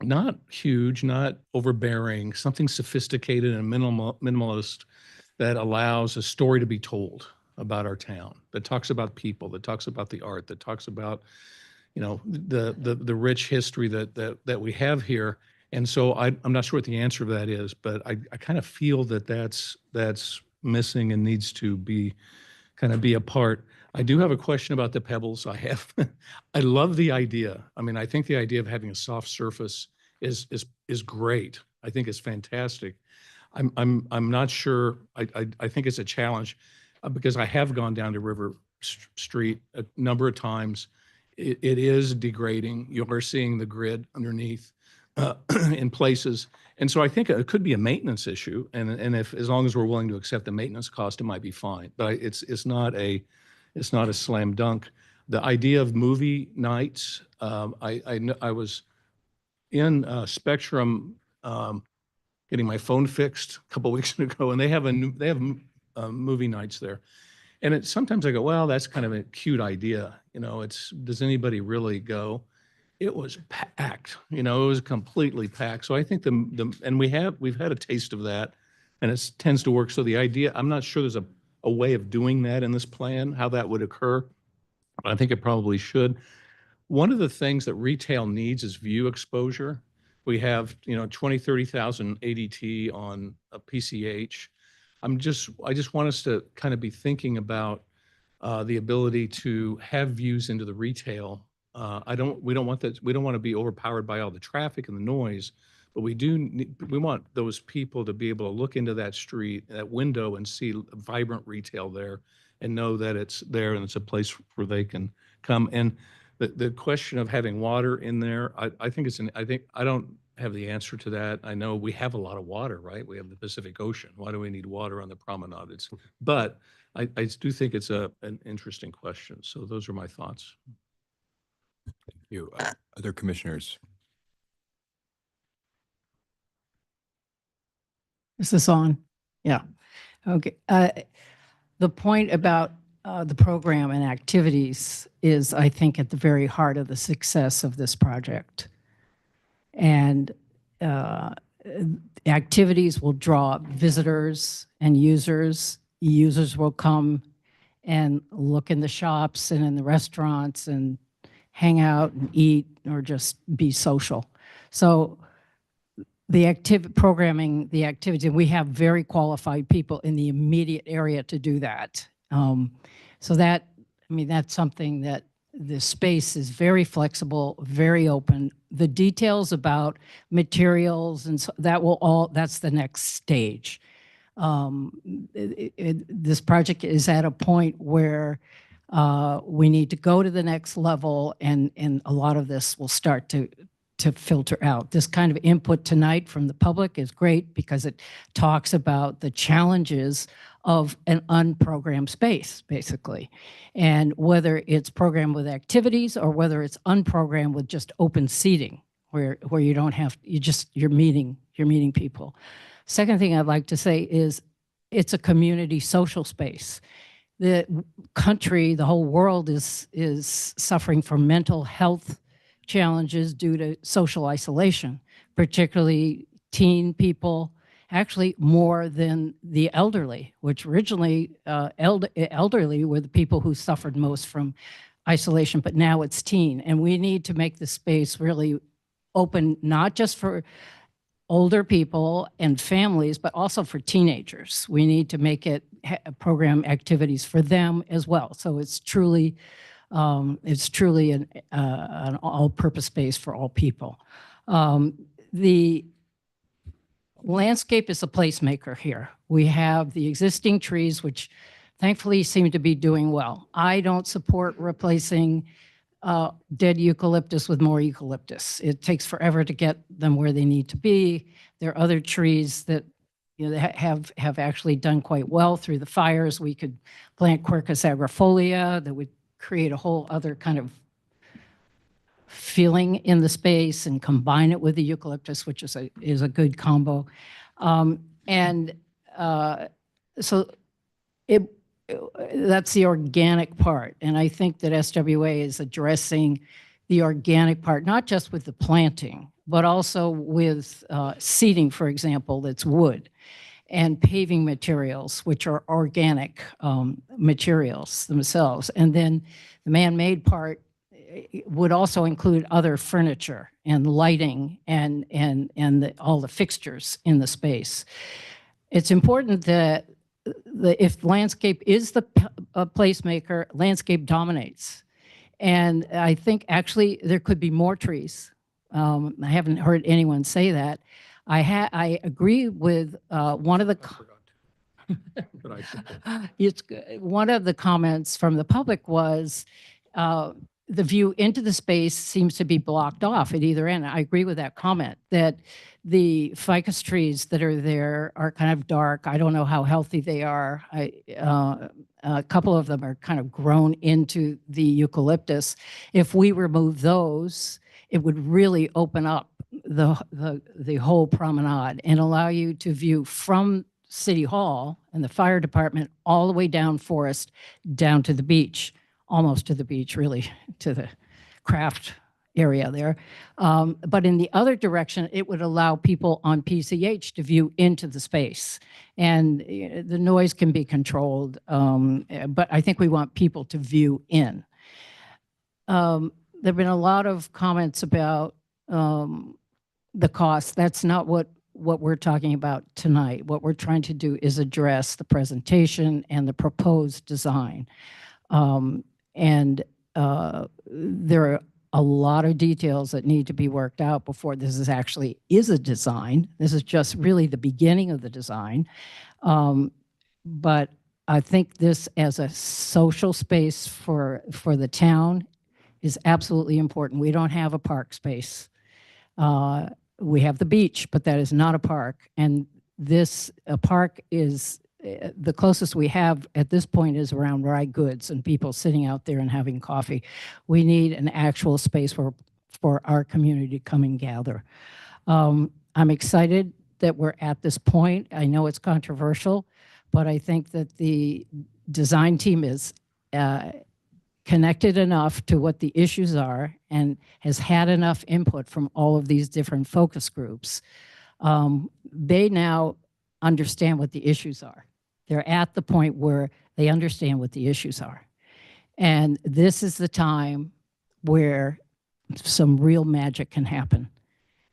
not huge, not overbearing, something sophisticated and minimalist that allows a story to be told about our town, that talks about people, that talks about the art, that talks about, the rich history that we have here. And so I'm not sure what the answer to that is, but I kind of feel that that's missing and needs to be a part. I do have a question about the pebbles. I love the idea. I mean, I think the idea of having a soft surface is great. I think it's fantastic. I'm not sure. I think it's a challenge because I have gone down to River Street a number of times. It is degrading. You are seeing the grid underneath in places. And so I think it could be a maintenance issue. And as long as we're willing to accept the maintenance cost, it might be fine. But it's not a slam dunk. The idea of movie nights, I was in Spectrum getting my phone fixed a couple weeks ago, and they have movie nights there. And sometimes I go, well, that's kind of a cute idea. Does anybody really go? It was packed, it was completely packed. So I think and we've had a taste of that, and it tends to work. So the idea, I'm not sure there's a way of doing that in this plan, how that would occur. But I think it probably should. One of the things that retail needs is view exposure. We have, 20, 30,000 ADT on a PCH. I just want us to kind of be thinking about the ability to have views into the retail. We don't want that. We don't want to be overpowered by all the traffic and the noise, But we want those people to be able to look into that street, that window, and see vibrant retail there and know that it's there and it's a place where they can come. And the question of having water in there, I think I don't have the answer to that. I know we have a lot of water, right? We have the Pacific Ocean. Why do we need water on the promenade? But I do think it's an interesting question. So those are my thoughts. Thank you. Other commissioners? Is this on? Yeah. Okay. The point about the program and activities is, I think, at the very heart of the success of this project. And activities will draw visitors and users. Users will come and look in the shops and in the restaurants and hang out and eat or just be social. So the programming, the activity, we have very qualified people in the immediate area to do that. So that, I mean, that's something that the space is very flexible, very open. The details about materials and so that will all, that's the next stage. This project is at a point where we need to go to the next level, and a lot of this will start to filter out. This kind of input tonight from the public is great because it talks about the challenges of an unprogrammed space, basically. And whether it's programmed with activities or whether it's unprogrammed with just open seating, where you don't have, you're meeting people. Second thing I'd like to say is it's a community social space. The country, the whole world is suffering from mental health challenges due to social isolation, particularly teen people, actually more than the elderly, which originally elderly were the people who suffered most from isolation, but now it's teen. And we need to make the space really open, not just for older people and families, but also for teenagers. We need to make it program activities for them as well. So it's truly an all-purpose space for all people. The landscape is a placemaker here. We have the existing trees, which thankfully seem to be doing well. I don't support replacing dead eucalyptus with more eucalyptus. It takes forever to get them where they need to be. There are other trees that have actually done quite well through the fires. We could plant Quercus agrifolia that would create a whole other kind of feeling in the space and combine it with the eucalyptus, which is a good combo. So that's the organic part. And I think that SWA is addressing the organic part, not just with the planting, but also with seating, for example, that's wood, and paving materials, which are organic materials themselves. And then the man-made part would also include other furniture and lighting and all the fixtures in the space. It's important that if landscape is the placemaker, landscape dominates. And I think actually there could be more trees. I haven't heard anyone say that. I agree with one of the one of the comments from the public was the view into the space seems to be blocked off at either end. I agree with that comment, that the ficus trees that are there are kind of dark. I don't know how healthy they are. A couple of them are kind of grown into the eucalyptus. If we remove those, it would really open up the whole promenade and allow you to view from City Hall and the fire department all the way down Forest, down to the beach, almost to the beach, really, to the craft area there. But in the other direction, it would allow people on PCH to view into the space. And the noise can be controlled, but I think we want people to view in. There have been a lot of comments about the cost. That's not what we're talking about tonight. What we're trying to do is address the presentation and the proposed design. There a lot of details that need to be worked out before this is a design. This is just really the beginning of the design. But I think this as a social space for the town is absolutely important. We don't have a park space. We have the beach, but that is not a park. And a park is the closest we have at this point is around Rye Goods and people sitting out there and having coffee. We need an actual space for our community to come and gather. I'm excited that we're at this point. I know it's controversial, but I think that the design team is connected enough to what the issues are and has had enough input from all of these different focus groups. They now understand what the issues are. They're at the point where they understand what the issues are. And this is the time where some real magic can happen.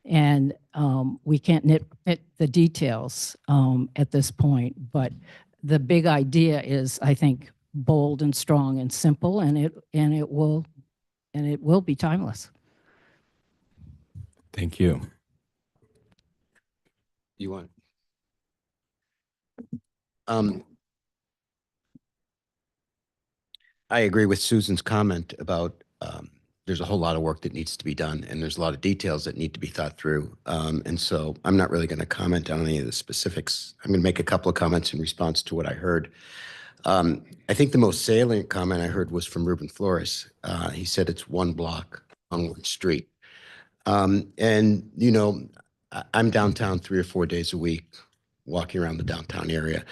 And we can't nitpick the details at this point, but the big idea is, I think, bold and strong and simple, and it will be timeless. Thank you. You want? I agree with Susan's comment about there's a whole lot of work that needs to be done, and there's a lot of details that need to be thought through. And so I'm not really going to comment on any of the specifics. I'm going to make a couple of comments in response to what I heard. I think the most salient comment I heard was from Ruben Flores. He said it's one block on one street. And, you know, I'm downtown 3 or 4 days a week, walking around the downtown area.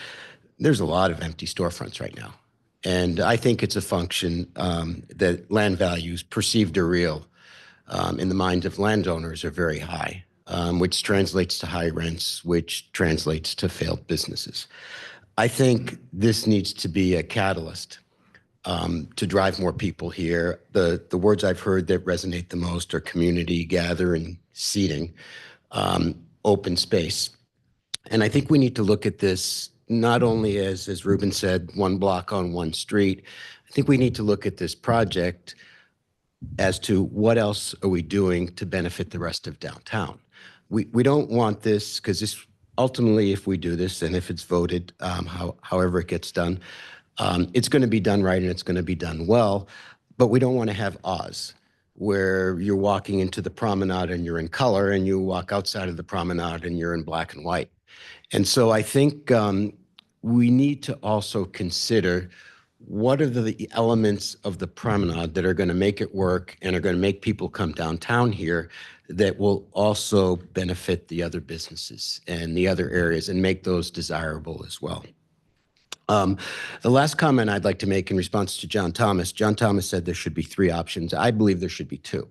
There's a lot of empty storefronts right now. And I think it's a function that land values, perceived or real, in the minds of landowners are very high, which translates to high rents, which translates to failed businesses. I think this needs to be a catalyst to drive more people here. The words I've heard that resonate the most are community, gathering, seating, open space. And I think we need to look at this not only as Ruben said, one block on one street. I think we need to look at this project as to what else are we doing to benefit the rest of downtown. We don't want this, because this ultimately, if we do this and if it's voted, however it gets done, it's going to be done right and it's going to be done well. But we don't want to have Oz, where you're walking into the promenade and you're in color, and you walk outside of the promenade and you're in black and white. And so I think we need to also consider what are the elements of the promenade that are going to make it work and are going to make people come downtown here that will also benefit the other businesses and the other areas and make those desirable as well. The last comment I'd like to make in response to John Thomas said there should be 3 options. I believe there should be 2.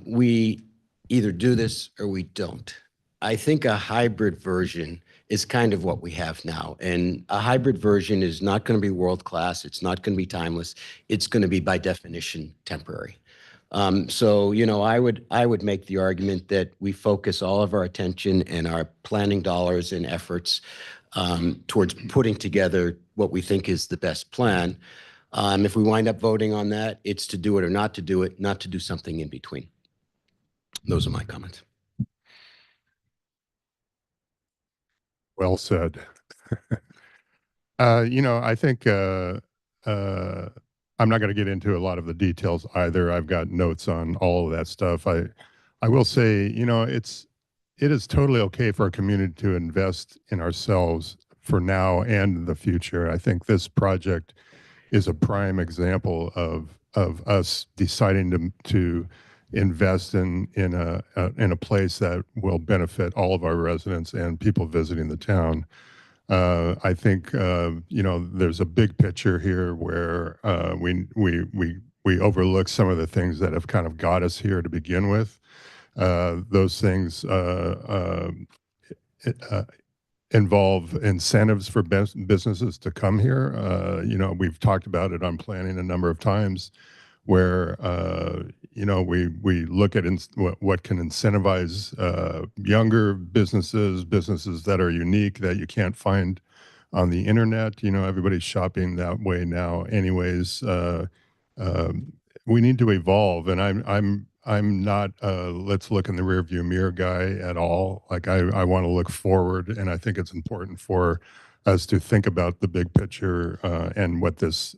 We either do this or we don't. I think a hybrid version is kind of what we have now. And a hybrid version is not going to be world-class. It's not going to be timeless. It's going to be, by definition, temporary. So, you know, I would make the argument that we focus all of our attention and our planning dollars and efforts towards putting together what we think is the best plan. If we wind up voting on that, it's to do it or not to do it, not to do something in between. Those are my comments. Well said. You know, I think I'm not going to get into a lot of the details either. I've got notes on all of that stuff. I will say, you know, it is totally okay for our community to invest in ourselves for now and the future. I think this project is a prime example of us deciding to invest in a place that will benefit all of our residents and people visiting the town. I think you know, there's a big picture here where we overlook some of the things that have kind of got us here to begin with. Those things involve incentives for businesses to come here. You know, we've talked about it on planning a number of times, where you know, we look at what can incentivize younger businesses that are unique, that you can't find on the internet. You know, everybody's shopping that way now anyways. we need to evolve, and I'm not let's look in the rearview mirror guy at all. Like I want to look forward, and I think it's important for us to think about the big picture and what this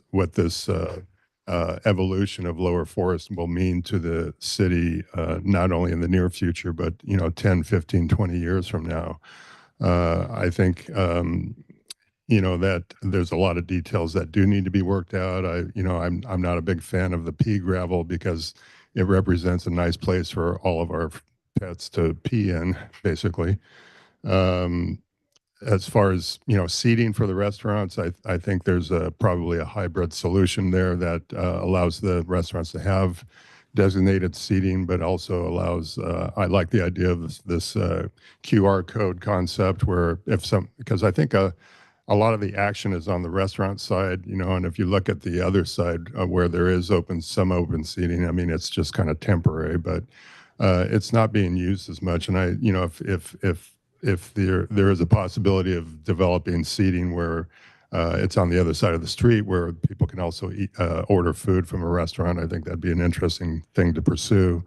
evolution of lower forest will mean to the city, not only in the near future, but 10, 15, 20 years from now. I think that there's a lot of details that do need to be worked out. I'm not a big fan of the pea gravel because it represents a nice place for all of our pets to pee in, basically. As far as seating for the restaurants, I think there's probably a hybrid solution there that allows the restaurants to have designated seating, but also allows. I like the idea of this QR code concept, where because I think a lot of the action is on the restaurant side, and if you look at the other side where there is some open seating, I mean, it's just kind of temporary, but it's not being used as much. And if there is a possibility of developing seating where it's on the other side of the street where people can also order food from a restaurant, I think that'd be an interesting thing to pursue.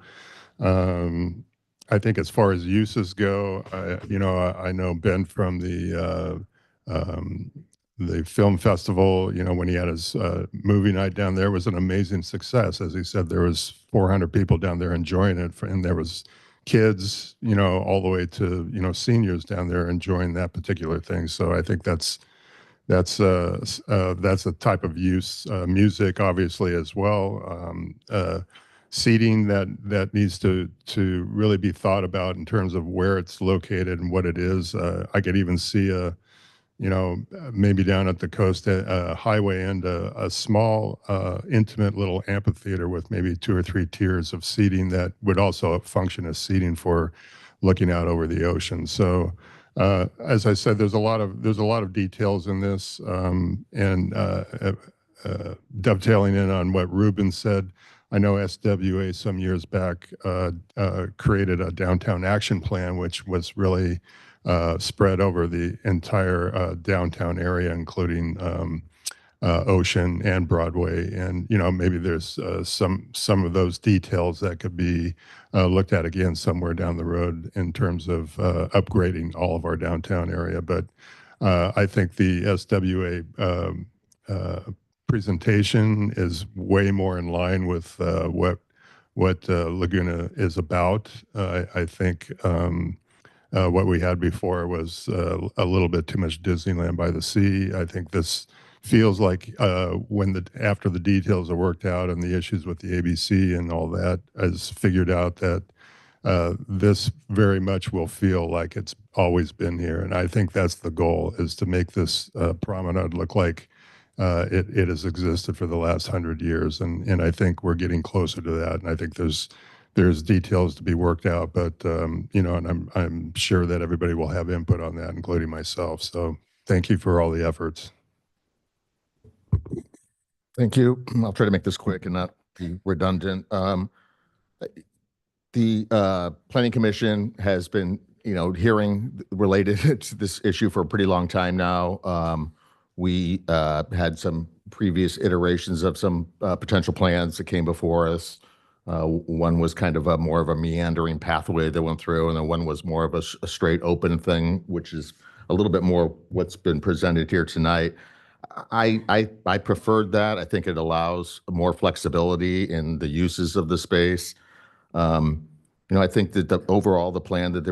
I think as far as uses go, I know Ben from the film festival, when he had his movie night down there, was an amazing success. As he said, there was 400 people down there enjoying it, and there was kids, all the way to, seniors down there enjoying that particular thing. So I think that's a type of use. Music, obviously, as well. Seating that needs to really be thought about in terms of where it's located and what it is. I could even see maybe down at the coast highway end, a small, intimate little amphitheater with maybe 2 or 3 tiers of seating that would also function as seating for looking out over the ocean. So, as I said, there's a lot of details in this, and dovetailing in on what Ruben said. I know SWA some years back created a downtown action plan, which was really spread over the entire downtown area, including Ocean and Broadway. And maybe there's some of those details that could be looked at again somewhere down the road in terms of upgrading all of our downtown area. But I think the SWA presentation is way more in line with what Laguna is about. I think what we had before was a little bit too much Disneyland by the sea. I think this feels like after the details are worked out and the issues with the ABC and all that is figured out, that this very much will feel like it's always been here. And I think that's the goal, is to make this promenade look like it has existed for the last 100 years. And I think we're getting closer to that. And I think there's details to be worked out, but and I'm sure that everybody will have input on that, including myself. So thank you for all the efforts. Thank you. I'll try to make this quick and not be redundant. The Planning Commission has been, hearing related to this issue for a pretty long time now. We had some previous iterations of some potential plans that came before us. One was kind of more of a meandering pathway that went through, and then one was more of a straight open thing, which is a little bit more what's been presented here tonight. I preferred that. I think it allows more flexibility in the uses of the space. I think that the plan that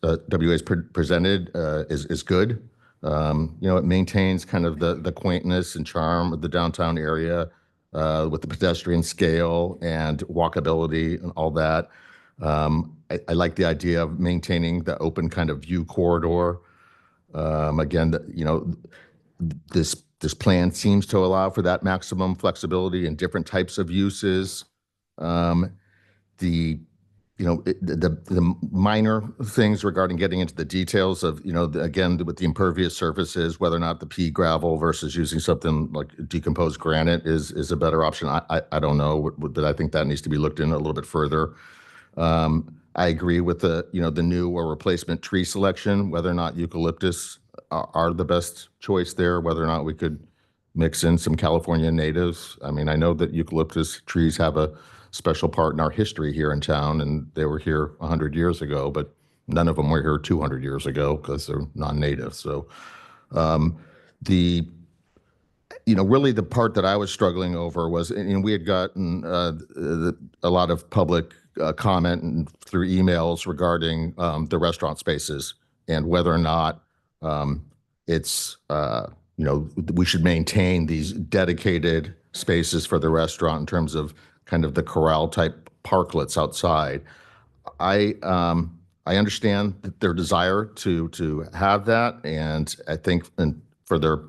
SWA has presented is good. It maintains kind of the quaintness and charm of the downtown area with the pedestrian scale and walkability and all that. I like the idea of maintaining the open kind of view corridor. Again, this plan seems to allow for that maximum flexibility in different types of uses. The minor things regarding getting into the details of, again, with the impervious surfaces, whether or not the pea gravel versus using something like decomposed granite is a better option. I don't know, but I think that needs to be looked in a little bit further. I agree with the new or replacement tree selection, whether or not eucalyptus are the best choice there, whether or not we could mix in some California natives. I mean, I know that eucalyptus trees have a special part in our history here in town, and they were here 100 years ago, but none of them were here 200 years ago because they're non-native. So the really the part that I was struggling over was, and we had gotten a lot of public comment and through emails regarding the restaurant spaces and whether or not it's, we should maintain these dedicated spaces for the restaurant in terms of kind of the corral type parklets outside. I understand their desire to have that, and I think for their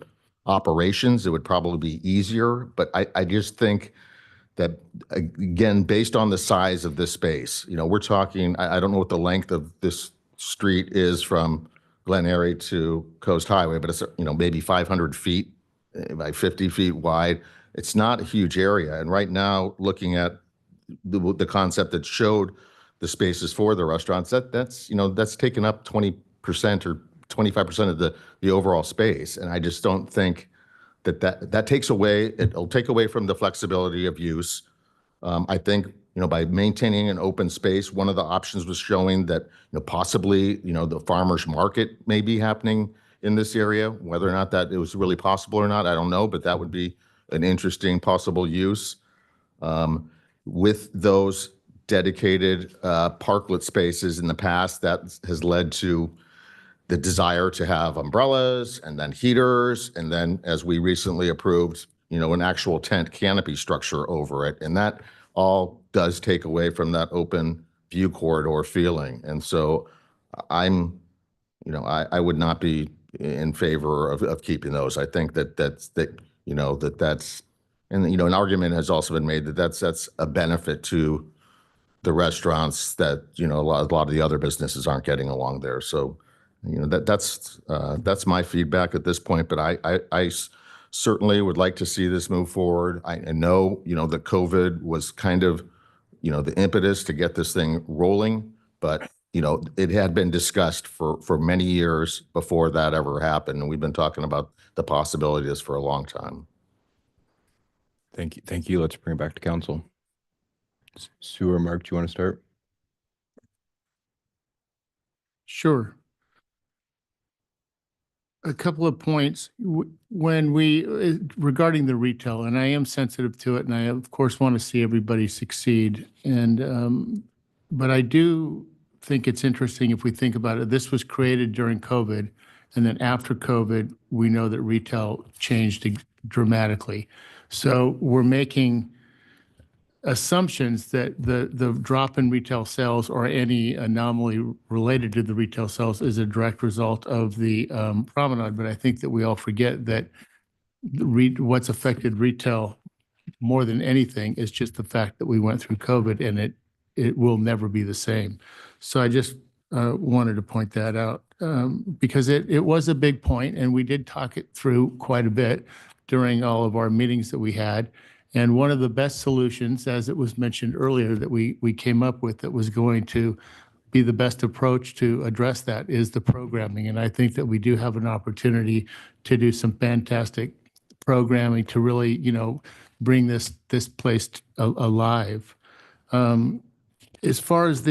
operations, it would probably be easier. But I just think that, again, based on the size of this space, we're talking, I don't know what the length of this street is from Glen Eyrie to Coast Highway, but it's, maybe 500 feet by 50 feet wide. It's not a huge area. And right now, looking at the concept that showed the spaces for the restaurants, that's taken up 20% or 25% of the overall space. And I just don't think that takes away, it'll take away from the flexibility of use. I think, by maintaining an open space, one of the options was showing that, possibly, the farmer's market may be happening in this area. Whether or not that it was really possible or not, I don't know, but that would be an interesting possible use. With those dedicated parklet spaces in the past, that has led to the desire to have umbrellas and then heaters, and then, as we recently approved, an actual tent canopy structure over it. And that all does take away from that open view corridor feeling. And so I'm, I would not be in favor of keeping those. I think that's, and, an argument has also been made that that's a benefit to the restaurants that, a lot of the other businesses aren't getting along there. So, that's my feedback at this point, but I certainly would like to see this move forward. I know, that COVID was kind of, the impetus to get this thing rolling, but, it had been discussed for many years before that ever happened. And we've been talking about the possibility of this for a long time. Thank you. Thank you. Let's bring it back to council. Sue or Mark, do you want to start? Sure. A couple of points when regarding the retail, and I am sensitive to it, and I of course want to see everybody succeed. And but I do think it's interesting if we think about it. This was created during COVID, and then after COVID, we know that retail changed dramatically. So we're making assumptions that the drop in retail sales or any anomaly related to the retail sales is a direct result of the promenade. But I think that we all forget that what's affected retail more than anything is just the fact that we went through COVID, and it will never be the same. So I just wanted to point that out because it was a big point, and we did talk it through quite a bit during all of our meetings that we had. And one of the best solutions, as it was mentioned earlier, that we came up with that was going to be the best approach to address that is the programming. And I think that we do have an opportunity to do some fantastic programming to really, bring this place alive. As far as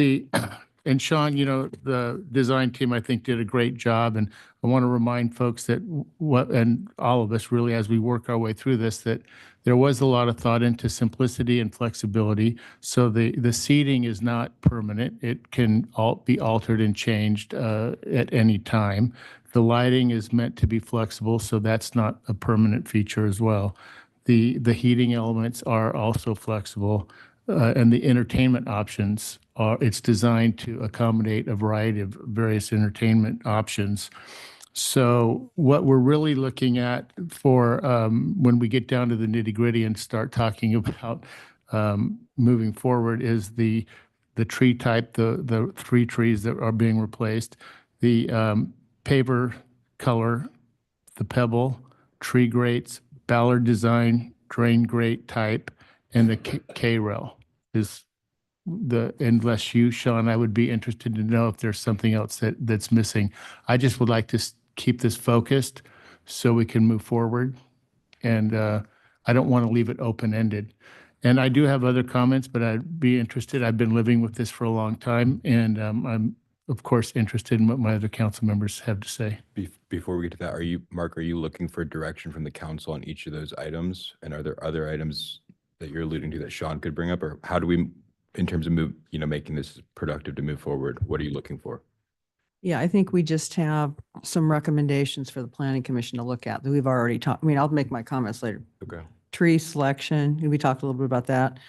and Sean, the design team, I think, did a great job. And I want to remind folks that and all of us really, as we work our way through this, that there was a lot of thought into simplicity and flexibility. So the seating is not permanent. It can be altered and changed at any time. The lighting is meant to be flexible, so that's not a permanent feature as well. The heating elements are also flexible, and the entertainment options it's designed to accommodate a variety of various entertainment options. So what we're really looking at for when we get down to the nitty gritty and start talking about moving forward is the tree type, the 3 trees that are being replaced, the paver color, the pebble, tree grates, Ballard design, drain grate type, and the K-rail is unless you, Sean, I would be interested to know if there's something else that's missing. I just would like to keep this focused so we can move forward. And I don't want to leave it open-ended. And I do have other comments, but I'd be interested. I've been living with this for a long time, and I'm, of course, interested in what my other council members have to say. Before we get to that, Mark, are you looking for direction from the council on each of those items? And are there other items that you're alluding to that Sean could bring up? Or how do we, in terms of making this productive to move forward, what are you looking for? Yeah, I think we just have some recommendations for the planning commission to look at that we've already talked. I mean, I'll make my comments later. Okay. Tree selection, we talked a little bit about that.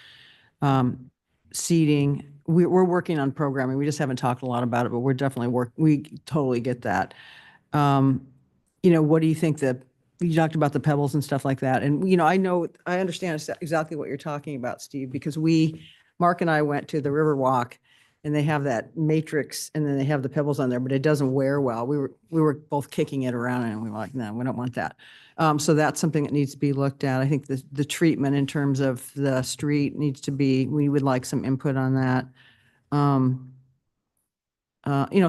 Seating, we're working on programming. We just haven't talked a lot about it, but we're definitely we totally get that. What do you think you talked about the pebbles and stuff like that. And, I understand exactly what you're talking about, Steve, because Mark and I went to the Riverwalk and they have that matrix and then they have the pebbles on there, but it doesn't wear well. We were both kicking it around and we were like, no, we don't want that. So that's something that needs to be looked at. I think the treatment in terms of the street needs to be, we would like some input on that.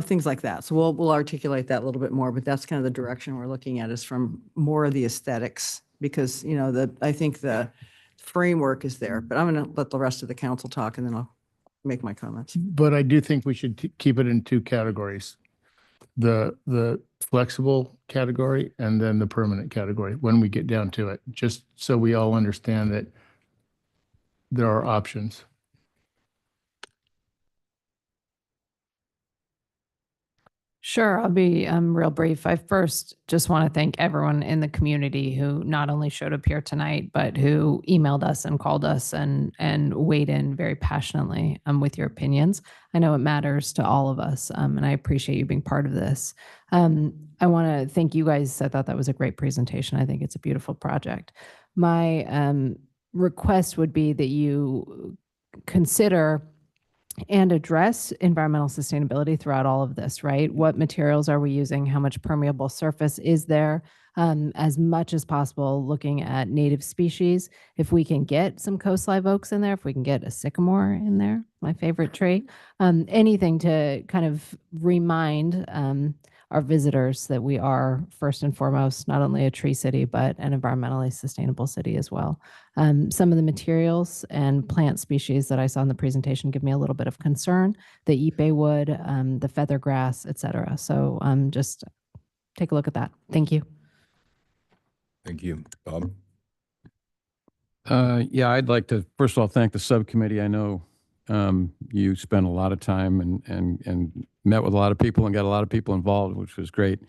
Things like that. So we'll articulate that a little bit more, but that's kind of the direction we're looking at, is from more of the aesthetics, because, I think the framework is there, but I'm going to let the rest of the council talk and then I'll make my comments. But I do think we should keep it in two categories. The flexible category and then the permanent category when we get down to it, just so we all understand that there are options. Sure, I'll be real brief. I first just want to thank everyone in the community who not only showed up here tonight, but who emailed us and called us and weighed in very passionately with your opinions. I know it matters to all of us, and I appreciate you being part of this. I want to thank you guys. I thought that was a great presentation. I think it's a beautiful project. My request would be that you consider and address environmental sustainability throughout all of this, right? What materials are we using? How much permeable surface is there? As much as possible, looking at native species. If we can get some coast live oaks in there, if we can get a sycamore in there, my favorite tree, anything to kind of remind our visitors that we are first and foremost not only a tree city, but an environmentally sustainable city as well. Some of the materials and plant species that I saw in the presentation give me a little bit of concern, the ipe wood, the feather grass, et cetera. So just take a look at that. Thank you. Thank you. Bob? Yeah, I'd like to, first of all, thank the subcommittee. I know you spent a lot of time and met with a lot of people and got a lot of people involved, which was great.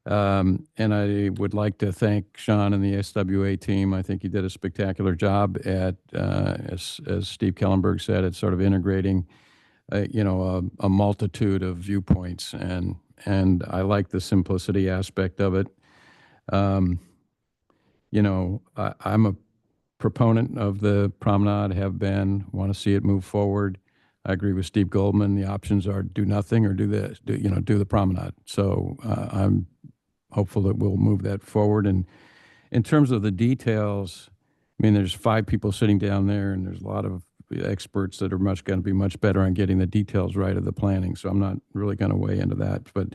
And I would like to thank Sean and the SWA team. I think you did a spectacular job at, as Steve Kellenberg said, at sort of integrating, a multitude of viewpoints. And I like the simplicity aspect of it. I'm a proponent of the promenade, have been, want to see it move forward. I agree with Steve Goldman. The options are do nothing or do the promenade. So I'm hopeful that we'll move that forward. And in terms of the details, I mean, there's 5 people sitting down there, and there's a lot of experts that are going to be much better on getting the details right of the planning. So I'm not really going to weigh into that. But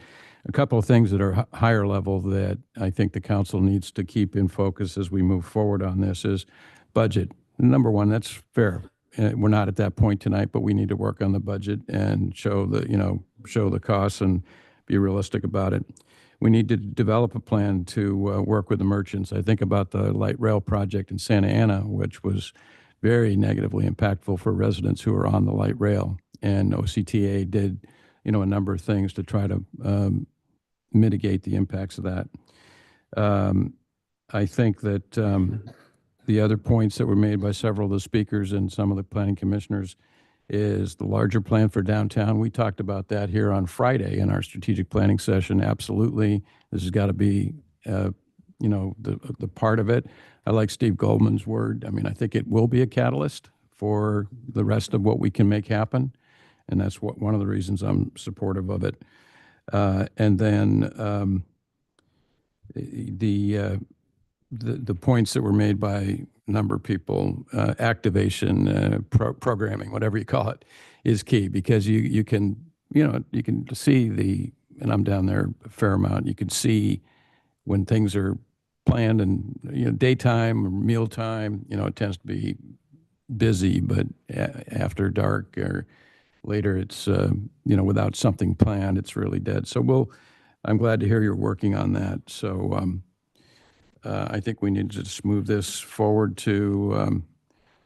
a couple of things that are higher level that I think the council needs to keep in focus as we move forward on this is budget. Number one, that's fair. We're not at that point tonight, but we need to work on the budget and show the costs and be realistic about it. We need to develop a plan to work with the merchants. I think about the light rail project in Santa Ana, which was very negatively impactful for residents who are on the light rail. And OCTA did, a number of things to try to mitigate the impacts of that. I think that the other points that were made by several of the speakers and some of the planning commissioners is the larger plan for downtown. We talked about that here on Friday in our strategic planning session. Absolutely. This has got to be, the part of it. I like Steve Goldman's word. I mean, I think it will be a catalyst for the rest of what we can make happen. And that's one of the reasons I'm supportive of it. And then the points that were made by a number of people, activation, programming, whatever you call it, is key, because you can see and I'm down there a fair amount, you can see when things are planned and, daytime or mealtime, it tends to be busy, but after dark or later, it's, without something planned, it's really dead. So I'm glad to hear you're working on that. So I think we need to just move this forward to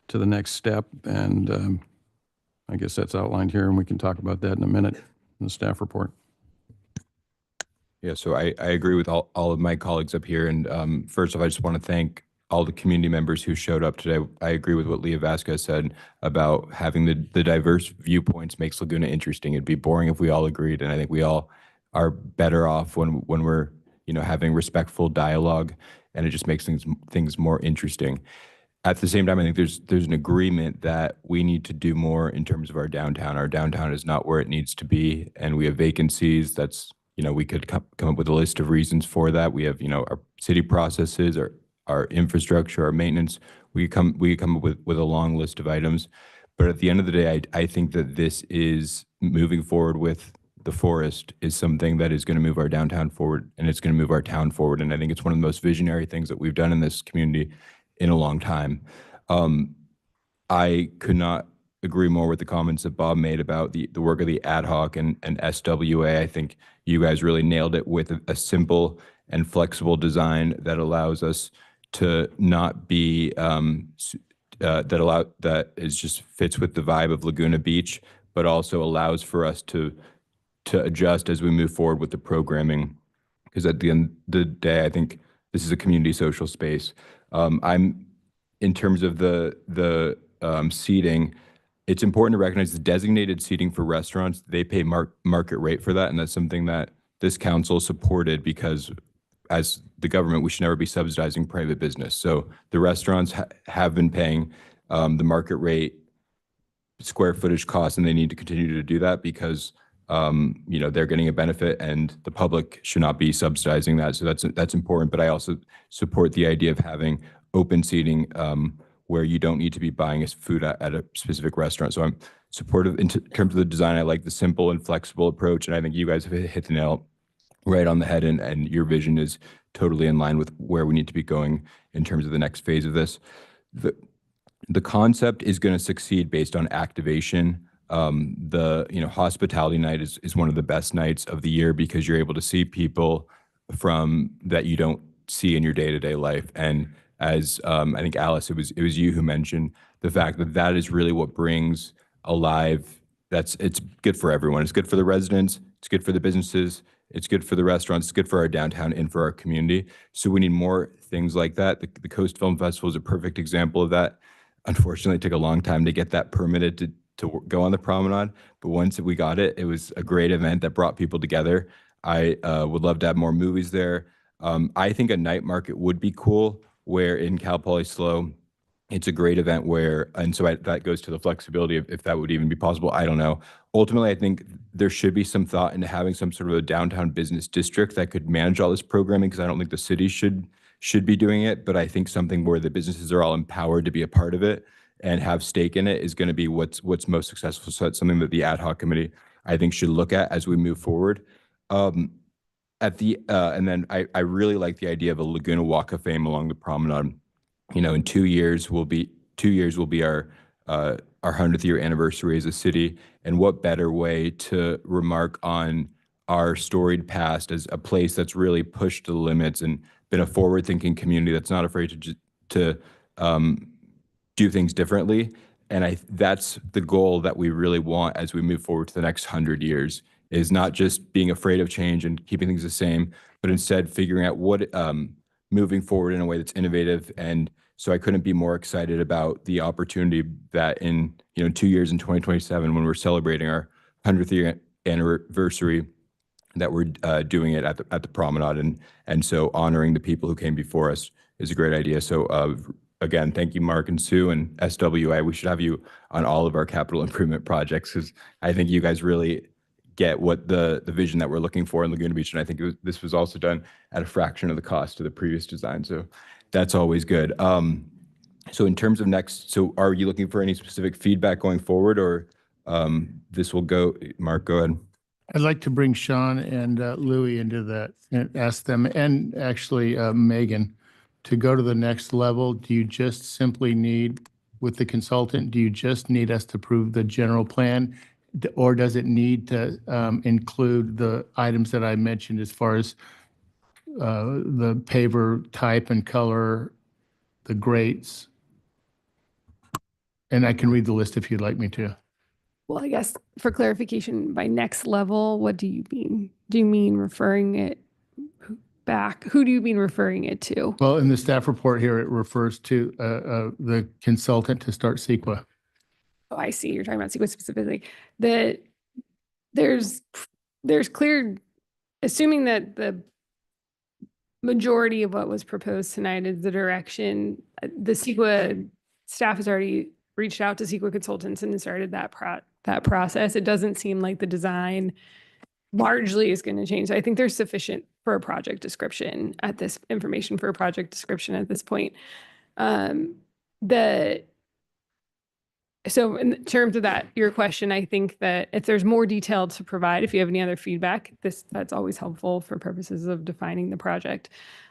the next step. And I guess that's outlined here, and we can talk about that in a minute in the staff report. Yeah, so I agree with all of my colleagues up here. And first off, I just want to thank all the community members who showed up today. I agree with what Leah Vasquez said about having the diverse viewpoints makes Laguna interesting. It'd be boring if we all agreed, and I think we all are better off when we're having respectful dialogue, and it just makes things more interesting. At the same time, I think there's an agreement that we need to do more in terms of our downtown. Our downtown is not where it needs to be, and we have vacancies. That's we could come up with a list of reasons for that. We have our city processes, our infrastructure, our maintenance. We come up with a long list of items, but at the end of the day, I think that this is moving forward with the forest is something that is going to move our downtown forward, and it's going to move our town forward. And I think it's one of the most visionary things that we've done in this community in a long time. I could not agree more with the comments that Bob made about the work of the ad hoc and SWA. I think you guys really nailed it with a simple and flexible design that allows us to not be that is just fits with the vibe of Laguna Beach, but also allows for us to adjust as we move forward with the programming. Because at the end of the day, I think this is a community social space. I'm in terms of the seating. It's important to recognize the designated seating for restaurants. They pay market rate for that, and that's something that this council supported because, as the government, we should never be subsidizing private business. So the restaurants have been paying the market rate square footage costs, and they need to continue to do that because they're getting a benefit, and the public should not be subsidizing that. So that's important. But I also support the idea of having open seating where you don't need to be buying food at a specific restaurant. So I'm supportive in terms of the design. I like the simple and flexible approach, and I think you guys have hit the nail right on the head, and your vision is totally in line with where we need to be going in terms of the next phase of this. The concept is going to succeed based on activation. The hospitality night is one of the best nights of the year because you're able to see people from that you don't see in your day-to-day life. And as I think Alice, it was you who mentioned the fact that is really what brings alive. It's good for everyone. It's good for the residents. It's good for the businesses. It's good for the restaurants. It's good for our downtown and for our community. So we need more things like that. The Coast Film Festival is a perfect example of that. Unfortunately, it took a long time to get that permitted to go on the promenade. But once we got it, it was a great event that brought people together. I would love to have more movies there. I think a night market would be cool, where in Cal Poly SLO, it's a great event and so that goes to the flexibility of if that would even be possible. I don't know. Ultimately, I think there should be some thought into having some sort of a downtown business district that could manage all this programming, because I don't think the city should be doing it. But I think something where the businesses are all empowered to be a part of it and have stake in it is going to be what's most successful. So that's something that the ad hoc committee, I think, should look at as we move forward. And then I really like the idea of a Laguna Walk of Fame along the promenade. In 2 years will be our 100th year anniversary as a city, and what better way to remark on our storied past as a place that's really pushed the limits and been a forward-thinking community that's not afraid to do things differently. And that's the goal that we really want as we move forward to the next 100 years, is not just being afraid of change and keeping things the same, but instead figuring out what moving forward in a way that's innovative. And so I couldn't be more excited about the opportunity that in 2 years, in 2027, when we're celebrating our 100th year anniversary, that we're doing it at the promenade. And so honoring the people who came before us is a great idea. So again, thank you, Mark and Sue and SWA. We should have you on all of our capital improvement projects, because I think you guys really get what the vision that we're looking for in Laguna Beach. And I think this was also done at a fraction of the cost of the previous design. So that's always good. So in terms of so are you looking for any specific feedback going forward, or this will go? Mark, go ahead. I'd like to bring Sean and Louie into that and ask them, and actually Megan, to go to the next level, do you just simply need, with the consultant, do you just need us to approve the general plan? Or does it need to include the items that I mentioned as far as the paver type and color, the grates? And I can read the list if you'd like me to. Well, I guess for clarification, by next level, what do you mean? Do you mean referring it back? Who do you mean referring it to? Well, in the staff report here, it refers to the consultant to start CEQA. Oh, I see. You're talking about sequence specifically. There's clear, assuming that the majority of what was proposed tonight is the direction, the CEQA staff has already reached out to CEQA consultants and started that process. It doesn't seem like the design largely is going to change. I think there's sufficient for a project description at this information for a project description at this point. So in terms of that, your question, I think that if there's more detail to provide, if you have any other feedback, that's always helpful for purposes of defining the project.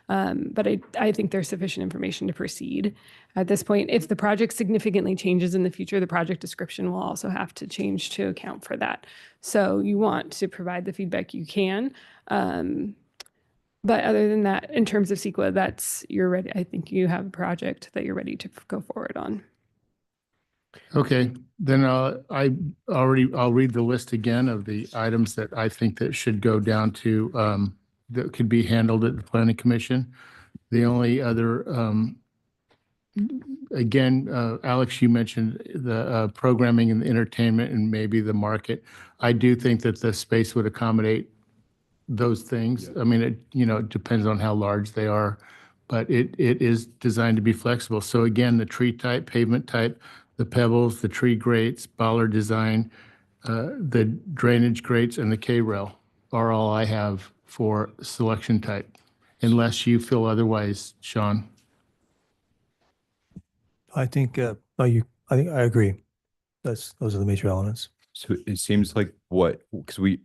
But I think there's sufficient information to proceed at this point. If the project significantly changes in the future, the project description will also have to change to account for that. So you want to provide the feedback you can. But other than that, in terms of CEQA, you're ready. I think you have a project that you're ready to go forward on. Okay, then I'll read the list again of the items that I think that should go down to, that could be handled at the planning commission. The only other, again, Alex, you mentioned the programming and the entertainment and maybe the market. I do think that the space would accommodate those things. I mean, it depends on how large they are, but it is designed to be flexible. So again, the tree type, pavement type, the pebbles, the tree grates, bollard design, the drainage grates, and the K-rail are all I have for selection type, unless you feel otherwise, Sean. I think I agree. Those are the major elements. So it seems like because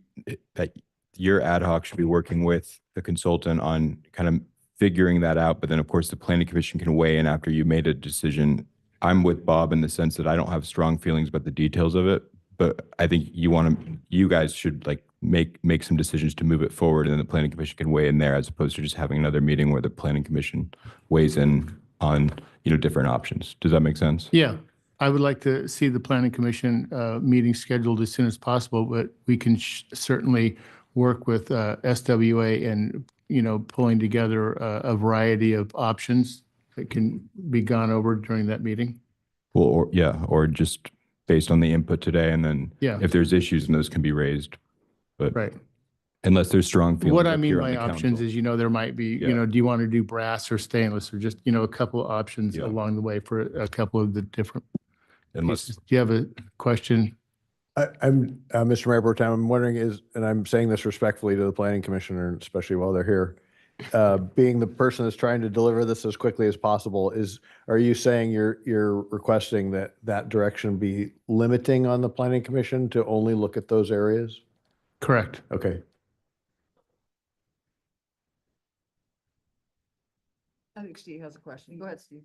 that your ad hoc should be working with the consultant on kind of figuring that out, but then of course the planning commission can weigh in after you made a decision. I'm with Bob in the sense that I don't have strong feelings about the details of it, but I think you guys should like make some decisions to move it forward, and then the planning commission can weigh in there, as opposed to just having another meeting where the planning commission weighs in on, different options. Does that make sense? Yeah, I would like to see the planning commission meeting scheduled as soon as possible, but we can certainly work with SWA and, pulling together a variety of options that can be gone over during that meeting. Well, or just based on the input today, and then Yeah. if there's issues, and those can be raised. But Right. unless there's strong feelings. What I up mean here on by the options council. is, there might be, Yeah. do you want to do brass or stainless, or just, a couple of options Yeah. along the way for a couple of the different Unless pieces. Do you have a question? I'm Mr. Mayor Pro Tem, I'm wondering and I'm saying this respectfully to the planning commissioner, especially while they're here, being the person that's trying to deliver this as quickly as possible, are you saying you're requesting that direction be limiting on the planning commission to only look at those areas? Correct. Okay. I think Steve has a question. Go ahead, Steve.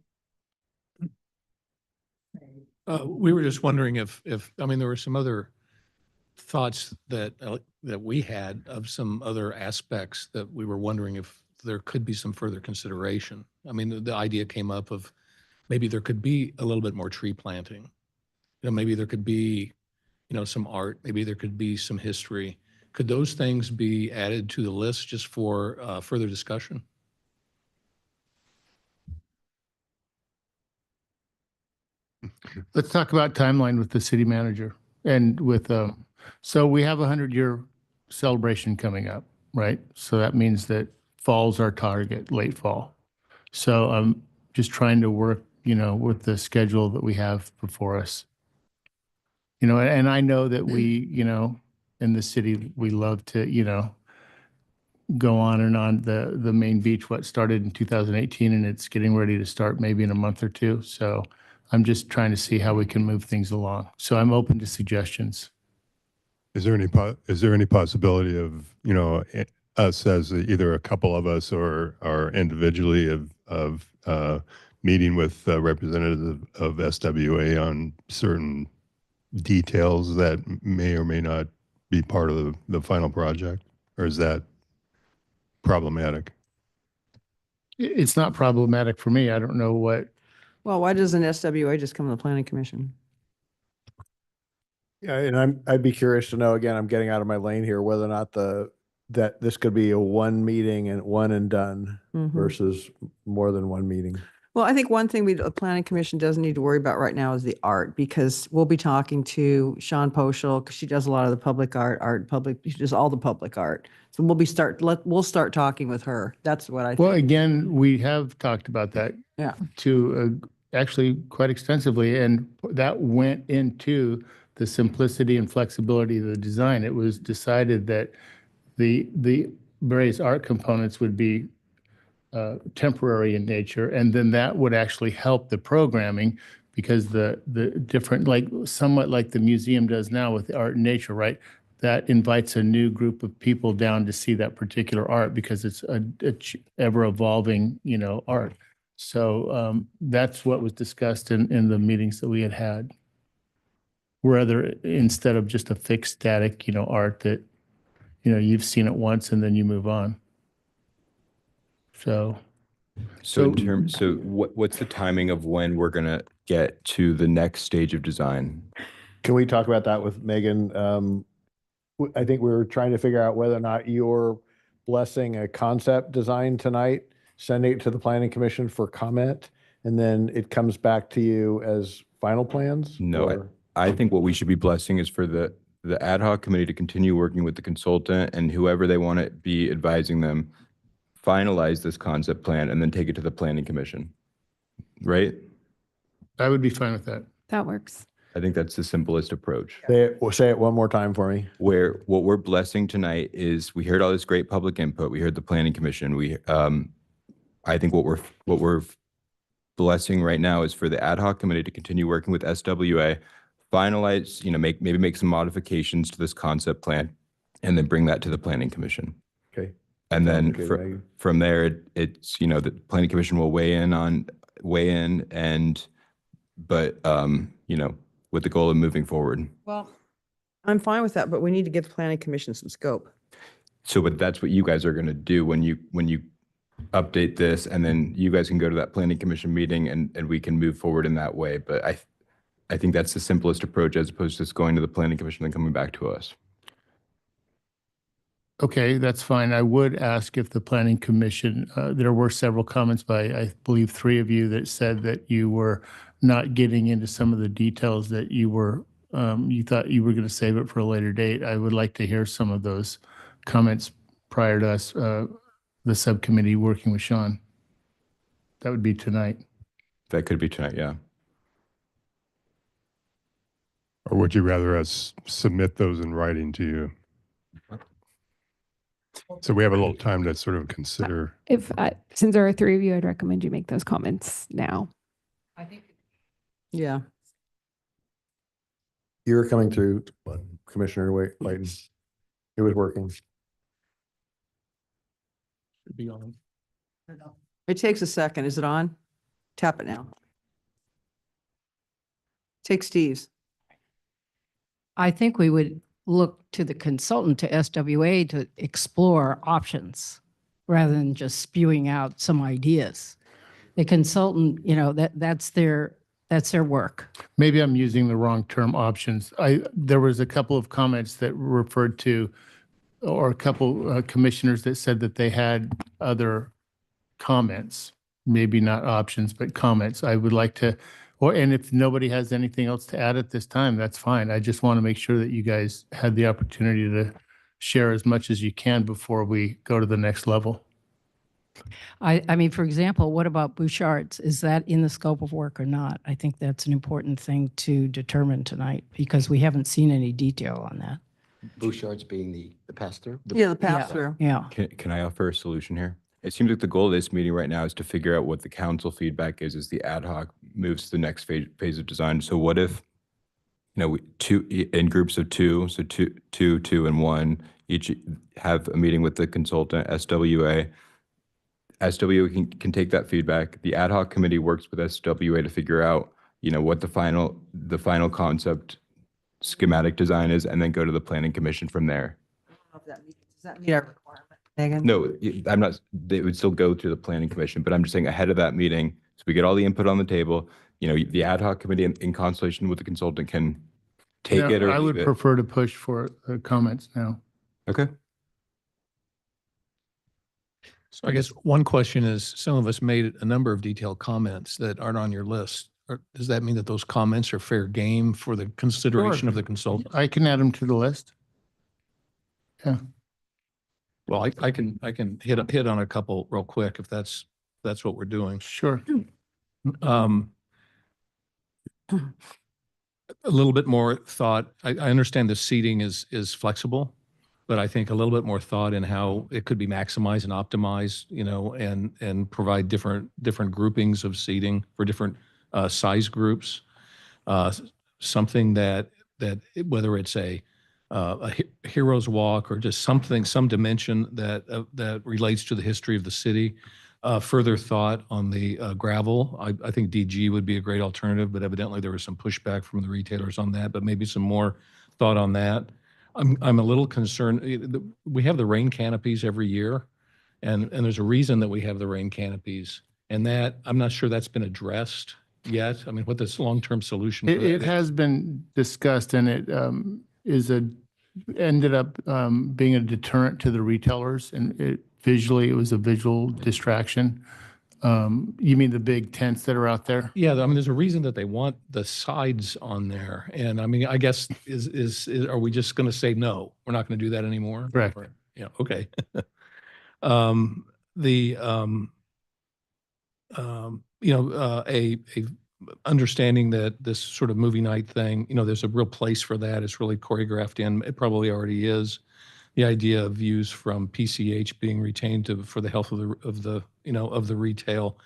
We were just wondering if there were some other thoughts that we had of some other aspects that we were wondering if there could be some further consideration. I mean, the idea came up of maybe there could be a little bit more tree planting. Maybe there could be, some art, maybe there could be some history. Could those things be added to the list just for further discussion? Let's talk about timeline with the city manager and with, so we have a 100-year celebration coming up, right? So that means that fall's our target, late fall. So I'm just trying to work, with the schedule that we have before us. And I know that we, in the city, we love to, go on and on. The main beach, what started in 2018, and it's getting ready to start maybe in a month or two. So I'm just trying to see how we can move things along. So I'm open to suggestions. Is there any possibility of, us as either a couple of us or individually of meeting with representatives of SWA on certain details that may or may not be part of the final project? Or is that problematic? It's not problematic for me. I don't know what, Well, why doesn't SWA just come to the planning commission? Yeah, and I'd be curious to know, again, I'm getting out of my lane here, whether or not that this could be a one meeting and one and done Mhm. versus more than one meeting. Well, I think one thing the planning commission doesn't need to worry about right now is the art, because we'll be talking to Sean Poschel, because she does a lot of the public art, she does all the public art. So we'll start talking with her. That's what I well, think. again, we have talked about that Yeah. actually quite extensively, and that went into the simplicity and flexibility of the design. It was decided that the various art components would be temporary in nature, and then that would actually help the programming, because the different, like somewhat like the museum does now with the art and nature, right? That invites a new group of people down to see that particular art, because it's a ever evolving, art. So that's what was discussed in the meetings that we had. Rather, instead of just a fixed static, art that, you've seen it once and then you move on. So what's the timing of when we're gonna get to the next stage of design? Can we talk about that with Megan? I think we were trying to figure out whether or not you're blessing a concept design tonight, sending it to the planning commission for comment, and then it comes back to you as final plans? No, I think what we should be blessing is for the ad hoc committee to continue working with the consultant and whoever they want to be advising them, finalize this concept plan and then take it to the planning commission, right? I would be fine with that. That works. I think that's the simplest approach. Say it one more time for me. Where what we're blessing tonight is we heard all this great public input. We heard the planning commission. I think what we're blessing right now is for the ad hoc committee to continue working with SWA, finalize, maybe make some modifications to this concept plan, and then bring that to the planning commission. Okay. And then Okay, Megan. from there, it's, the planning commission will weigh in, with the goal of moving forward. Well, I'm fine with that, but we need to give the planning commission some scope. So, but that's what you guys are going to do when you update this, and then you guys can go to that planning commission meeting and we can move forward in that way. But I think that's the simplest approach, as opposed to just going to the planning commission and coming back to us. Okay, that's fine. I would ask if the planning commission, there were several comments by, I believe, 3 of you that said that you were not getting into some of the details that you thought you were going to save it for a later date. I would like to hear some of those comments prior to us, the subcommittee working with Sean. That would be tonight. That could be tonight, yeah. Or would you rather us submit those in writing to you? So we have a little time to sort of consider. Since there are 3 of you, I'd recommend you make those comments now. Yeah. You were coming through, Commissioner Layton. It was working. Should be on. It takes a second. Is it on? Tap it now. Take Steve's. I think we would look to the consultant, to SWA, to explore options rather than just spewing out some ideas. The consultant, that's their work. Maybe I'm using the wrong term, options. There was a couple of comments that referred to, or a couple commissioners that said that they had other comments, maybe not options, but comments. I would like to, and if nobody has anything else to add at this time, that's fine. I just want to make sure that you guys had the opportunity to share as much as you can before we go to the next level. I mean, for example, what about Bouchard's? Is that in the scope of work or not? I think that's an important thing to determine tonight, because we haven't seen any detail on that. Bouchard's being the pass-through? The pass-through. Yeah. Can I offer a solution here? It seems like the goal of this meeting right now is to figure out what the council feedback is as the ad hoc moves to the next phase of design. So what if, we in groups of 2, so two, and 1, each have a meeting with the consultant, SWA, SWA can take that feedback. The ad hoc committee works with SWA to figure out, what the final concept schematic design is, and then go to the planning commission from there. Does that meet our requirement, Megan? No, I'm not, they would still go through the planning commission, but I'm just saying ahead of that meeting, so we get all the input on the table, the ad hoc committee in consultation with the consultant can take Yeah, it or I would leave it. prefer to push for comments now. Okay. So I guess one question is, some of us made a number of detailed comments that aren't on your list. Does that mean that those comments are fair game for the consideration of the consultant? I can add them to the list. Yeah. Well, I can hit on a couple real quick if that's what we're doing. Sure. A little bit more thought. I understand the seating is flexible, but I think a little bit more thought in how it could be maximized and optimized, and provide different groupings of seating for different size groups. Something that whether it's a hero's walk or just some dimension that relates to the history of the city. Further thought on the gravel. I think DG would be a great alternative, but evidently there was some pushback from the retailers on that, but maybe some more thought on that. I'm a little concerned. We have the rain canopies every year, and there's a reason that we have the rain canopies, and that I'm not sure that's been addressed yet. I mean, what this long-term solution? It has been discussed, and it ended up being a deterrent to the retailers, and it was a visual distraction. You mean the big tents that are out there? Yeah, I mean, there's a reason that they want the sides on there, and I mean, I guess are we just going to say no? We're not going to do that anymore? Correct. Yeah. Okay. A understanding that this sort of movie night thing, there's a real place for that. It's really choreographed in. It probably already is. The idea of views from PCH being retained for the health of the retail,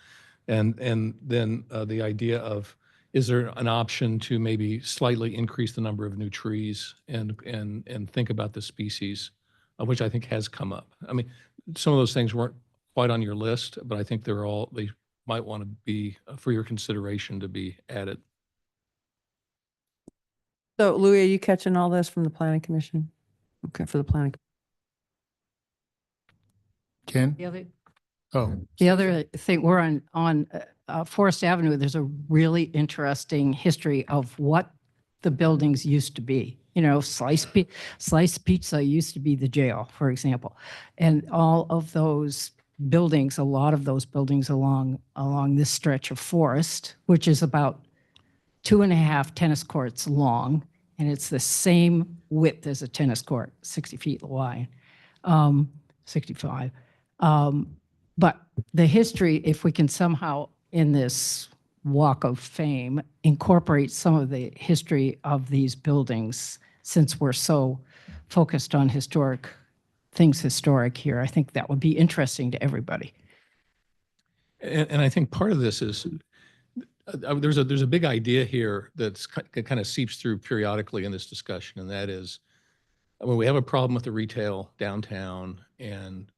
and then the idea of, is there an option to maybe slightly increase the number of new trees and think about the species, which I think has come up. I mean, some of those things weren't quite on your list, but I think they might want to be for your consideration to be added. So Louis, are you catching all this from the planning commission? Okay, for the planning. Ken? The other thing, we're on Forest Avenue, there's a really interesting history of what the buildings used to be. Slice Pizza used to be the jail, for example. And all of those buildings, a lot of those buildings along this stretch of forest, which is about 2.5 tennis courts long, and it's the same width as a tennis court, 60 feet wide, 65. But the history, if we can somehow in this walk of fame incorporate some of the history of these buildings, since we're so focused on historic here, I think that would be interesting to everybody. And I think part of this is there's a big idea here that kind of seeps through periodically in this discussion, and that is, when we have a problem with the retail downtown, and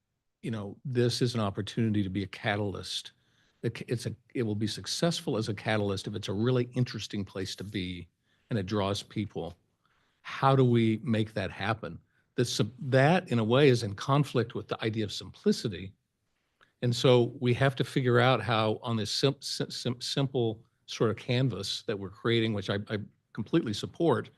this is an opportunity to be a catalyst. It will be successful as a catalyst if it's a really interesting place to be and it draws people. How do we make that happen? That in a way is in conflict with the idea of simplicity. And so we have to figure out how, on this simple sort of canvas that we're creating, which I completely support,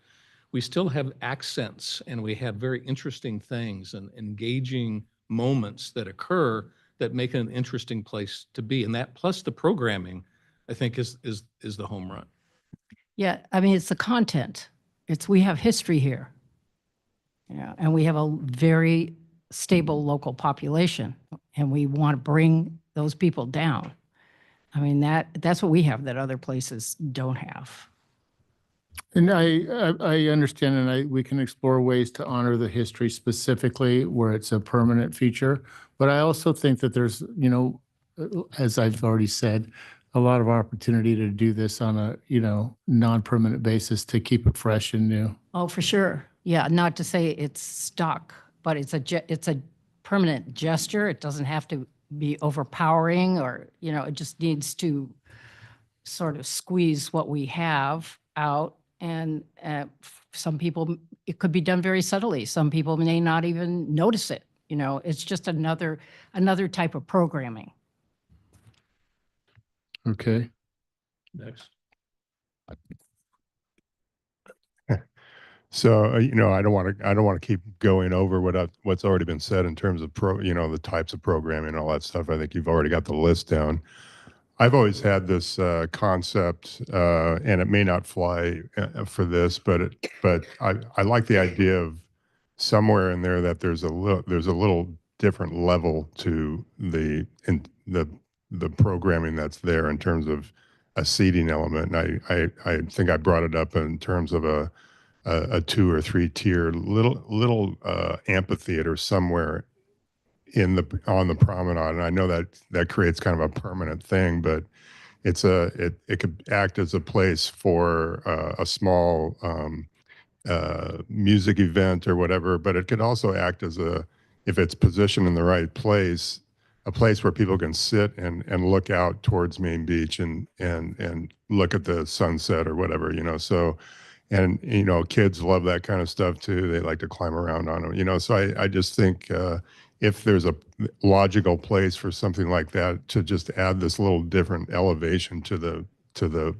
we still have accents and we have very interesting things and engaging moments that occur that make it an interesting place to be. And that, plus the programming, I think is the home run. Yeah, I mean, it's the content. We have history here. And we have a very stable local population, and we want to bring those people down. I mean, that's what we have that other places don't have. And I understand, and we can explore ways to honor the history specifically where it's a permanent feature. But I also think that there's, as I've already said, a lot of opportunity to do this on a, non-permanent basis to keep it fresh and new. Oh, for sure. Yeah, not to say it's stuck, but it's a permanent gesture. It doesn't have to be overpowering or, it just needs to sort of squeeze what we have out. And some people, it could be done very subtly. Some people may not even notice it. It's just another type of programming. Okay. Next. So, I don't want to keep going over what's already been said in terms of the types of programming and all that stuff. I think you've already got the list down. I've always had this concept, and it may not fly for this, but I like the idea of somewhere in there that there's a little different level to the programming that's there in terms of a seating element. And I think I brought it up in terms of a 2 or 3 tier little amphitheater somewhere on the promenade. And I know that creates kind of a permanent thing, but it could act as a place for a small music event or whatever, but it could also act as if it's positioned in the right place, a place where people can sit and look out towards Main Beach and look at the sunset or whatever, so. And, kids love that kind of stuff too. They like to climb around on them, so I just think if there's a logical place for something like that to just add this little different elevation to the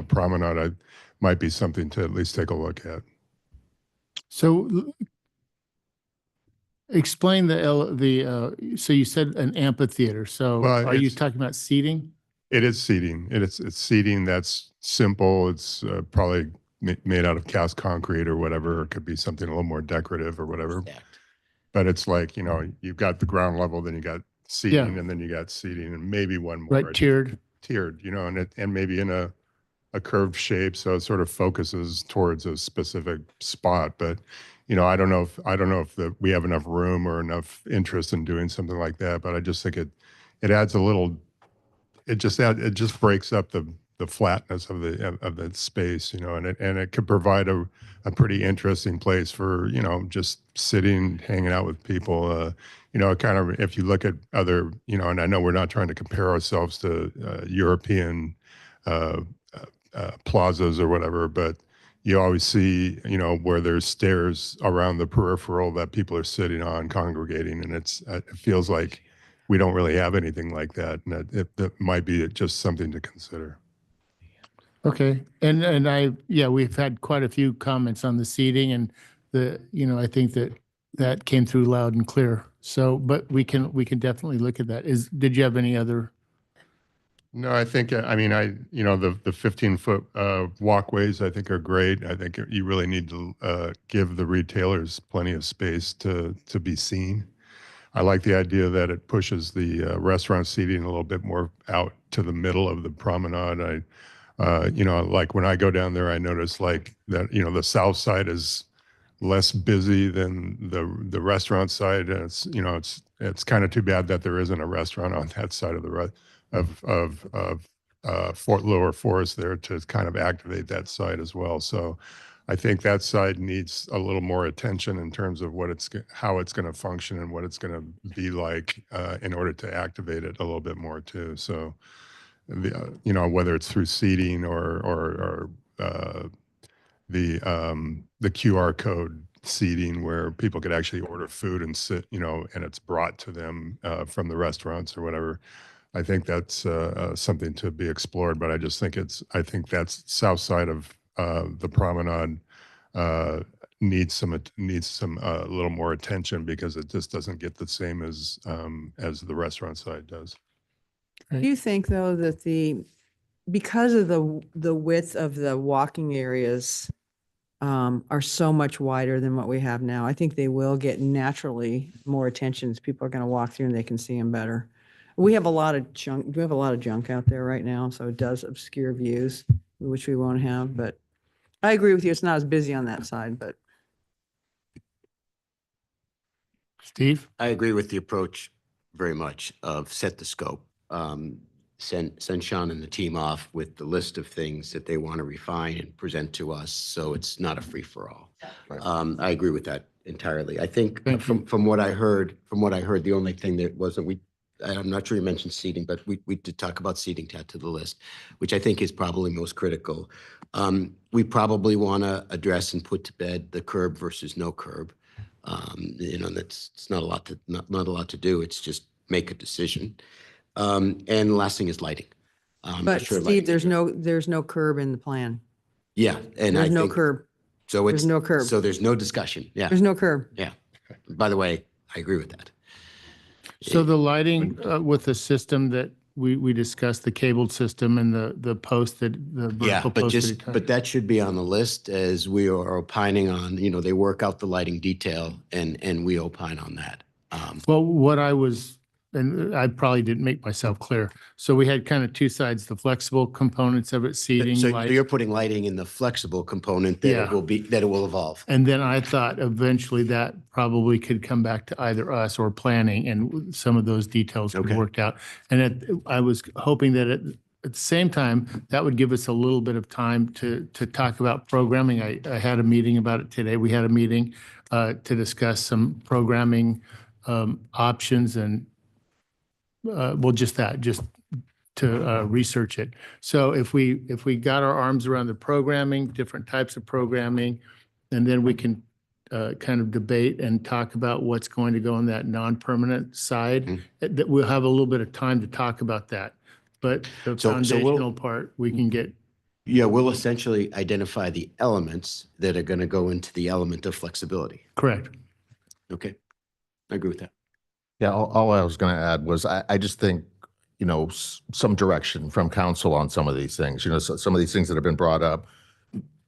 promenade, might be something to at least take a look at. So explain so you said an amphitheater. So Well, are you talking about seating? It is seating. It's seating that's simple. It's probably made out of cast concrete or whatever. It could be something a little more decorative or whatever. But it's like, you've got the ground level, then you got seating, and then you got seating, and maybe one more. Right, tiered. And maybe in a curved shape, so it sort of focuses towards a specific spot. But I don't know if we have enough room or enough interest in doing something like that. But I just think it adds a little. It just breaks up the flatness of the space, and it could provide a pretty interesting place for just sitting, hanging out with people. Kind of if you look at other, and I know we're not trying to compare ourselves to European plazas or whatever, but you always see, where there's stairs around the peripheral that people are sitting on, congregating, and it feels like we don't really have anything like that, and that might be just something to consider. Okay. And we've had quite a few comments on the seating, and I think that came through loud and clear. So, but we can definitely look at that. Did you have any other? No, I think, the 15-foot walkways, I think, are great. I think you really need to give the retailers plenty of space to be seen. I like the idea that it pushes the restaurant seating a little bit more out to the middle of the promenade. Like when I go down there, I notice like that, the south side is less busy than the restaurant side. And it's kind of too bad that there isn't a restaurant on that side of the Fort Lower Forest there to kind of activate that side as well. So I think that side needs a little more attention in terms of how it's going to function and what it's going to be like in order to activate it a little bit more too. So, whether it's through seating or the QR code seating where people could actually order food and sit, and it's brought to them from the restaurants or whatever. I think that's something to be explored, but I just think that's south side of the promenade needs some a little more attention because it just doesn't get the same as the restaurant side does. Do you think, though, that because of the width of the walking areas are so much wider than what we have now, I think they will get naturally more attention as people are going to walk through and they can see them better. We have a lot of junk. We have a lot of junk out there right now, so it does obscure views, which we won't have. But I agree with you. It's not as busy on that side, but. Steve? I agree with the approach very much of set the scope. Send Sean and the team off with the list of things that they want to refine and present to us, so it's not a free-for-all. I agree with that entirely. I think from what I heard, the only thing that wasn't, I'm not sure you mentioned seating, but we did talk about seating to add to the list, which I think is probably most critical. We probably want to address and put to bed the curb versus no curb. You know, it's not a lot to not a lot to do. It's just make a decision. And the last thing is lighting. But Sure, Steve, lighting. there's no curb in the plan. Yeah, and I There's no think curb. so. There's It's no curb. So there's no discussion. Yeah, There's no curb. yeah. By the way, I agree with that. So the lighting with the system that we discussed, the cabled system and the post that, the Yeah, vertical but post that he just, talked- but that should be on the list as we are opining on, you know, they work out the lighting detail and we opine on that. Well, what I was, and I probably didn't make myself clear. So we had kind of two sides, the flexible components of it, seating, So light. you're putting lighting in the flexible component that Yeah. it will be, that it will evolve. And then I thought eventually that probably could come back to either us or planning and some of those details could Okay. work out. And I was hoping that at the same time, that would give us a little bit of time to talk about programming. I had a meeting about it today. We had a meeting to discuss some programming options and well, just to research it. So if we got our arms around the programming, different types of programming, and then we can kind of debate and talk about what's going to go on that non-permanent side, that we'll have a little bit of time to talk about that. But the So we'll- foundational part, we can get. Yeah, we'll essentially identify the elements that are going to go into the element of flexibility. Correct. Okay, I agree with that. Yeah, all I was going to add was I just think, you know, some direction from council on some of these things. You know, some of these things that have been brought up,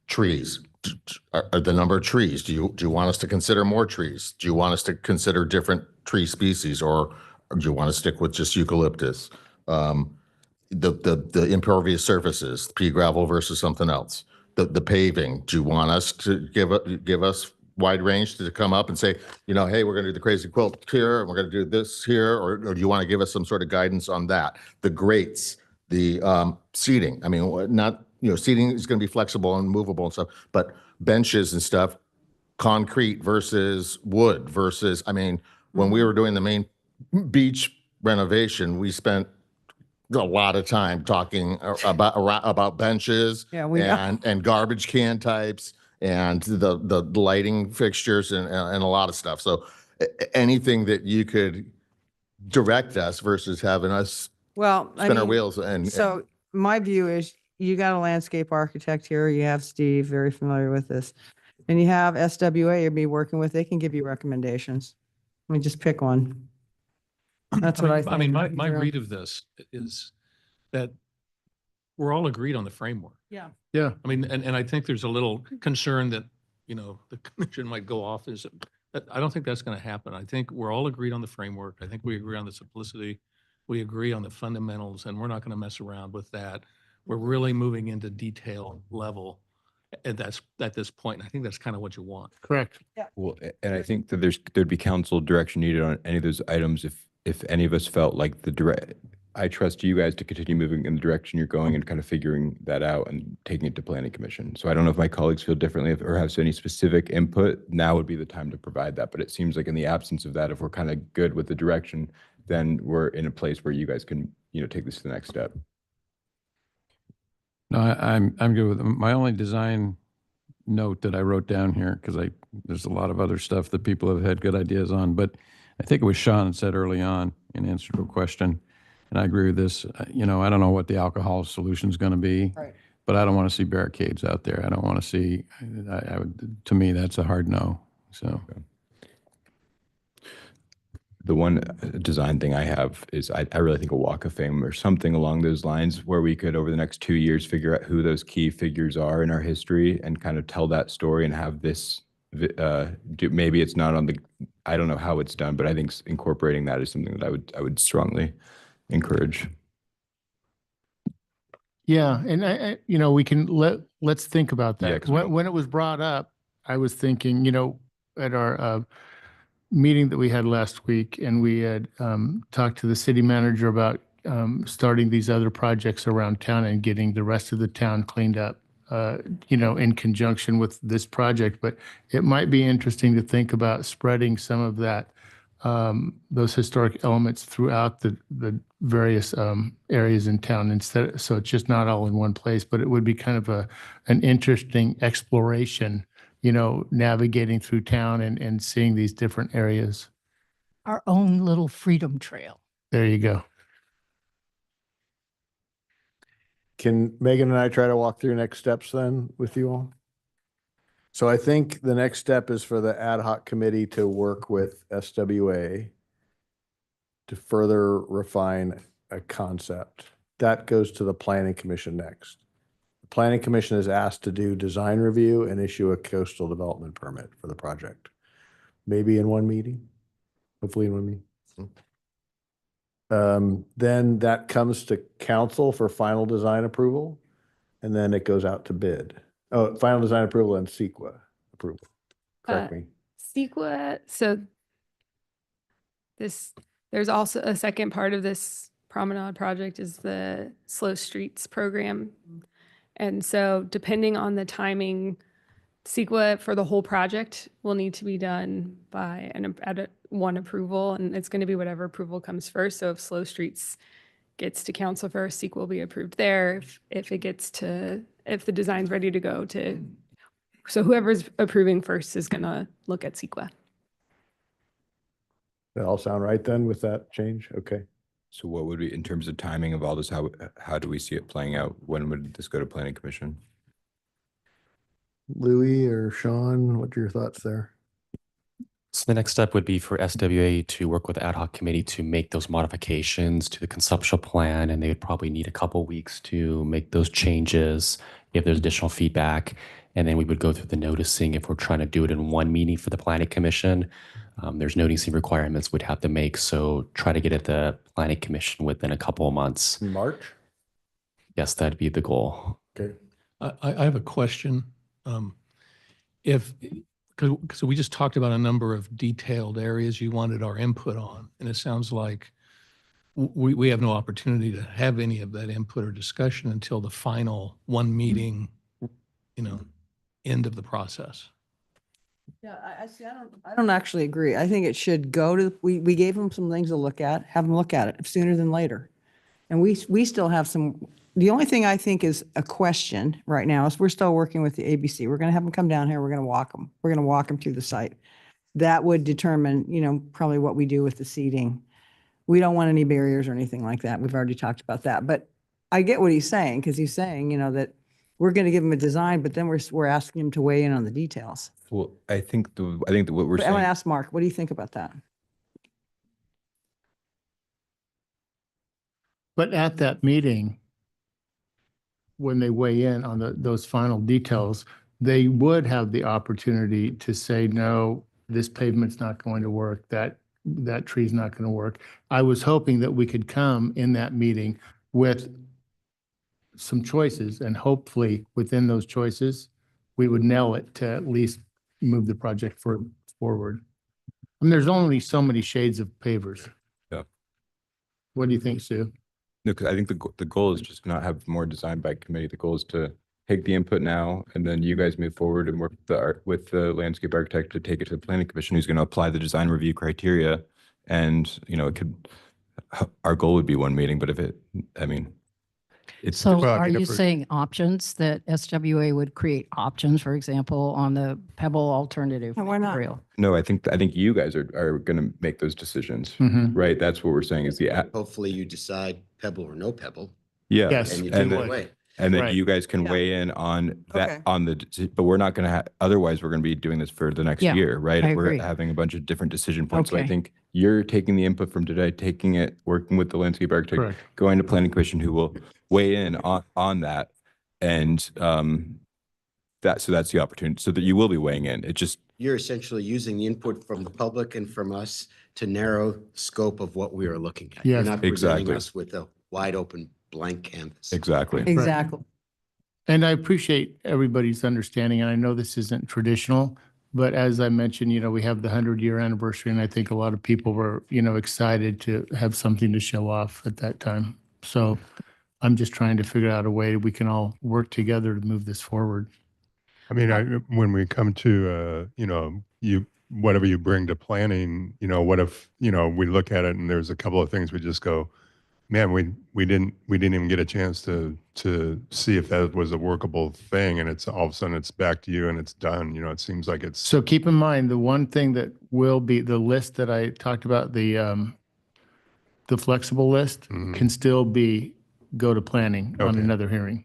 trees, are the number of trees. Do you want us to consider more trees? Do you want us to consider different tree species, or do you want to stick with just eucalyptus? The impervious surfaces, pea gravel versus something else. The paving. Do you want us to give us wide range to come up and say, you know, hey, we're going to do the crazy quilt here, and we're going to do this here, or do you want to give us some sort of guidance on that? The grates, the seating. I mean, not, you know, seating is going to be flexible and movable and stuff, but benches and stuff, concrete versus wood versus, I mean, when we were doing the main beach renovation, we spent a lot of time talking about benches Yeah, we know. and garbage can types and the lighting fixtures and a lot of stuff. So anything that you could direct us versus having us Well, I spin our mean, wheels and. so my view is you got a landscape architect here. You have Steve, very familiar with this. And you have SWA you'll be working with. They can give you recommendations. Let me just pick one. That's what I think. I mean, my read of this is that we're all agreed on the framework. Yeah. Yeah. I mean, and I think there's a little concern that, you know, the commission might go off is that I don't think that's going to happen. I think we're all agreed on the framework. I think we agree on the simplicity. We agree on the fundamentals, and we're not going to mess around with that. We're really moving into detail level. And that's at this point. And I think that's kind of what you want. Correct. Well, and I think that there'd be council direction needed on any of those items if any of us felt like I trust you guys to continue moving in the direction you're going and kind of figuring that out and taking it to planning commission. So I don't know if my colleagues feel differently or have any specific input. Now would be the time to provide that. But it seems like in the absence of that, if we're kind of good with the direction, then we're in a place where you guys can, you know, take this to the next step. No, I'm good with my only design note that I wrote down here, because there's a lot of other stuff that people have had good ideas on, but I think it was Sean that said early on in answer to a question, and I agree with this. You know, I don't know what the alcohol solution is going to be, Right. but I don't want to see barricades out there. I don't want to see. To me, that's a hard no. So. The one design thing I have is I really think a walk of fame or something along those lines where we could over the next 2 years figure out who those key figures are in our history and kind of tell that story and have this maybe it's not on the, I don't know how it's done, but I think incorporating that is something that I would strongly encourage. Yeah, and I you know, we can let's think about that. Yeah, 'cause we don't- When it was brought up, I was thinking, you know, at our meeting that we had last week, and we had talked to the city manager about starting these other projects around town and getting the rest of the town cleaned up, you know, in conjunction with this project. But it might be interesting to think about spreading some of that those historic elements throughout the various areas in town instead. So it's just not all in one place, but it would be kind of an interesting exploration, navigating through town and seeing these different areas. Our own little freedom trail. There you go. Can Megan and I try to walk through next steps then with you all? So I think the next step is for the ad hoc committee to work with SWA to further refine a concept. That goes to the planning commission next. The planning commission is asked to do design review and issue a coastal development permit for the project. Maybe in one meeting, hopefully in one meeting. Then that comes to council for final design approval, and then it goes out to bid. Oh, final design approval and CEQA approval. Correct me. CEQA, so there's also a second part of this promenade project is the Slow Streets program. And so depending on the timing, CEQA for the whole project will need to be done by one approval, and it's going to be whatever approval comes first. So if Slow Streets gets to council first, CEQA will be approved there. If the design's ready to go so whoever's approving first is going to look at CEQA. That all sound right then with that change? Okay. So what would be, in terms of timing of all this, how do we see it playing out? When would this go to planning commission? Louis or Sean, what are your thoughts there? So the next step would be for SWA to work with the ad hoc committee to make those modifications to the conceptual plan, and they would probably need a couple weeks to make those changes if there's additional feedback. And then we would go through the noticing if we're trying to do it in one meeting for the planning commission. There's noticing requirements we'd have to make, so try to get at the planning commission within a couple of months. In March? Yes, that'd be the goal. Okay. I have a question. Because we just talked about a number of detailed areas you wanted our input on, and it sounds like we have no opportunity to have any of that input or discussion until the final one meeting, end of the process. Yeah, I don't actually agree. I think it should go to, we gave them some things to look at, have them look at it sooner than later. And we still have the only thing I think is a question right now is we're still working with the ABC. We're going to have them come down here. We're going to walk them. We're going to walk them through the site. That would determine, probably what we do with the seating. We don't want any barriers or anything like that. We've already talked about that. But I get what he's saying, because he's saying, that we're going to give him a design, but then we're asking him to weigh in on the details. Well, I think what we're But I want saying. to ask Mark, what do you think about that? But at that meeting, when they weigh in on those final details, they would have the opportunity to say, no, this pavement's not going to work, that tree's not going to work. I was hoping that we could come in that meeting with some choices, and hopefully within those choices, we would nail it to at least move the project forward. And there's only so many shades of pavers. Yeah. What do you think, Sue? No, because I think the goal is just not have more design by committee. The goal is to take the input now, and then you guys move forward and work with the landscape architect to take it to the planning commission, who's going to apply the design review criteria. And, it could, our goal would be one meeting, but So are you saying options, that SWA would create options, for example, on the pebble alternative Why not? material? No, I think you guys are going to make those decisions, right? That's what we're saying is Hopefully you decide pebble or no pebble. yeah. Yes. And you And do then- it away. And then Right. you guys can Yeah. weigh in on Okay. that, but we're not going to otherwise we're going to be doing this for the next Yeah, year, right? I We're agree. having a bunch of different decision points. So I Okay. think you're taking the input from today, taking it, working with the landscape architect, Correct. going to planning commission, who will weigh in on that. And so that's the opportunity, so that you will be weighing in. It just, You're essentially using the input from the public and from us to narrow scope of what we are looking at. You're Yes. not presenting Exactly. us with a wide open blank canvas. exactly. Exactly. And I appreciate everybody's understanding, and I know this isn't traditional, but as I mentioned, we have the 100-year anniversary, and I think a lot of people were, excited to have something to show off at that time. So I'm just trying to figure out a way we can all work together to move this forward. I mean, when we come to, whatever you bring to planning, what if, we look at it and there's a couple of things we just go, man, we didn't even get a chance to see if that was a workable thing, and it's all of a sudden it's back to you and it's done. It seems like it's So keep in mind, the one thing that will be the list that I talked about, the flexible list can still go to planning on Okay. another hearing.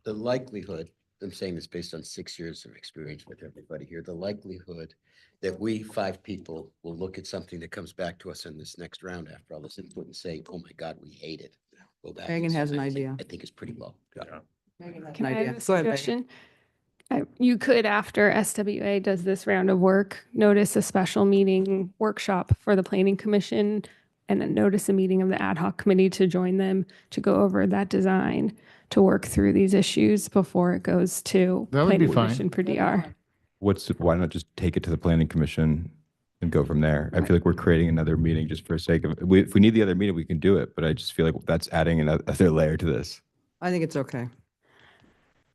The likelihood, I'm saying this based on 6 years of experience with everybody here, the likelihood that we 5 people will look at something that comes back to us in this next round after all this input and say, oh my God, we hate it. Go back. Megan and has see. an I think- idea. I think it's pretty low. Can I idea. have a Go ahead, Megan. suggestion? You could, after SWA does this round of work, notice a special meeting workshop for the Planning Commission and then notice a meeting of the ad hoc committee to join them to go over that design, to work through these issues before it goes to That would be Planning fine. Commission for DR. Why not just take it to the planning commission and go from there? I feel like we're creating another meeting just for the sake of it. If we need the other meeting, we can do it, but I just feel like that's adding another layer to this. I think it's okay. I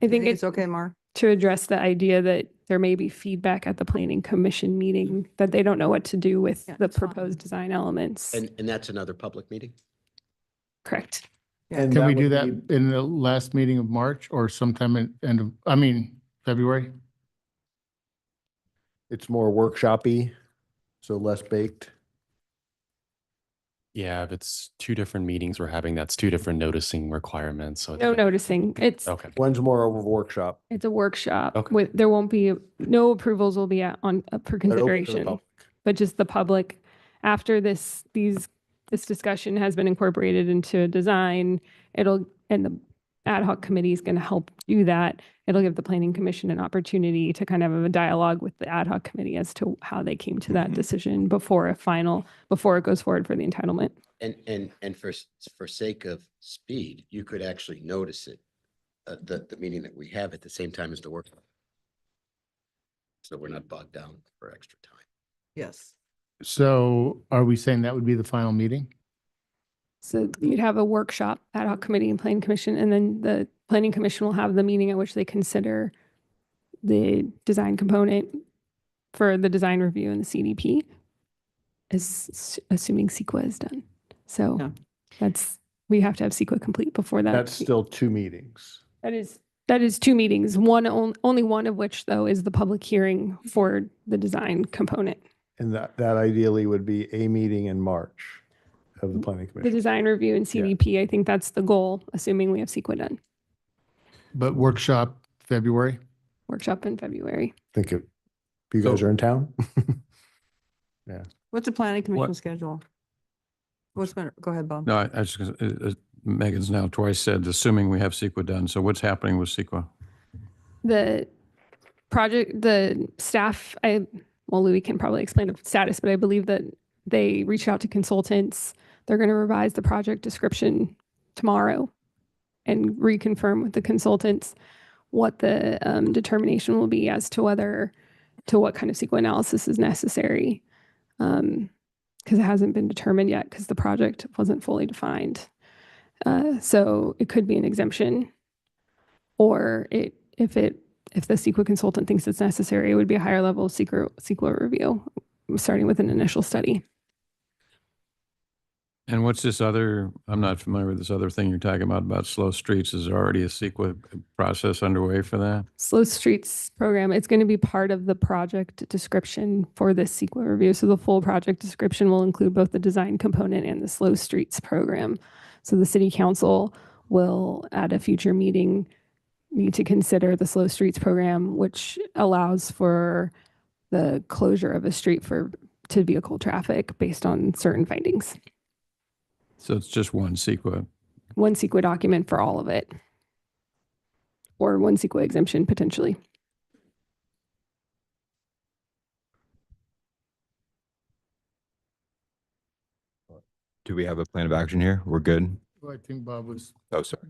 You think it's okay, Mar? to address the idea that there may be feedback at the Planning Commission meeting that they don't know what to do with Yeah, the it's fine. proposed design elements. And that's another public meeting? Correct. And Can we that do would that be- in the last meeting of March or sometime in February? It's more workshop-y, so less baked. Yeah, if it's 2 different meetings we're having, that's 2 different noticing requirements. So No noticing. It's Okay. One's more of a workshop. it's a workshop Okay. with there won't be no approvals will be for but open to the consideration, public. but just the public after this discussion has been incorporated into a design, and the ad hoc committee is going to help do that. It'll give the Planning Commission an opportunity to kind of have a dialogue with the ad hoc committee as to how they came to that decision before it goes forward for the entitlement. And for sake of speed, you could actually notice it, the meeting that we have at the same time as the workshop. So we're not bogged down for extra time. Yes. So are we saying that would be the final meeting? So you'd have a workshop, ad hoc committee and planning commission, and then the planning commission will have the meeting at which they consider the design component for the design review and the CDP, assuming CEQA is done. So Yeah. we have to have CEQA complete before that. That's still 2 meetings. That is 2 meetings, only one of which though is the public hearing for the design component. And that ideally would be a meeting in March of the planning The commission. design review and CDP, I think that's the goal, assuming we have CEQA done. But workshop February? Workshop in February. Think if you guys are in town? What's the planning commission What- schedule? Go ahead, Bob. No, I just, Megan's now twice said, assuming we have CEQA done. So what's happening with CEQA? The project, the staff, Louis can probably explain the status, but I believe that they reached out to consultants. They're going to revise the project description tomorrow and reconfirm with the consultants what the determination will be as to what kind of CEQA analysis is necessary. Because it hasn't been determined yet because the project wasn't fully defined. So it could be an exemption, or if the CEQA consultant thinks it's necessary, it would be a higher level of CEQA review, starting with an initial study. And what's this other, I'm not familiar with this other thing you're talking about slow streets. Is there already a CEQA process underway for that? Slow Streets program, it's going to be part of the project description for this CEQA review. So the full project description will include both the design component and the Slow Streets program. So the city council will, at a future meeting, need to consider the Slow Streets program, which allows for the closure of a street to vehicle traffic based on certain findings. So it's just one CEQA. One CEQA document for all of it, or one CEQA exemption potentially. Do we have a plan of action here? We're good? Well, I think Bob was. Oh, sorry.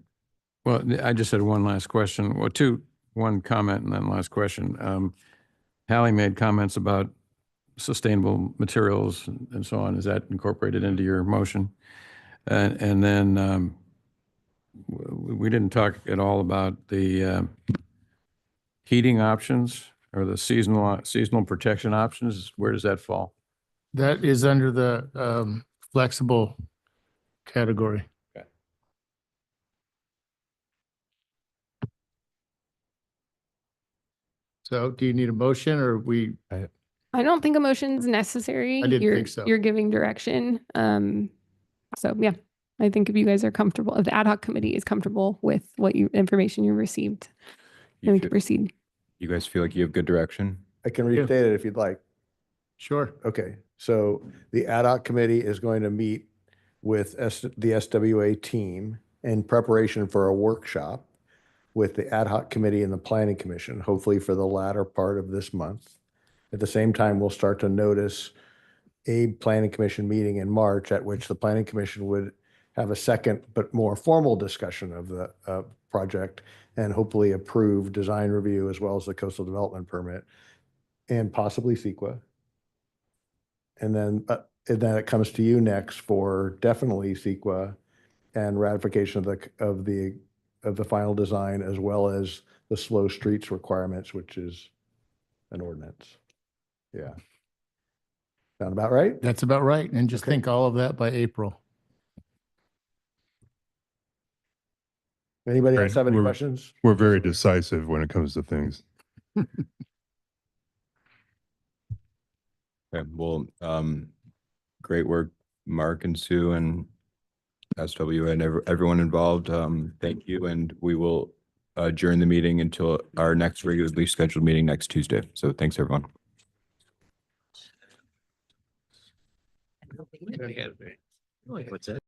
Well, I just had one last question. Well, one comment and then last question. Hallie made comments about sustainable materials and so on. Is that incorporated into your motion? And then we didn't talk at all about the heating options. or the seasonal protection options, where does that fall? That is under the flexible category. So do you need a motion or I don't think a motion's necessary. I didn't You're- think so. You're giving direction. So yeah, I think if you guys are comfortable, if the ad hoc committee is comfortable with information you received, then we can proceed. You guys feel like you have good direction? I can restate it if you'd like. Sure. Okay, so the ad hoc committee is going to meet with the SWA team in preparation for a workshop with the ad hoc committee and the planning commission, hopefully for the latter part of this month. At the same time, we'll start to notice a planning commission meeting in March at which the planning commission would have a second but more formal discussion of the project and hopefully approve design review as well as the coastal development permit and possibly CEQA. And then it comes to you next for definitely CEQA and ratification of the final design as well as the slow streets requirements, which is an ordinance. Yeah. Sound about right? That's about right. And just Okay. think all of that by April. Anybody else Great. have any We're- questions? We're very decisive when it comes to things. Okay, well, great work, Mark and Sue and SWA and everyone involved. Thank you, and we will adjourn the meeting until our next regularly scheduled meeting next Tuesday. So thanks, everyone. What's that?